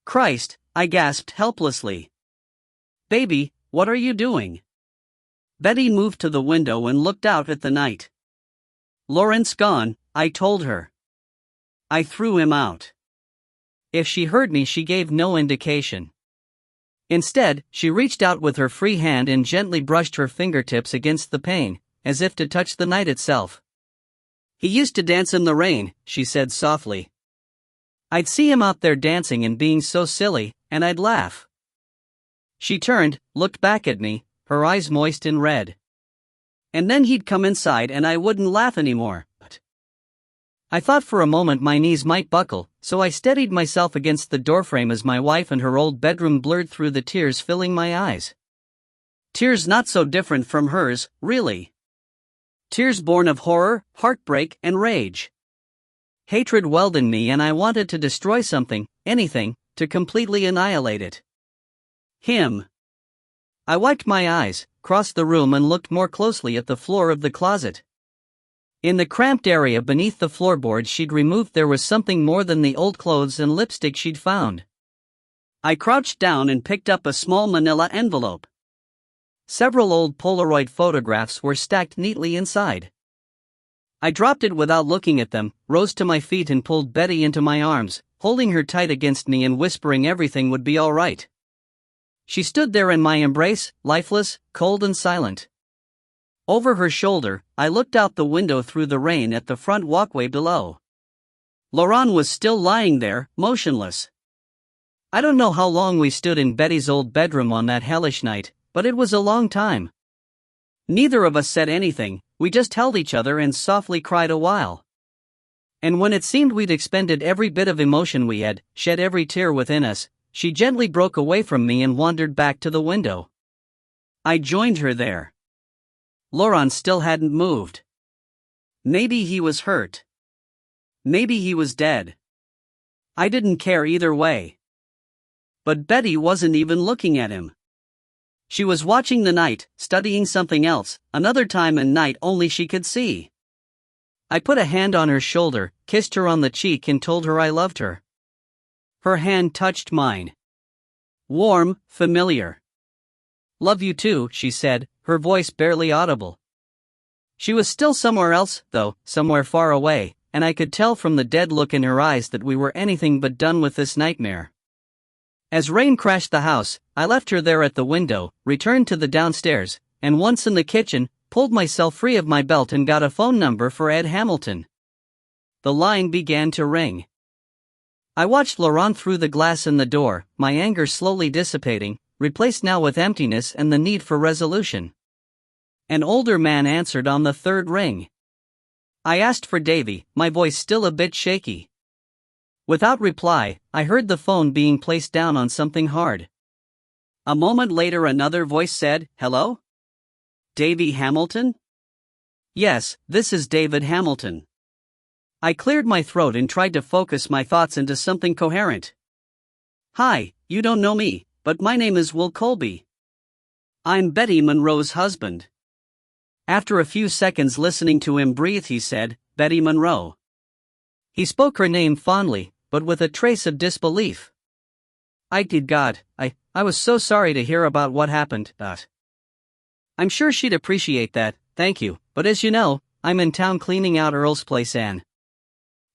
"Christ," I gasped helplessly. "Baby, what are you doing?" Betty moved to the window and looked out at the night. "Lawrence gone," I told her. "I threw him out." If she heard me, she gave no indication. Instead, she reached out with her free hand and gently brushed her fingertips against the pane, as if to touch the night itself. "He used to dance in the rain," she said softly. "I'd see him out there dancing and being so silly, and I'd laugh." She turned, looked back at me, her eyes moist and red. "And then he'd come inside and I wouldn't laugh anymore." I thought for a moment my knees might buckle, so I steadied myself against the doorframe as my wife and her old bedroom blurred through the tears filling my eyes. Tears not so different from hers, really. Tears born of horror, heartbreak, and rage. Hatred welled in me and I wanted to destroy something, anything, to completely annihilate it. Him. I wiped my eyes, crossed the room and looked more closely at the floor of the closet. In the cramped area beneath the floorboards she'd removed there was something more than the old clothes and lipstick she'd found. I crouched down and picked up a small manila envelope. Several old Polaroid photographs were stacked neatly inside. I dropped it without looking at them, rose to my feet and pulled Betty into my arms, holding her tight against me and whispering everything would be all right. She stood there in my embrace, lifeless, cold and silent. Over her shoulder, I looked out the window through the rain at the front walkway below. Laurent was still lying there, motionless. I don't know how long we stood in Betty's old bedroom on that hellish night, but it was a long time. Neither of us said anything, we just held each other and softly cried a while. And when it seemed we'd expended every bit of emotion we had, shed every tear within us, she gently broke away from me and wandered back to the window. I joined her there. Laurent still hadn't moved. Maybe he was hurt. Maybe he was dead. I didn't care either way. But Betty wasn't even looking at him. She was watching the night, studying something else, another time and night only she could see. I put a hand on her shoulder, kissed her on the cheek and told her I loved her. Her hand touched mine. Warm, familiar. "Love you too," she said, her voice barely audible. She was still somewhere else, though, somewhere far away, and I could tell from the dead look in her eyes that we were anything but done with this nightmare. As rain crashed the house, I left her there at the window, returned to the downstairs, and once in the kitchen, pulled myself free of my belt and got a phone number for Ed Hamilton. The line began to ring. I watched Laurent through the glass in the door, my anger slowly dissipating, replaced now with emptiness and the need for resolution. An older man answered on the third ring. I asked for Davy, my voice still a bit shaky. Without reply, I heard the phone being placed down on something hard. A moment later another voice said, "Hello? Davy Hamilton?" "Yes, this is David Hamilton." I cleared my throat and tried to focus my thoughts into something coherent. "Hi, you don't know me, but my name is Will Colby. I'm Betty Monroe's husband." After a few seconds listening to him breathe he said, "Betty Monroe." He spoke her name fondly, but with a trace of disbelief. Good God, I was so sorry to hear about what happened, I'm sure she'd appreciate that, thank you, but as you know, I'm in town cleaning out Earl's place, Anne.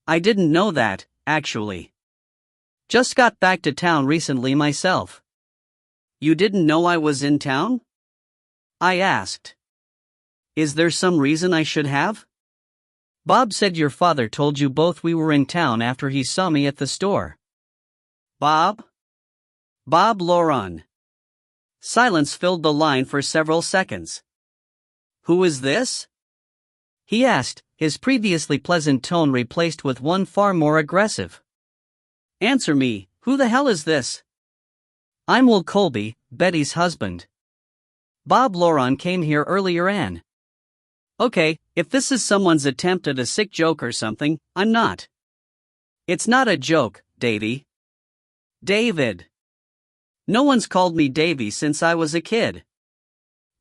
I didn't know that, actually. Just got back to town recently myself. You didn't know I was in town? I asked. Is there some reason I should have? Bob said your father told you both we were in town after he saw me at the store. Bob? Bob Lauron. Silence filled the line for several seconds. Who is this? He asked, his previously pleasant tone replaced with one far more aggressive. Answer me, who the hell is this? I'm Will Colby, Betty's husband. Bob Lauron came here earlier, Anne. Okay, if this is someone's attempt at a sick joke or something, I'm not. It's not a joke, Davy. David. No one's called me Davy since I was a kid.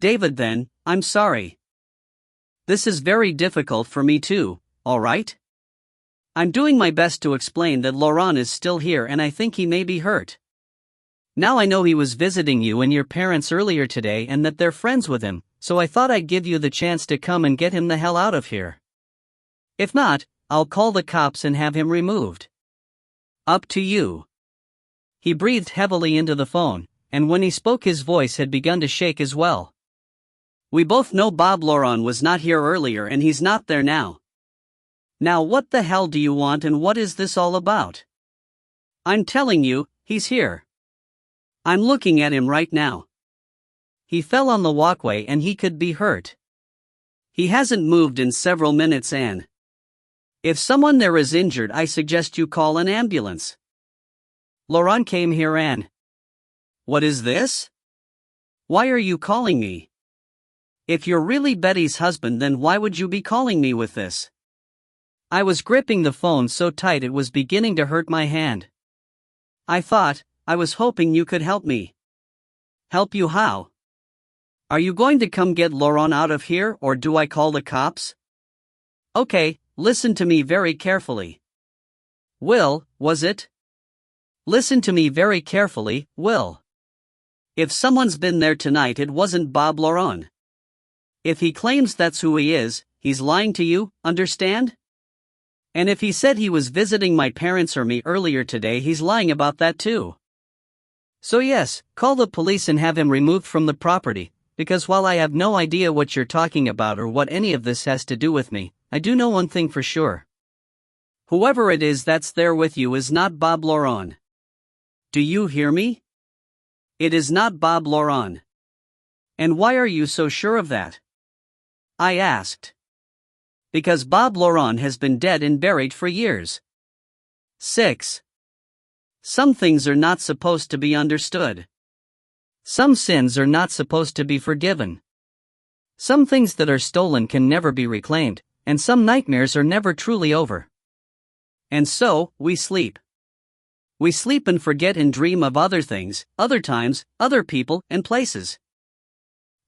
David then, I'm sorry. This is very difficult for me too, alright? I'm doing my best to explain that Lauron is still here and I think he may be hurt. Now I know he was visiting you and your parents earlier today and that they're friends with him, so I thought I'd give you the chance to come and get him the hell out of here. If not, I'll call the cops and have him removed. Up to you. He breathed heavily into the phone, and when he spoke his voice had begun to shake as well. We both know Bob Lauron was not here earlier and he's not there now. Now what the hell do you want and what is this all about? I'm telling you, he's here. I'm looking at him right now. He fell on the walkway and he could be hurt. He hasn't moved in several minutes, Anne. If someone there is injured, I suggest you call an ambulance. Lauron came here, Anne. What is this? Why are you calling me? If you're really Betty's husband, then why would you be calling me with this? I was gripping the phone so tight it was beginning to hurt my hand. I was hoping you could help me. Help you how? Are you going to come get Lauron out of here or do I call the cops? Okay, listen to me very carefully. Will, was it? Listen to me very carefully, Will. If someone's been there tonight, it wasn't Bob Lauron. If he claims that's who he is, he's lying to you, understand? And if he said he was visiting my parents or me earlier today, he's lying about that too. So yes, call the police and have him removed from the property, because while I have no idea what you're talking about or what any of this has to do with me, I do know one thing for sure. Whoever it is that's there with you is not Bob Lauron. Do you hear me? It is not Bob Lauron. And why are you so sure of that? I asked. Because Bob Lauron has been dead and buried for years. 6. Some things are not supposed to be understood. Some sins are not supposed to be forgiven. Some things that are stolen can never be reclaimed, and some nightmares are never truly over. And so, we sleep. We sleep and forget and dream of other things, other times, other people, and places.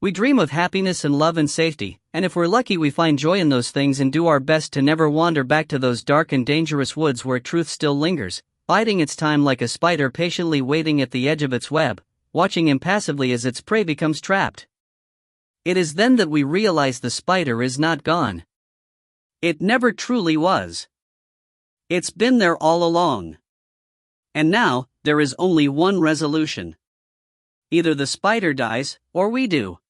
We dream of happiness and love and safety, and if we're lucky we find joy in those things and do our best to never wander back to those dark and dangerous woods where truth still lingers, biding its time like a spider patiently waiting at the edge of its web, watching impassively as its prey becomes trapped. It is then that we realize the spider is not gone. It never truly was. It's been there all along. And now, there is only one resolution. Either the spider dies, or we do.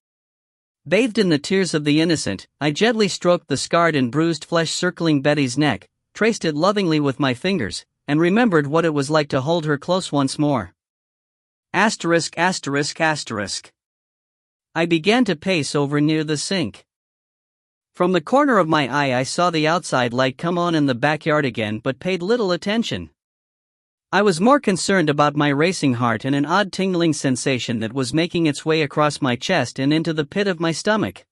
Bathed in the tears of the innocent, I gently stroked the scarred and bruised flesh circling Betty's neck, traced it lovingly with my fingers, and remembered what it was like to hold her close once more. Asterisk asterisk asterisk. I began to pace over near the sink. From the corner of my eye I saw the outside light come on in the backyard again but paid little attention. I was more concerned about my racing heart and an odd tingling sensation that was making its way across my chest and into the pit of my stomach.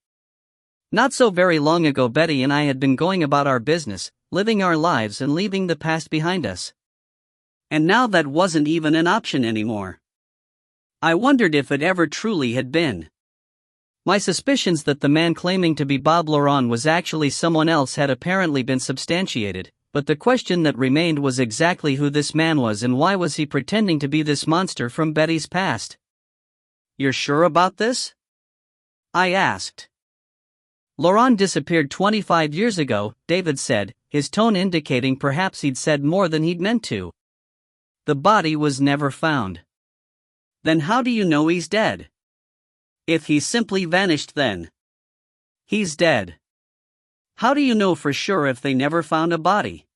Not so very long ago Betty and I had been going about our business, living our lives and leaving the past behind us. And now that wasn't even an option anymore. I wondered if it ever truly had been. My suspicions that the man claiming to be Bob Lauron was actually someone else had apparently been substantiated. But the question that remained was exactly who this man was and why was he pretending to be this monster from Betty's past. You're sure about this? I asked. Laurent disappeared 25 years ago, David said, his tone indicating perhaps he'd said more than he'd meant to. The body was never found. Then how do you know he's dead? If he simply vanished then. He's dead. How do you know for sure if they never found a body?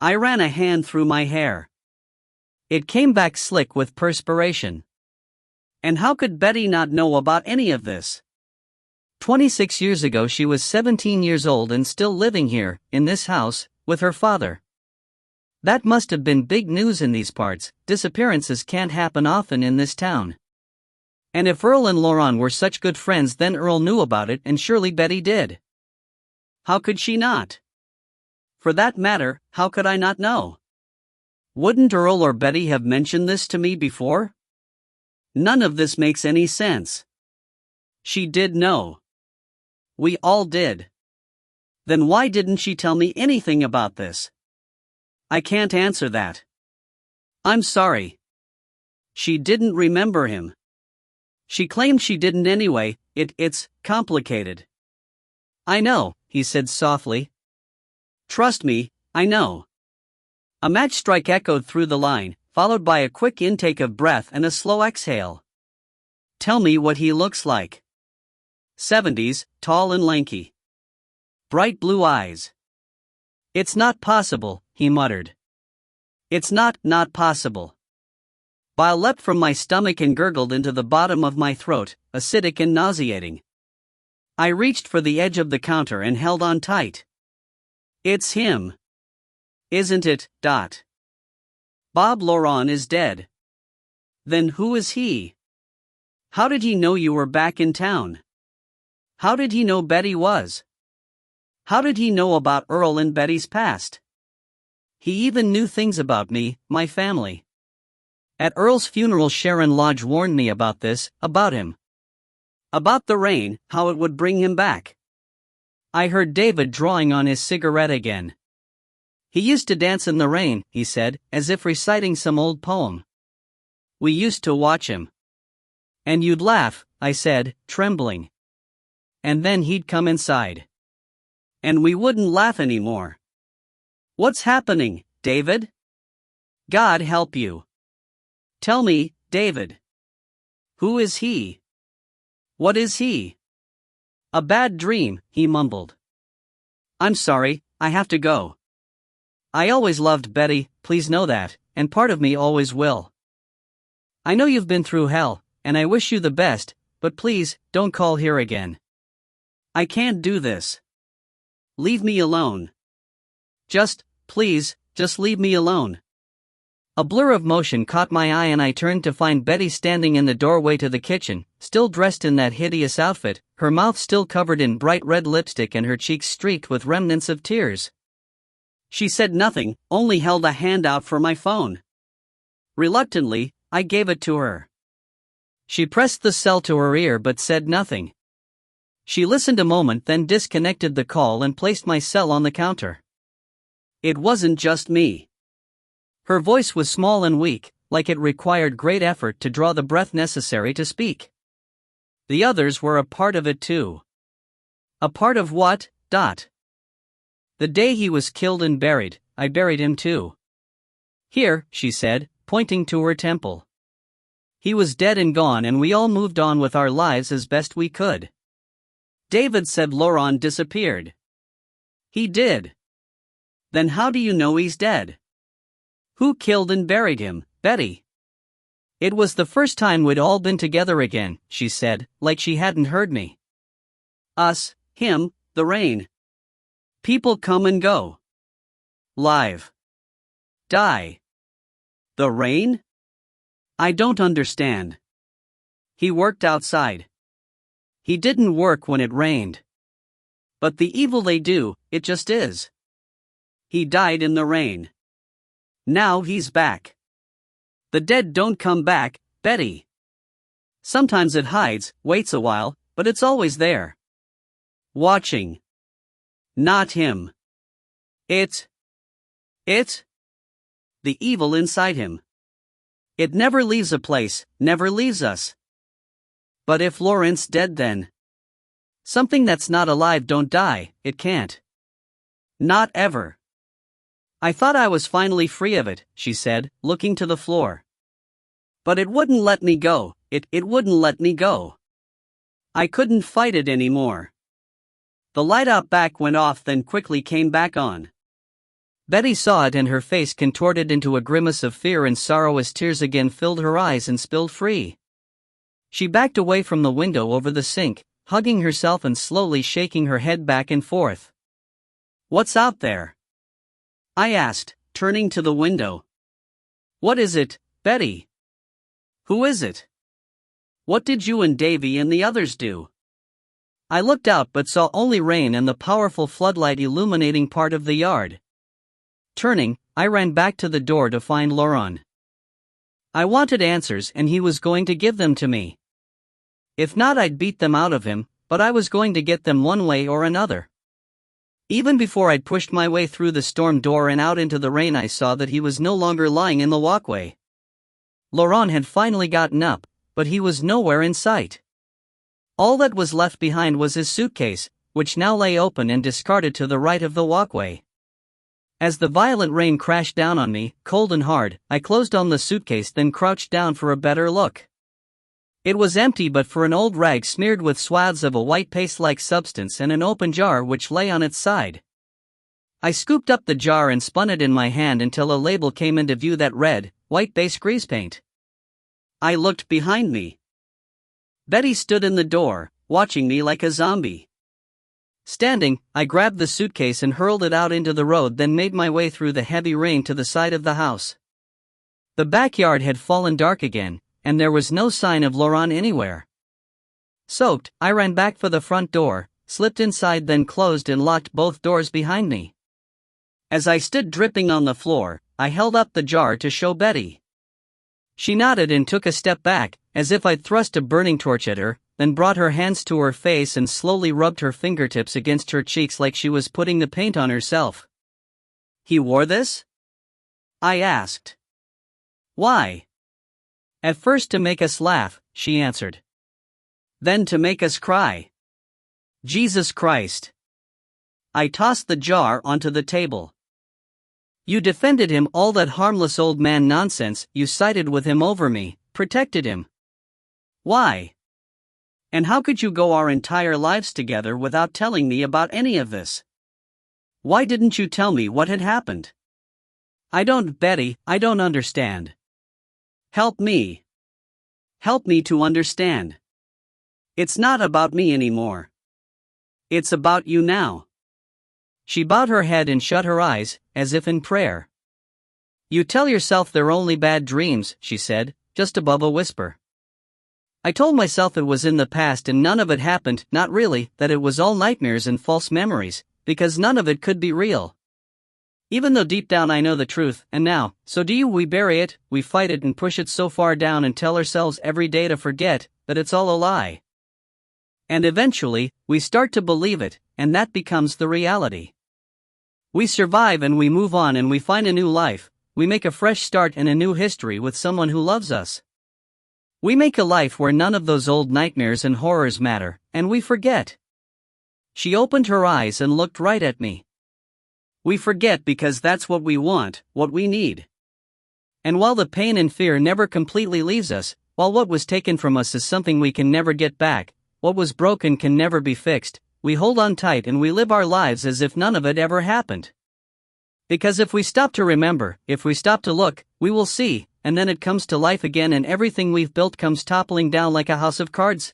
I ran a hand through my hair. It came back slick with perspiration. And how could Betty not know about any of this? 26 years ago she was 17 years old and still living here, in this house, with her father. That must have been big news in these parts. Disappearances can't happen often in this town. And if Earl and Laurent were such good friends, then Earl knew about it, and surely Betty did. How could she not? For that matter, how could I not know? Wouldn't Earl or Betty have mentioned this to me before? None of this makes any sense. She did know. We all did. Then why didn't she tell me anything about this? I can't answer that. I'm sorry. She didn't remember him. She claimed she didn't anyway. It's complicated. I know, he said softly. Trust me, I know. A match strike echoed through the line, followed by a quick intake of breath and a slow exhale. Tell me what he looks like. 70s, tall and lanky. Bright blue eyes. It's not possible, he muttered. It's not possible. Bile leapt from my stomach and gurgled into the bottom of my throat, acidic and nauseating. I reached for the edge of the counter and held on tight. It's him. Isn't it? Bob Laurent is dead. Then who is he? How did he know you were back in town? How did he know Betty was? How did he know about Earl and Betty's past? He even knew things about me, my family. At Earl's funeral Sharon Lodge warned me about this, about him. About the rain, how it would bring him back. I heard David drawing on his cigarette again. He used to dance in the rain, he said, as if reciting some old poem. We used to watch him. And you'd laugh, I said, trembling. And then he'd come inside. And we wouldn't laugh anymore. What's happening, David? God help you. Tell me, David. Who is he? What is he? A bad dream, he mumbled. I'm sorry, I have to go. I always loved Betty, please know that, and part of me always will. I know you've been through hell, and I wish you the best, but please, don't call here again. I can't do this. Leave me alone. Please, just leave me alone. A blur of motion caught my eye and I turned to find Betty standing in the doorway to the kitchen, still dressed in that hideous outfit, her mouth still covered in bright red lipstick and her cheeks streaked with remnants of tears. She said nothing, only held a hand out for my phone. Reluctantly, I gave it to her. She pressed the cell to her ear but said nothing. She listened a moment, then disconnected the call and placed my cell on the counter. It wasn't just me. Her voice was small and weak, like it required great effort to draw the breath necessary to speak. The others were a part of it too. A part of what? The day he was killed and buried, I buried him too. Here, she said, pointing to her temple. He was dead and gone and we all moved on with our lives as best we could. David said Laurent disappeared. He did. Then how do you know he's dead? Who killed and buried him, Betty? It was the first time we'd all been together again, she said, like she hadn't heard me. Us, him, the rain. People come and go. Live. Die. The rain? I don't understand. He worked outside. He didn't work when it rained. But the evil they do, it just is. He died in the rain. Now he's back. The dead don't come back, Betty. Sometimes it hides, waits a while, but it's always there. Watching. Not him. It. The evil inside him. It never leaves a place, never leaves us. But if Laurent's dead then? Something that's not alive don't die, it can't. Not ever. I thought I was finally free of it, she said, looking to the floor. But it wouldn't let me go, it wouldn't let me go. I couldn't fight it anymore. The light out back went off, then quickly came back on. Betty saw it and her face contorted into a grimace of fear and sorrow as tears again filled her eyes and spilled free. She backed away from the window over the sink, hugging herself and slowly shaking her head back and forth. "What's out there?" I asked, turning to the window. "What is it, Betty? Who is it? What did you and Davy and the others do?" I looked out but saw only rain and the powerful floodlight illuminating part of the yard. Turning, I ran back to the door to find Laurent. I wanted answers and he was going to give them to me. If not, I'd beat them out of him, but I was going to get them one way or another. Even before I'd pushed my way through the storm door and out into the rain, I saw that he was no longer lying in the walkway. Laurent had finally gotten up, but he was nowhere in sight. All that was left behind was his suitcase, which now lay open and discarded to the right of the walkway. As the violent rain crashed down on me, cold and hard, I closed on the suitcase, then crouched down for a better look. It was empty but for an old rag smeared with swaths of a white paste-like substance and an open jar which lay on its side. I scooped up the jar and spun it in my hand until a label came into view that read, "White base grease paint." I looked behind me. Betty stood in the door, watching me like a zombie. Standing, I grabbed the suitcase and hurled it out into the road, then made my way through the heavy rain to the side of the house. The backyard had fallen dark again, and there was no sign of Laurent anywhere. Soaked, I ran back for the front door, slipped inside, then closed and locked both doors behind me. As I stood dripping on the floor, I held up the jar to show Betty. She nodded and took a step back, as if I'd thrust a burning torch at her, then brought her hands to her face and slowly rubbed her fingertips against her cheeks like she was putting the paint on herself. "He wore this?" I asked. "Why?" "At first to make us laugh," she answered. "Then to make us cry. Jesus Christ." I tossed the jar onto the table. "You defended him, all that harmless old man nonsense, you sided with him over me, protected him. Why? And how could you go our entire lives together without telling me about any of this? Why didn't you tell me what had happened?" "I don't, Betty, I don't understand." "Help me. Help me to understand. It's not about me anymore. It's about you now." She bowed her head and shut her eyes, as if in prayer. "You tell yourself they're only bad dreams," she said, just above a whisper. I told myself it was in the past and none of it happened, not really, that it was all nightmares and false memories, because none of it could be real. Even though deep down I know the truth, and now, so do you. We bury it, we fight it and push it so far down and tell ourselves every day to forget, that it's all a lie. And eventually, we start to believe it, and that becomes the reality. We survive and we move on and we find a new life, we make a fresh start and a new history with someone who loves us. We make a life where none of those old nightmares and horrors matter, and we forget. She opened her eyes and looked right at me. We forget because that's what we want, what we need. And while the pain and fear never completely leaves us, while what was taken from us is something we can never get back, what was broken can never be fixed, we hold on tight and we live our lives as if none of it ever happened. Because if we stop to remember, if we stop to look, we will see, and then it comes to life again and everything we've built comes toppling down like a house of cards.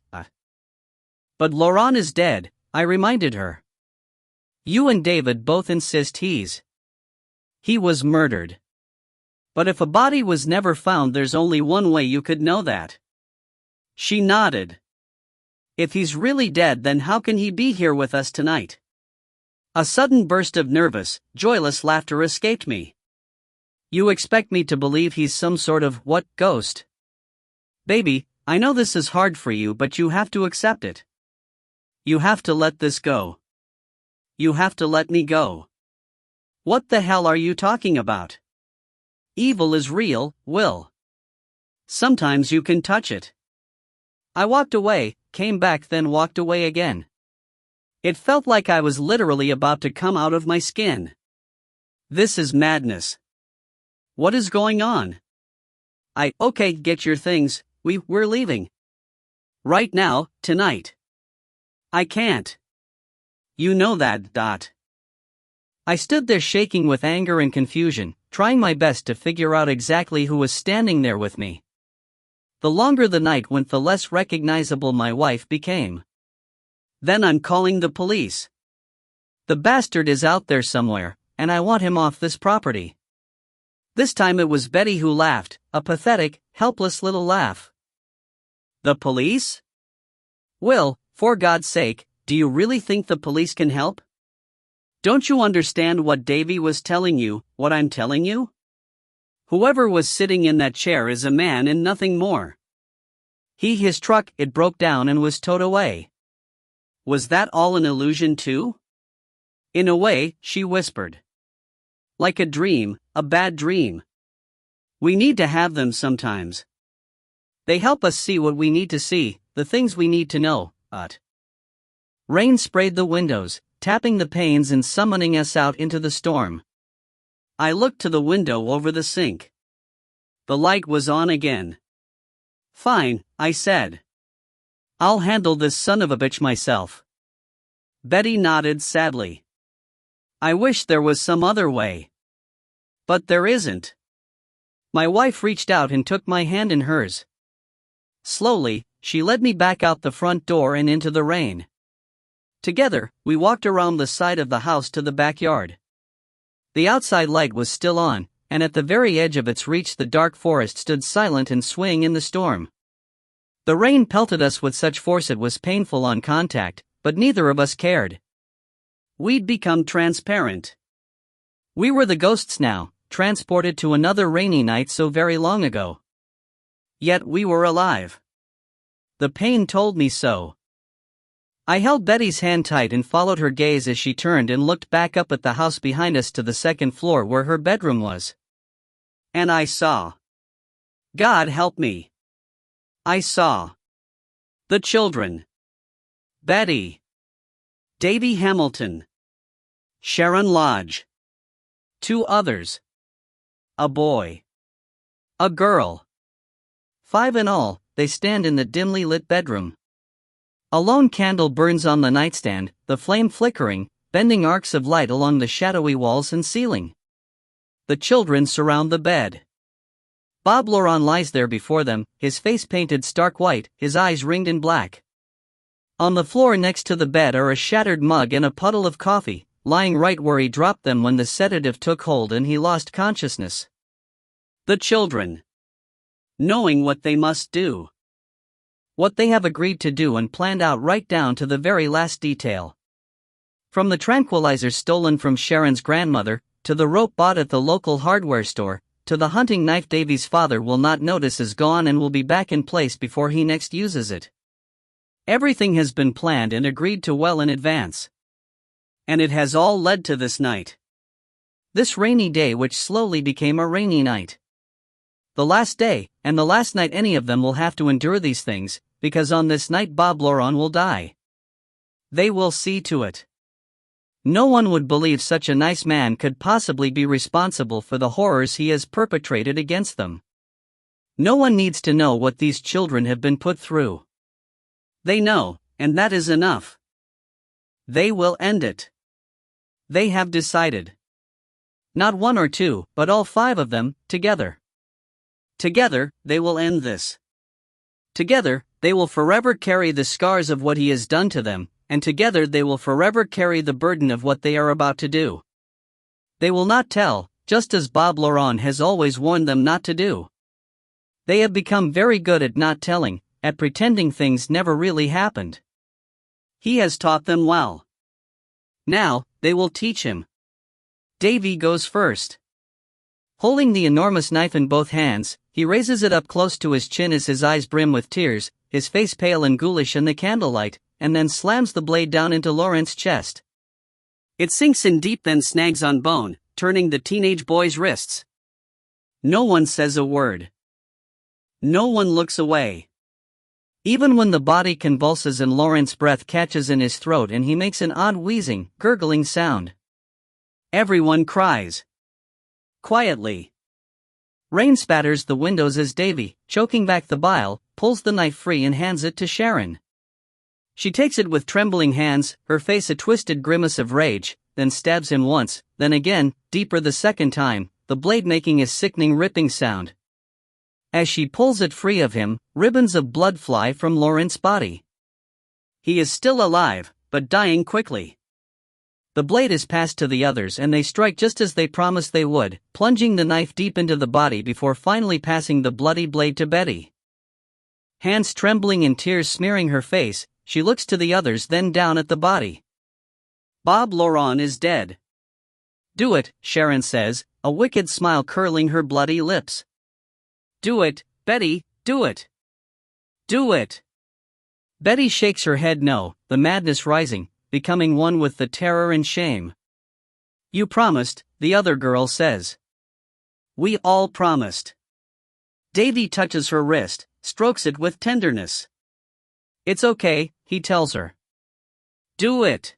But Laurent is dead, I reminded her. You and David both insist he was murdered. But if a body was never found, there's only one way you could know that. She nodded. If he's really dead, then how can he be here with us tonight? A sudden burst of nervous, joyless laughter escaped me. You expect me to believe he's some sort of, what, ghost? Baby, I know this is hard for you, but you have to accept it. You have to let this go. You have to let me go. What the hell are you talking about? Evil is real, Will. Sometimes you can touch it. I walked away, came back, then walked away again. It felt like I was literally about to come out of my skin. This is madness. What is going on? Okay, get your things, we're leaving. Right now, tonight. I can't. You know that, Dot. I stood there shaking with anger and confusion, trying my best to figure out exactly who was standing there with me. The longer the night went, the less recognizable my wife became. Then I'm calling the police. The bastard is out there somewhere, and I want him off this property. This time it was Betty who laughed, a pathetic, helpless little laugh. The police? Will, for God's sake, do you really think the police can help? Don't you understand what Davy was telling you, what I'm telling you? Whoever was sitting in that chair is a man and nothing more. His truck, it broke down and was towed away. Was that all an illusion too? In a way, she whispered. Like a dream, a bad dream. We need to have them sometimes. They help us see what we need to see, the things we need to know, Rain sprayed the windows, tapping the panes and summoning us out into the storm. I looked to the window over the sink. The light was on again. Fine, I said. I'll handle this son of a bitch myself. Betty nodded sadly. I wish there was some other way. But there isn't. My wife reached out and took my hand in hers. Slowly, she led me back out the front door and into the rain. Together, we walked around the side of the house to the backyard. The outside light was still on, and at the very edge of its reach the dark forest stood silent and swaying in the storm. The rain pelted us with such force it was painful on contact, but neither of us cared. We'd become transparent. We were the ghosts now, transported to another rainy night so very long ago. Yet we were alive. The pain told me so. I held Betty's hand tight and followed her gaze as she turned and looked back up at the house behind us to the second floor where her bedroom was. And I saw. God help me. I saw. The children. Betty. Davy Hamilton. Sharon Lodge. 2 others. A boy. A girl. 5 in all, they stand in the dimly lit bedroom. A lone candle burns on the nightstand, the flame flickering, bending arcs of light along the shadowy walls and ceiling. The children surround the bed. Bob Laurent lies there before them, his face painted stark white, his eyes ringed in black. On the floor next to the bed are a shattered mug and a puddle of coffee, lying right where he dropped them when the sedative took hold and he lost consciousness. The children. Knowing what they must do. What they have agreed to do and planned out right down to the very last detail. From the tranquilizers stolen from Sharon's grandmother, to the rope bought at the local hardware store, to the hunting knife Davy's father will not notice is gone and will be back in place before he next uses it. Everything has been planned and agreed to well in advance. And it has all led to this night. This rainy day which slowly became a rainy night. The last day, and the last night any of them will have to endure these things, because on this night Bob Laurent will die. They will see to it. No one would believe such a nice man could possibly be responsible for the horrors he has perpetrated against them. No one needs to know what these children have been put through. They know, and that is enough. They will end it. They have decided. Not 1 or 2, but all 5 of them, together. Together, they will end this. Together, they will forever carry the scars of what he has done to them, and together they will forever carry the burden of what they are about to do. They will not tell, just as Bob Laurent has always warned them not to do. They have become very good at not telling, at pretending things never really happened. He has taught them well. Now, they will teach him. Davy goes first. Holding the enormous knife in both hands, he raises it up close to his chin as his eyes brim with tears, his face pale and ghoulish in the candlelight, and then slams the blade down into Laurent's chest. It sinks in deep then snags on bone, turning the teenage boy's wrists. No one says a word. No one looks away. Even when the body convulses and Laurent's breath catches in his throat and he makes an odd wheezing, gurgling sound. Everyone cries. Quietly. Rain spatters the windows as Davy, choking back the bile, pulls the knife free and hands it to Sharon. She takes it with trembling hands, her face a twisted grimace of rage, then stabs him once, then again, deeper the second time, the blade making a sickening ripping sound. As she pulls it free of him, ribbons of blood fly from Laurent's body. He is still alive, but dying quickly. The blade is passed to the others and they strike just as they promised they would, plunging the knife deep into the body before finally passing the bloody blade to Betty. Hands trembling and tears smearing her face, she looks to the others then down at the body. Bob Laurent is dead. Do it, Sharon says, a wicked smile curling her bloody lips. Do it, Betty, do it. Do it. Betty shakes her head no, the madness rising, becoming one with the terror and shame. You promised, the other girl says. We all promised. Davy touches her wrist, strokes it with tenderness. It's okay, he tells her. Do it.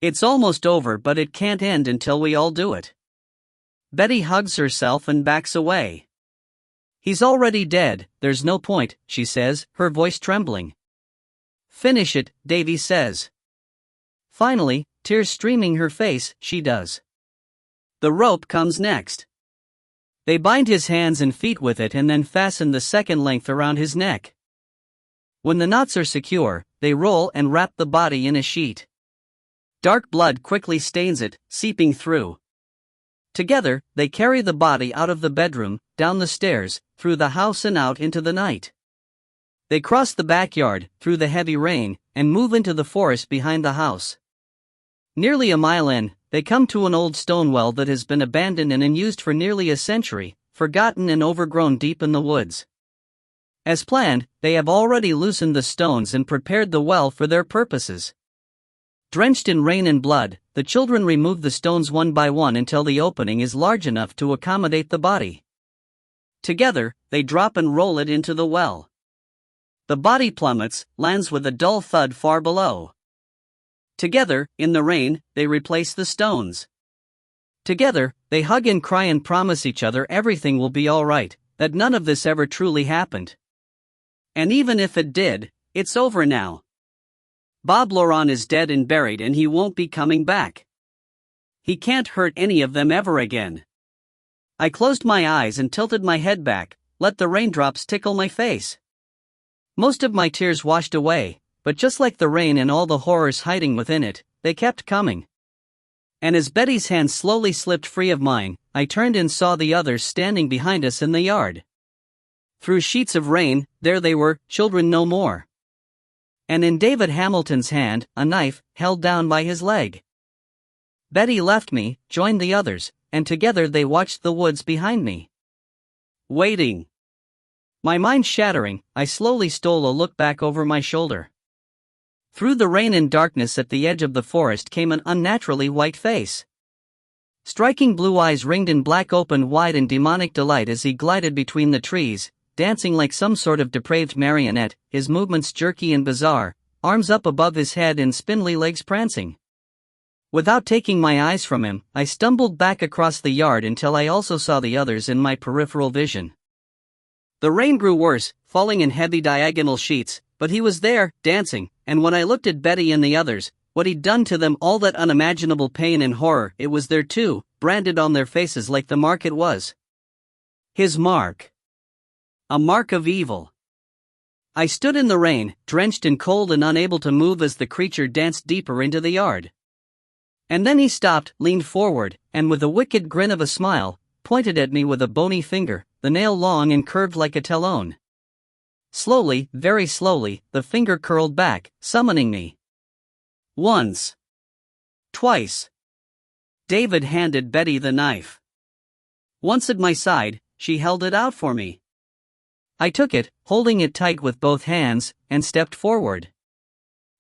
It's almost over but it can't end until we all do it. Betty hugs herself and backs away. He's already dead, there's no point, she says, her voice trembling. Finish it, Davy says. Finally, tears streaming her face, she does. The rope comes next. They bind his hands and feet with it and then fasten the second length around his neck. When the knots are secure, they roll and wrap the body in a sheet. Dark blood quickly stains it, seeping through. Together, they carry the body out of the bedroom, down the stairs, through the house and out into the night. They cross the backyard, through the heavy rain, and move into the forest behind the house. Nearly a mile in, they come to an old stone well that has been abandoned and unused for nearly a century, forgotten and overgrown deep in the woods. As planned, they have already loosened the stones and prepared the well for their purposes. Drenched in rain and blood, the children remove the stones one by one until the opening is large enough to accommodate the body. Together, they drop and roll it into the well. The body plummets, lands with a dull thud far below. Together, in the rain, they replace the stones. Together, they hug and cry and promise each other everything will be all right, that none of this ever truly happened. And even if it did, it's over now. Bob Laurent is dead and buried and he won't be coming back. He can't hurt any of them ever again. I closed my eyes and tilted my head back, let the raindrops tickle my face. Most of my tears washed away, but just like the rain and all the horrors hiding within it, they kept coming. And as Betty's hand slowly slipped free of mine, I turned and saw the others standing behind us in the yard. Through sheets of rain, there they were, children no more. And in David Hamilton's hand, a knife, held down by his leg. Betty left me, joined the others, and together they watched the woods behind me. Waiting. My mind shattering, I slowly stole a look back over my shoulder. Through the rain and darkness at the edge of the forest came an unnaturally white face. Striking blue eyes ringed in black opened wide in demonic delight as he glided between the trees, dancing like some sort of depraved marionette, his movements jerky and bizarre, arms up above his head and spindly legs prancing. Without taking my eyes from him, I stumbled back across the yard until I also saw the others in my peripheral vision. The rain grew worse, falling in heavy diagonal sheets, but he was there, dancing, and when I looked at Betty and the others, what he'd done to them, all that unimaginable pain and horror, it was there too, branded on their faces like the mark it was. His mark. A mark of evil. I stood in the rain, drenched and cold and unable to move as the creature danced deeper into the yard. And then he stopped, leaned forward, and with a wicked grin of a smile, pointed at me with a bony finger, the nail long and curved like a talon. Slowly, very slowly, the finger curled back, summoning me. Once. Twice. David handed Betty the knife. Once at my side, she held it out for me. I took it, holding it tight with both hands, and stepped forward.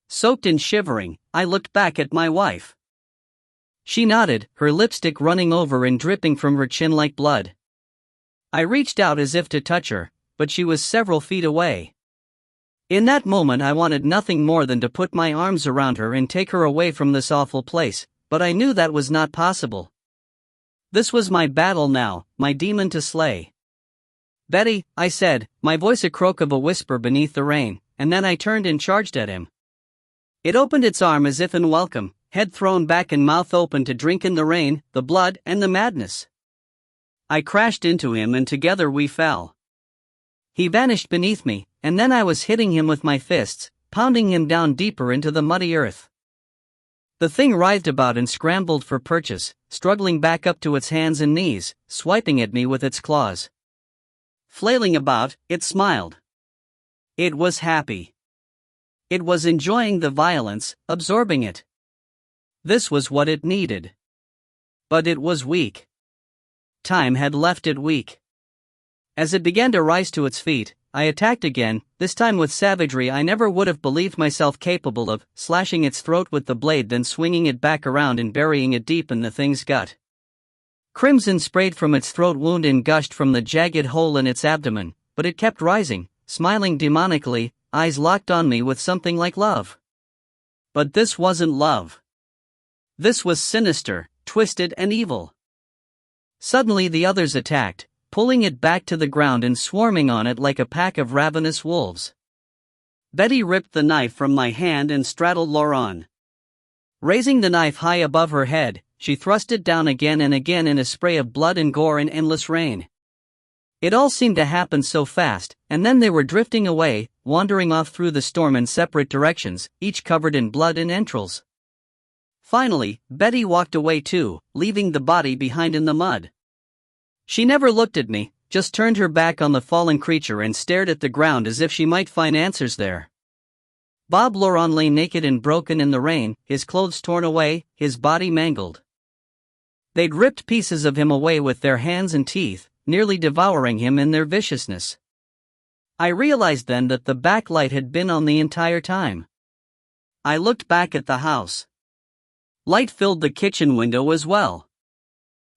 Soaked and shivering, I looked back at my wife. She nodded, her lipstick running over and dripping from her chin like blood. I reached out as if to touch her, but she was several feet away. In that moment I wanted nothing more than to put my arms around her and take her away from this awful place, but I knew that was not possible. This was my battle now, my demon to slay. "Betty," I said, my voice a croak of a whisper beneath the rain, and then I turned and charged at him. It opened its arm as if in welcome, head thrown back and mouth open to drink in the rain, the blood, and the madness. I crashed into him and together we fell. He vanished beneath me, and then I was hitting him with my fists, pounding him down deeper into the muddy earth. The thing writhed about and scrambled for purchase, struggling back up to its hands and knees, swiping at me with its claws. Flailing about, it smiled. It was happy. It was enjoying the violence, absorbing it. This was what it needed. But it was weak. Time had left it weak. As it began to rise to its feet, I attacked again, this time with savagery I never would have believed myself capable of, slashing its throat with the blade, then swinging it back around and burying it deep in the thing's gut. Crimson sprayed from its throat wound and gushed from the jagged hole in its abdomen, but it kept rising, smiling demonically, eyes locked on me with something like love. But this wasn't love. This was sinister, twisted and evil. Suddenly the others attacked, pulling it back to the ground and swarming on it like a pack of ravenous wolves. Betty ripped the knife from my hand and straddled Laurent. Raising the knife high above her head, she thrust it down again and again in a spray of blood and gore and endless rain. It all seemed to happen so fast, and then they were drifting away, wandering off through the storm in separate directions, each covered in blood and entrails. Finally, Betty walked away too, leaving the body behind in the mud. She never looked at me, just turned her back on the fallen creature and stared at the ground as if she might find answers there. Bob Laurent lay naked and broken in the rain, his clothes torn away, his body mangled. They'd ripped pieces of him away with their hands and teeth, nearly devouring him in their viciousness. I realized then that the backlight had been on the entire time. I looked back at the house. Light filled the kitchen window as well.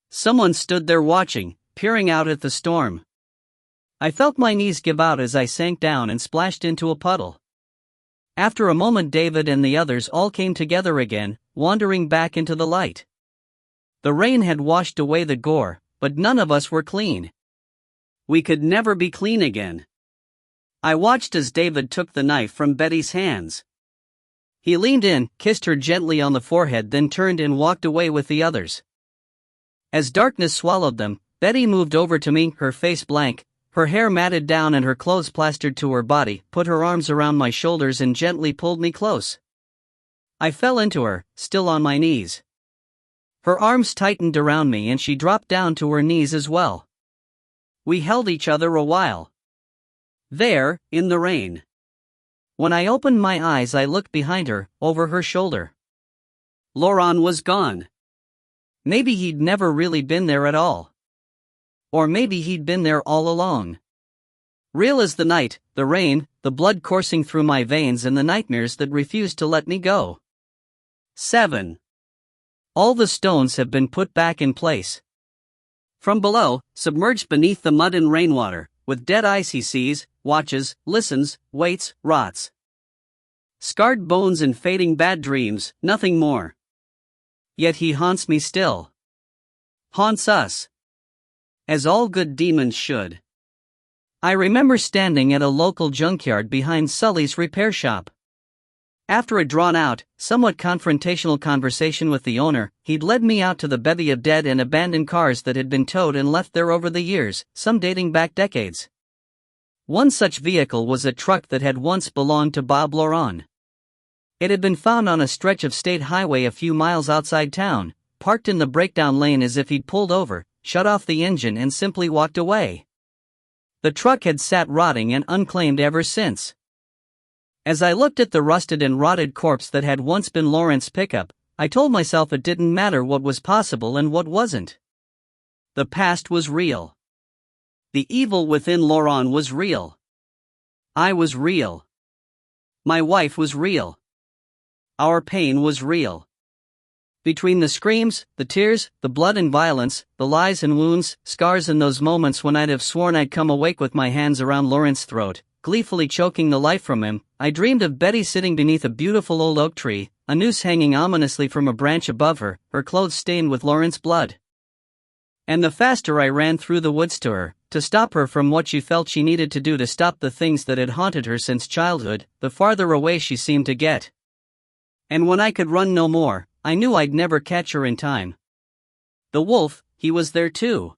Someone stood there watching, peering out at the storm. I felt my knees give out as I sank down and splashed into a puddle. After a moment David and the others all came together again, wandering back into the light. The rain had washed away the gore, but none of us were clean. We could never be clean again. I watched as David took the knife from Betty's hands. He leaned in, kissed her gently on the forehead, then turned and walked away with the others. As darkness swallowed them, Betty moved over to me, her face blank, her hair matted down and her clothes plastered to her body, put her arms around my shoulders and gently pulled me close. I fell into her, still on my knees. Her arms tightened around me and she dropped down to her knees as well. We held each other a while. There, in the rain. When I opened my eyes I looked behind her, over her shoulder. Laurent was gone. Maybe he'd never really been there at all. Or maybe he'd been there all along. Real as the night, the rain, the blood coursing through my veins and the nightmares that refused to let me go. 7. All the stones have been put back in place. From below, submerged beneath the mud and rainwater, with dead eyes he sees, watches, listens, waits, rots. Scarred bones and fading bad dreams, nothing more. Yet he haunts me still. Haunts us. As all good demons should. I remember standing at a local junkyard behind Sully's repair shop. After a drawn-out, somewhat confrontational conversation with the owner, he'd led me out to the bevy of dead and abandoned cars that had been towed and left there over the years, some dating back decades. One such vehicle was a truck that had once belonged to Bob Laurent. It had been found on a stretch of state highway a few miles outside town, parked in the breakdown lane as if he'd pulled over, shut off the engine and simply walked away. The truck had sat rotting and unclaimed ever since. As I looked at the rusted and rotted corpse that had once been Laurent's pickup, I told myself it didn't matter what was possible and what wasn't. The past was real. The evil within Laurent was real. I was real. My wife was real. Our pain was real. Between the screams, the tears, the blood and violence, the lies and wounds, scars and those moments when I'd have sworn I'd come awake with my hands around Laurent's throat, gleefully choking the life from him, I dreamed of Betty sitting beneath a beautiful old oak tree, a noose hanging ominously from a branch above her, her clothes stained with Lawrence's blood. And the faster I ran through the woods to her, to stop her from what she felt she needed to do to stop the things that had haunted her since childhood, the farther away she seemed to get. And when I could run no more, I knew I'd never catch her in time. The wolf, he was there too.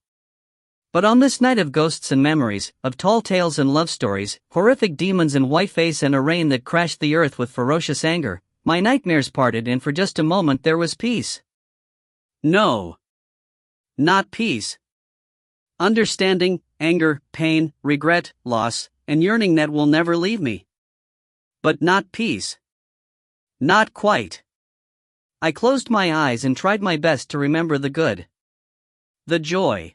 But on this night of ghosts and memories, of tall tales and love stories, horrific demons in white face and a rain that crashed the earth with ferocious anger, my nightmares parted and for just a moment there was peace. No. Not peace. Understanding, anger, pain, regret, loss, and yearning that will never leave me. But not peace. Not quite. I closed my eyes and tried my best to remember the good. The joy.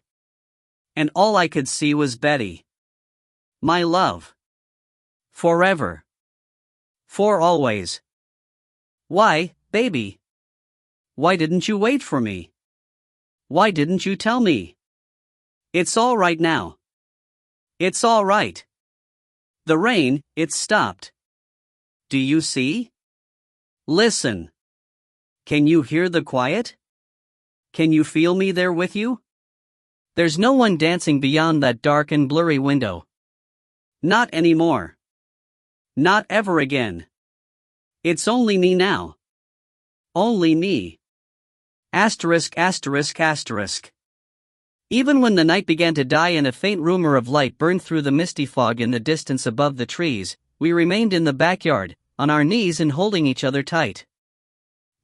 And all I could see was Betty. My love. Forever. For always. Why, baby? Why didn't you wait for me? Why didn't you tell me? It's all right now. It's all right. The rain, it's stopped. Do you see? Listen. Can you hear the quiet? Can you feel me there with you? There's no one dancing beyond that dark and blurry window. Not anymore. Not ever again. It's only me now. Only me. Asterisk asterisk asterisk. Even when the night began to die and a faint rumor of light burned through the misty fog in the distance above the trees, we remained in the backyard, on our knees and holding each other tight.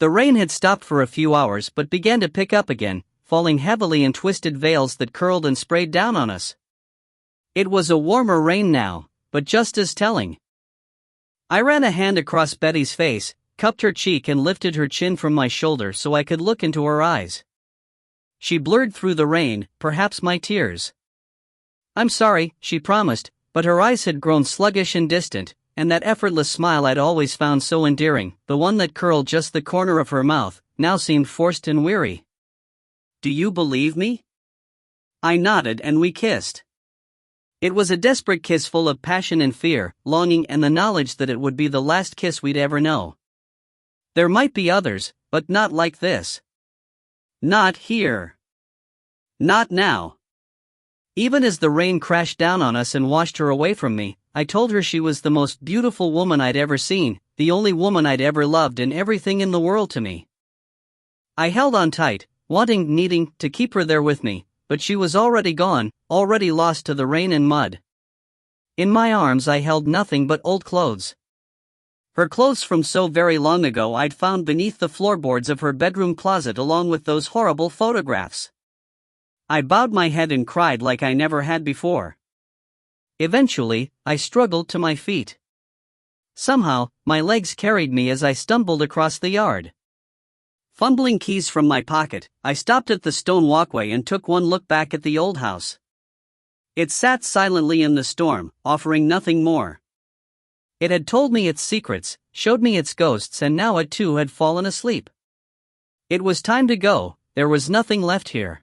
The rain had stopped for a few hours but began to pick up again, falling heavily in twisted veils that curled and sprayed down on us. It was a warmer rain now, but just as telling. I ran a hand across Betty's face, cupped her cheek and lifted her chin from my shoulder so I could look into her eyes. She blurred through the rain, perhaps my tears. I'm sorry, she promised, but her eyes had grown sluggish and distant, and that effortless smile I'd always found so endearing, the one that curled just the corner of her mouth, now seemed forced and weary. Do you believe me? I nodded and we kissed. It was a desperate kiss full of passion and fear, longing and the knowledge that it would be the last kiss we'd ever know. There might be others, but not like this. Not here. Not now. Even as the rain crashed down on us and washed her away from me, I told her she was the most beautiful woman I'd ever seen, the only woman I'd ever loved and everything in the world to me. I held on tight, needing to keep her there with me, but she was already gone, already lost to the rain and mud. In my arms I held nothing but old clothes. Her clothes from so very long ago I'd found beneath the floorboards of her bedroom closet along with those horrible photographs. I bowed my head and cried like I never had before. Eventually, I struggled to my feet. Somehow, my legs carried me as I stumbled across the yard. Fumbling keys from my pocket, I stopped at the stone walkway and took one look back at the old house. It sat silently in the storm, offering nothing more. It had told me its secrets, showed me its ghosts, and now it too had fallen asleep. It was time to go, there was nothing left here.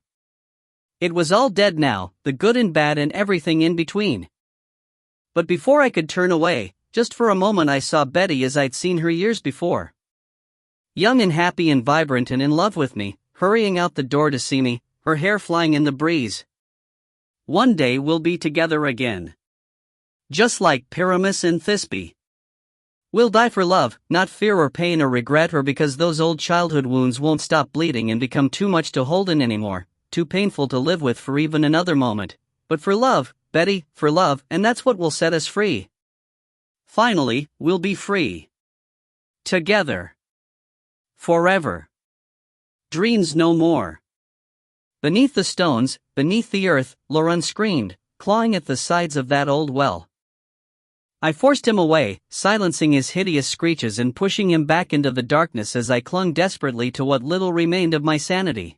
It was all dead now, the good and bad and everything in between. But before I could turn away, just for a moment I saw Betty as I'd seen her years before. Young and happy and vibrant and in love with me, hurrying out the door to see me, her hair flying in the breeze. One day we'll be together again. Just like Pyramus and Thisbe. We'll die for love, not fear or pain or regret or because those old childhood wounds won't stop bleeding and become too much to hold in anymore, too painful to live with for even another moment. But for love, Betty, for love, and that's what will set us free. Finally, we'll be free. Together. Forever. Dreams no more. Beneath the stones, beneath the earth, Laurent screamed, clawing at the sides of that old well. I forced him away, silencing his hideous screeches and pushing him back into the darkness as I clung desperately to what little remained of my sanity.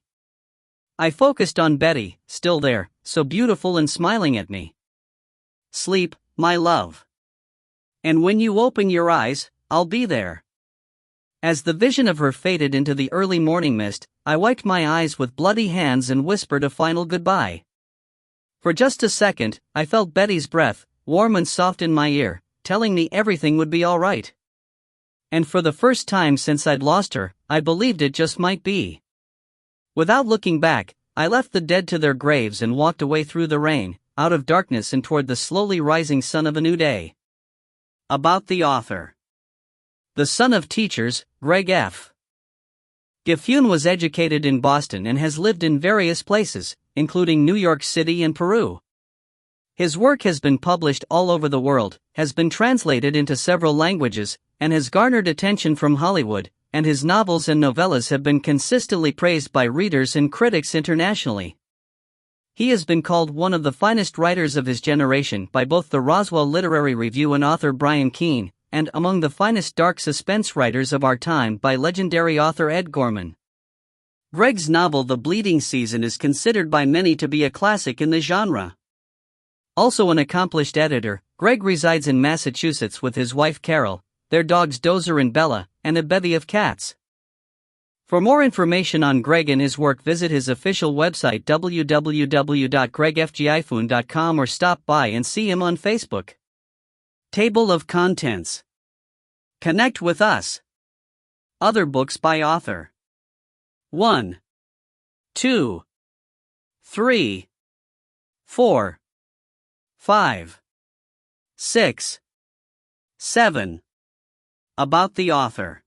I focused on Betty, still there, so beautiful and smiling at me. Sleep, my love. And when you open your eyes, I'll be there. As the vision of her faded into the early morning mist, I wiped my eyes with bloody hands and whispered a final goodbye. For just a second, I felt Betty's breath, warm and soft in my ear, telling me everything would be alright. And for the first time since I'd lost her, I believed it just might be. Without looking back, I left the dead to their graves and walked away through the rain, out of darkness and toward the slowly rising sun of a new day. About the author. The son of teachers, Greg F. Giffun was educated in Boston and has lived in various places, including New York City and Peru. His work has been published all over the world, has been translated into several languages, and has garnered attention from Hollywood, and his novels and novellas have been consistently praised by readers and critics internationally. He has been called one of the finest writers of his generation by both the Roswell Literary Review and author Brian Keene, and among the finest dark suspense writers of our time by legendary author Ed Gorman. Greg's novel The Bleeding Season is considered by many to be a classic in the genre. Also an accomplished editor, Greg resides in Massachusetts with his wife Carol, their dogs Dozer and Bella, and a bevy of cats. For more information on Greg and his work, visit his official website www.gregfgifun.com or stop by and see him on Facebook. Table of Contents. Connect with us. Other books by author. 1, 2, 3, 4, 5, 6, 7. About the author.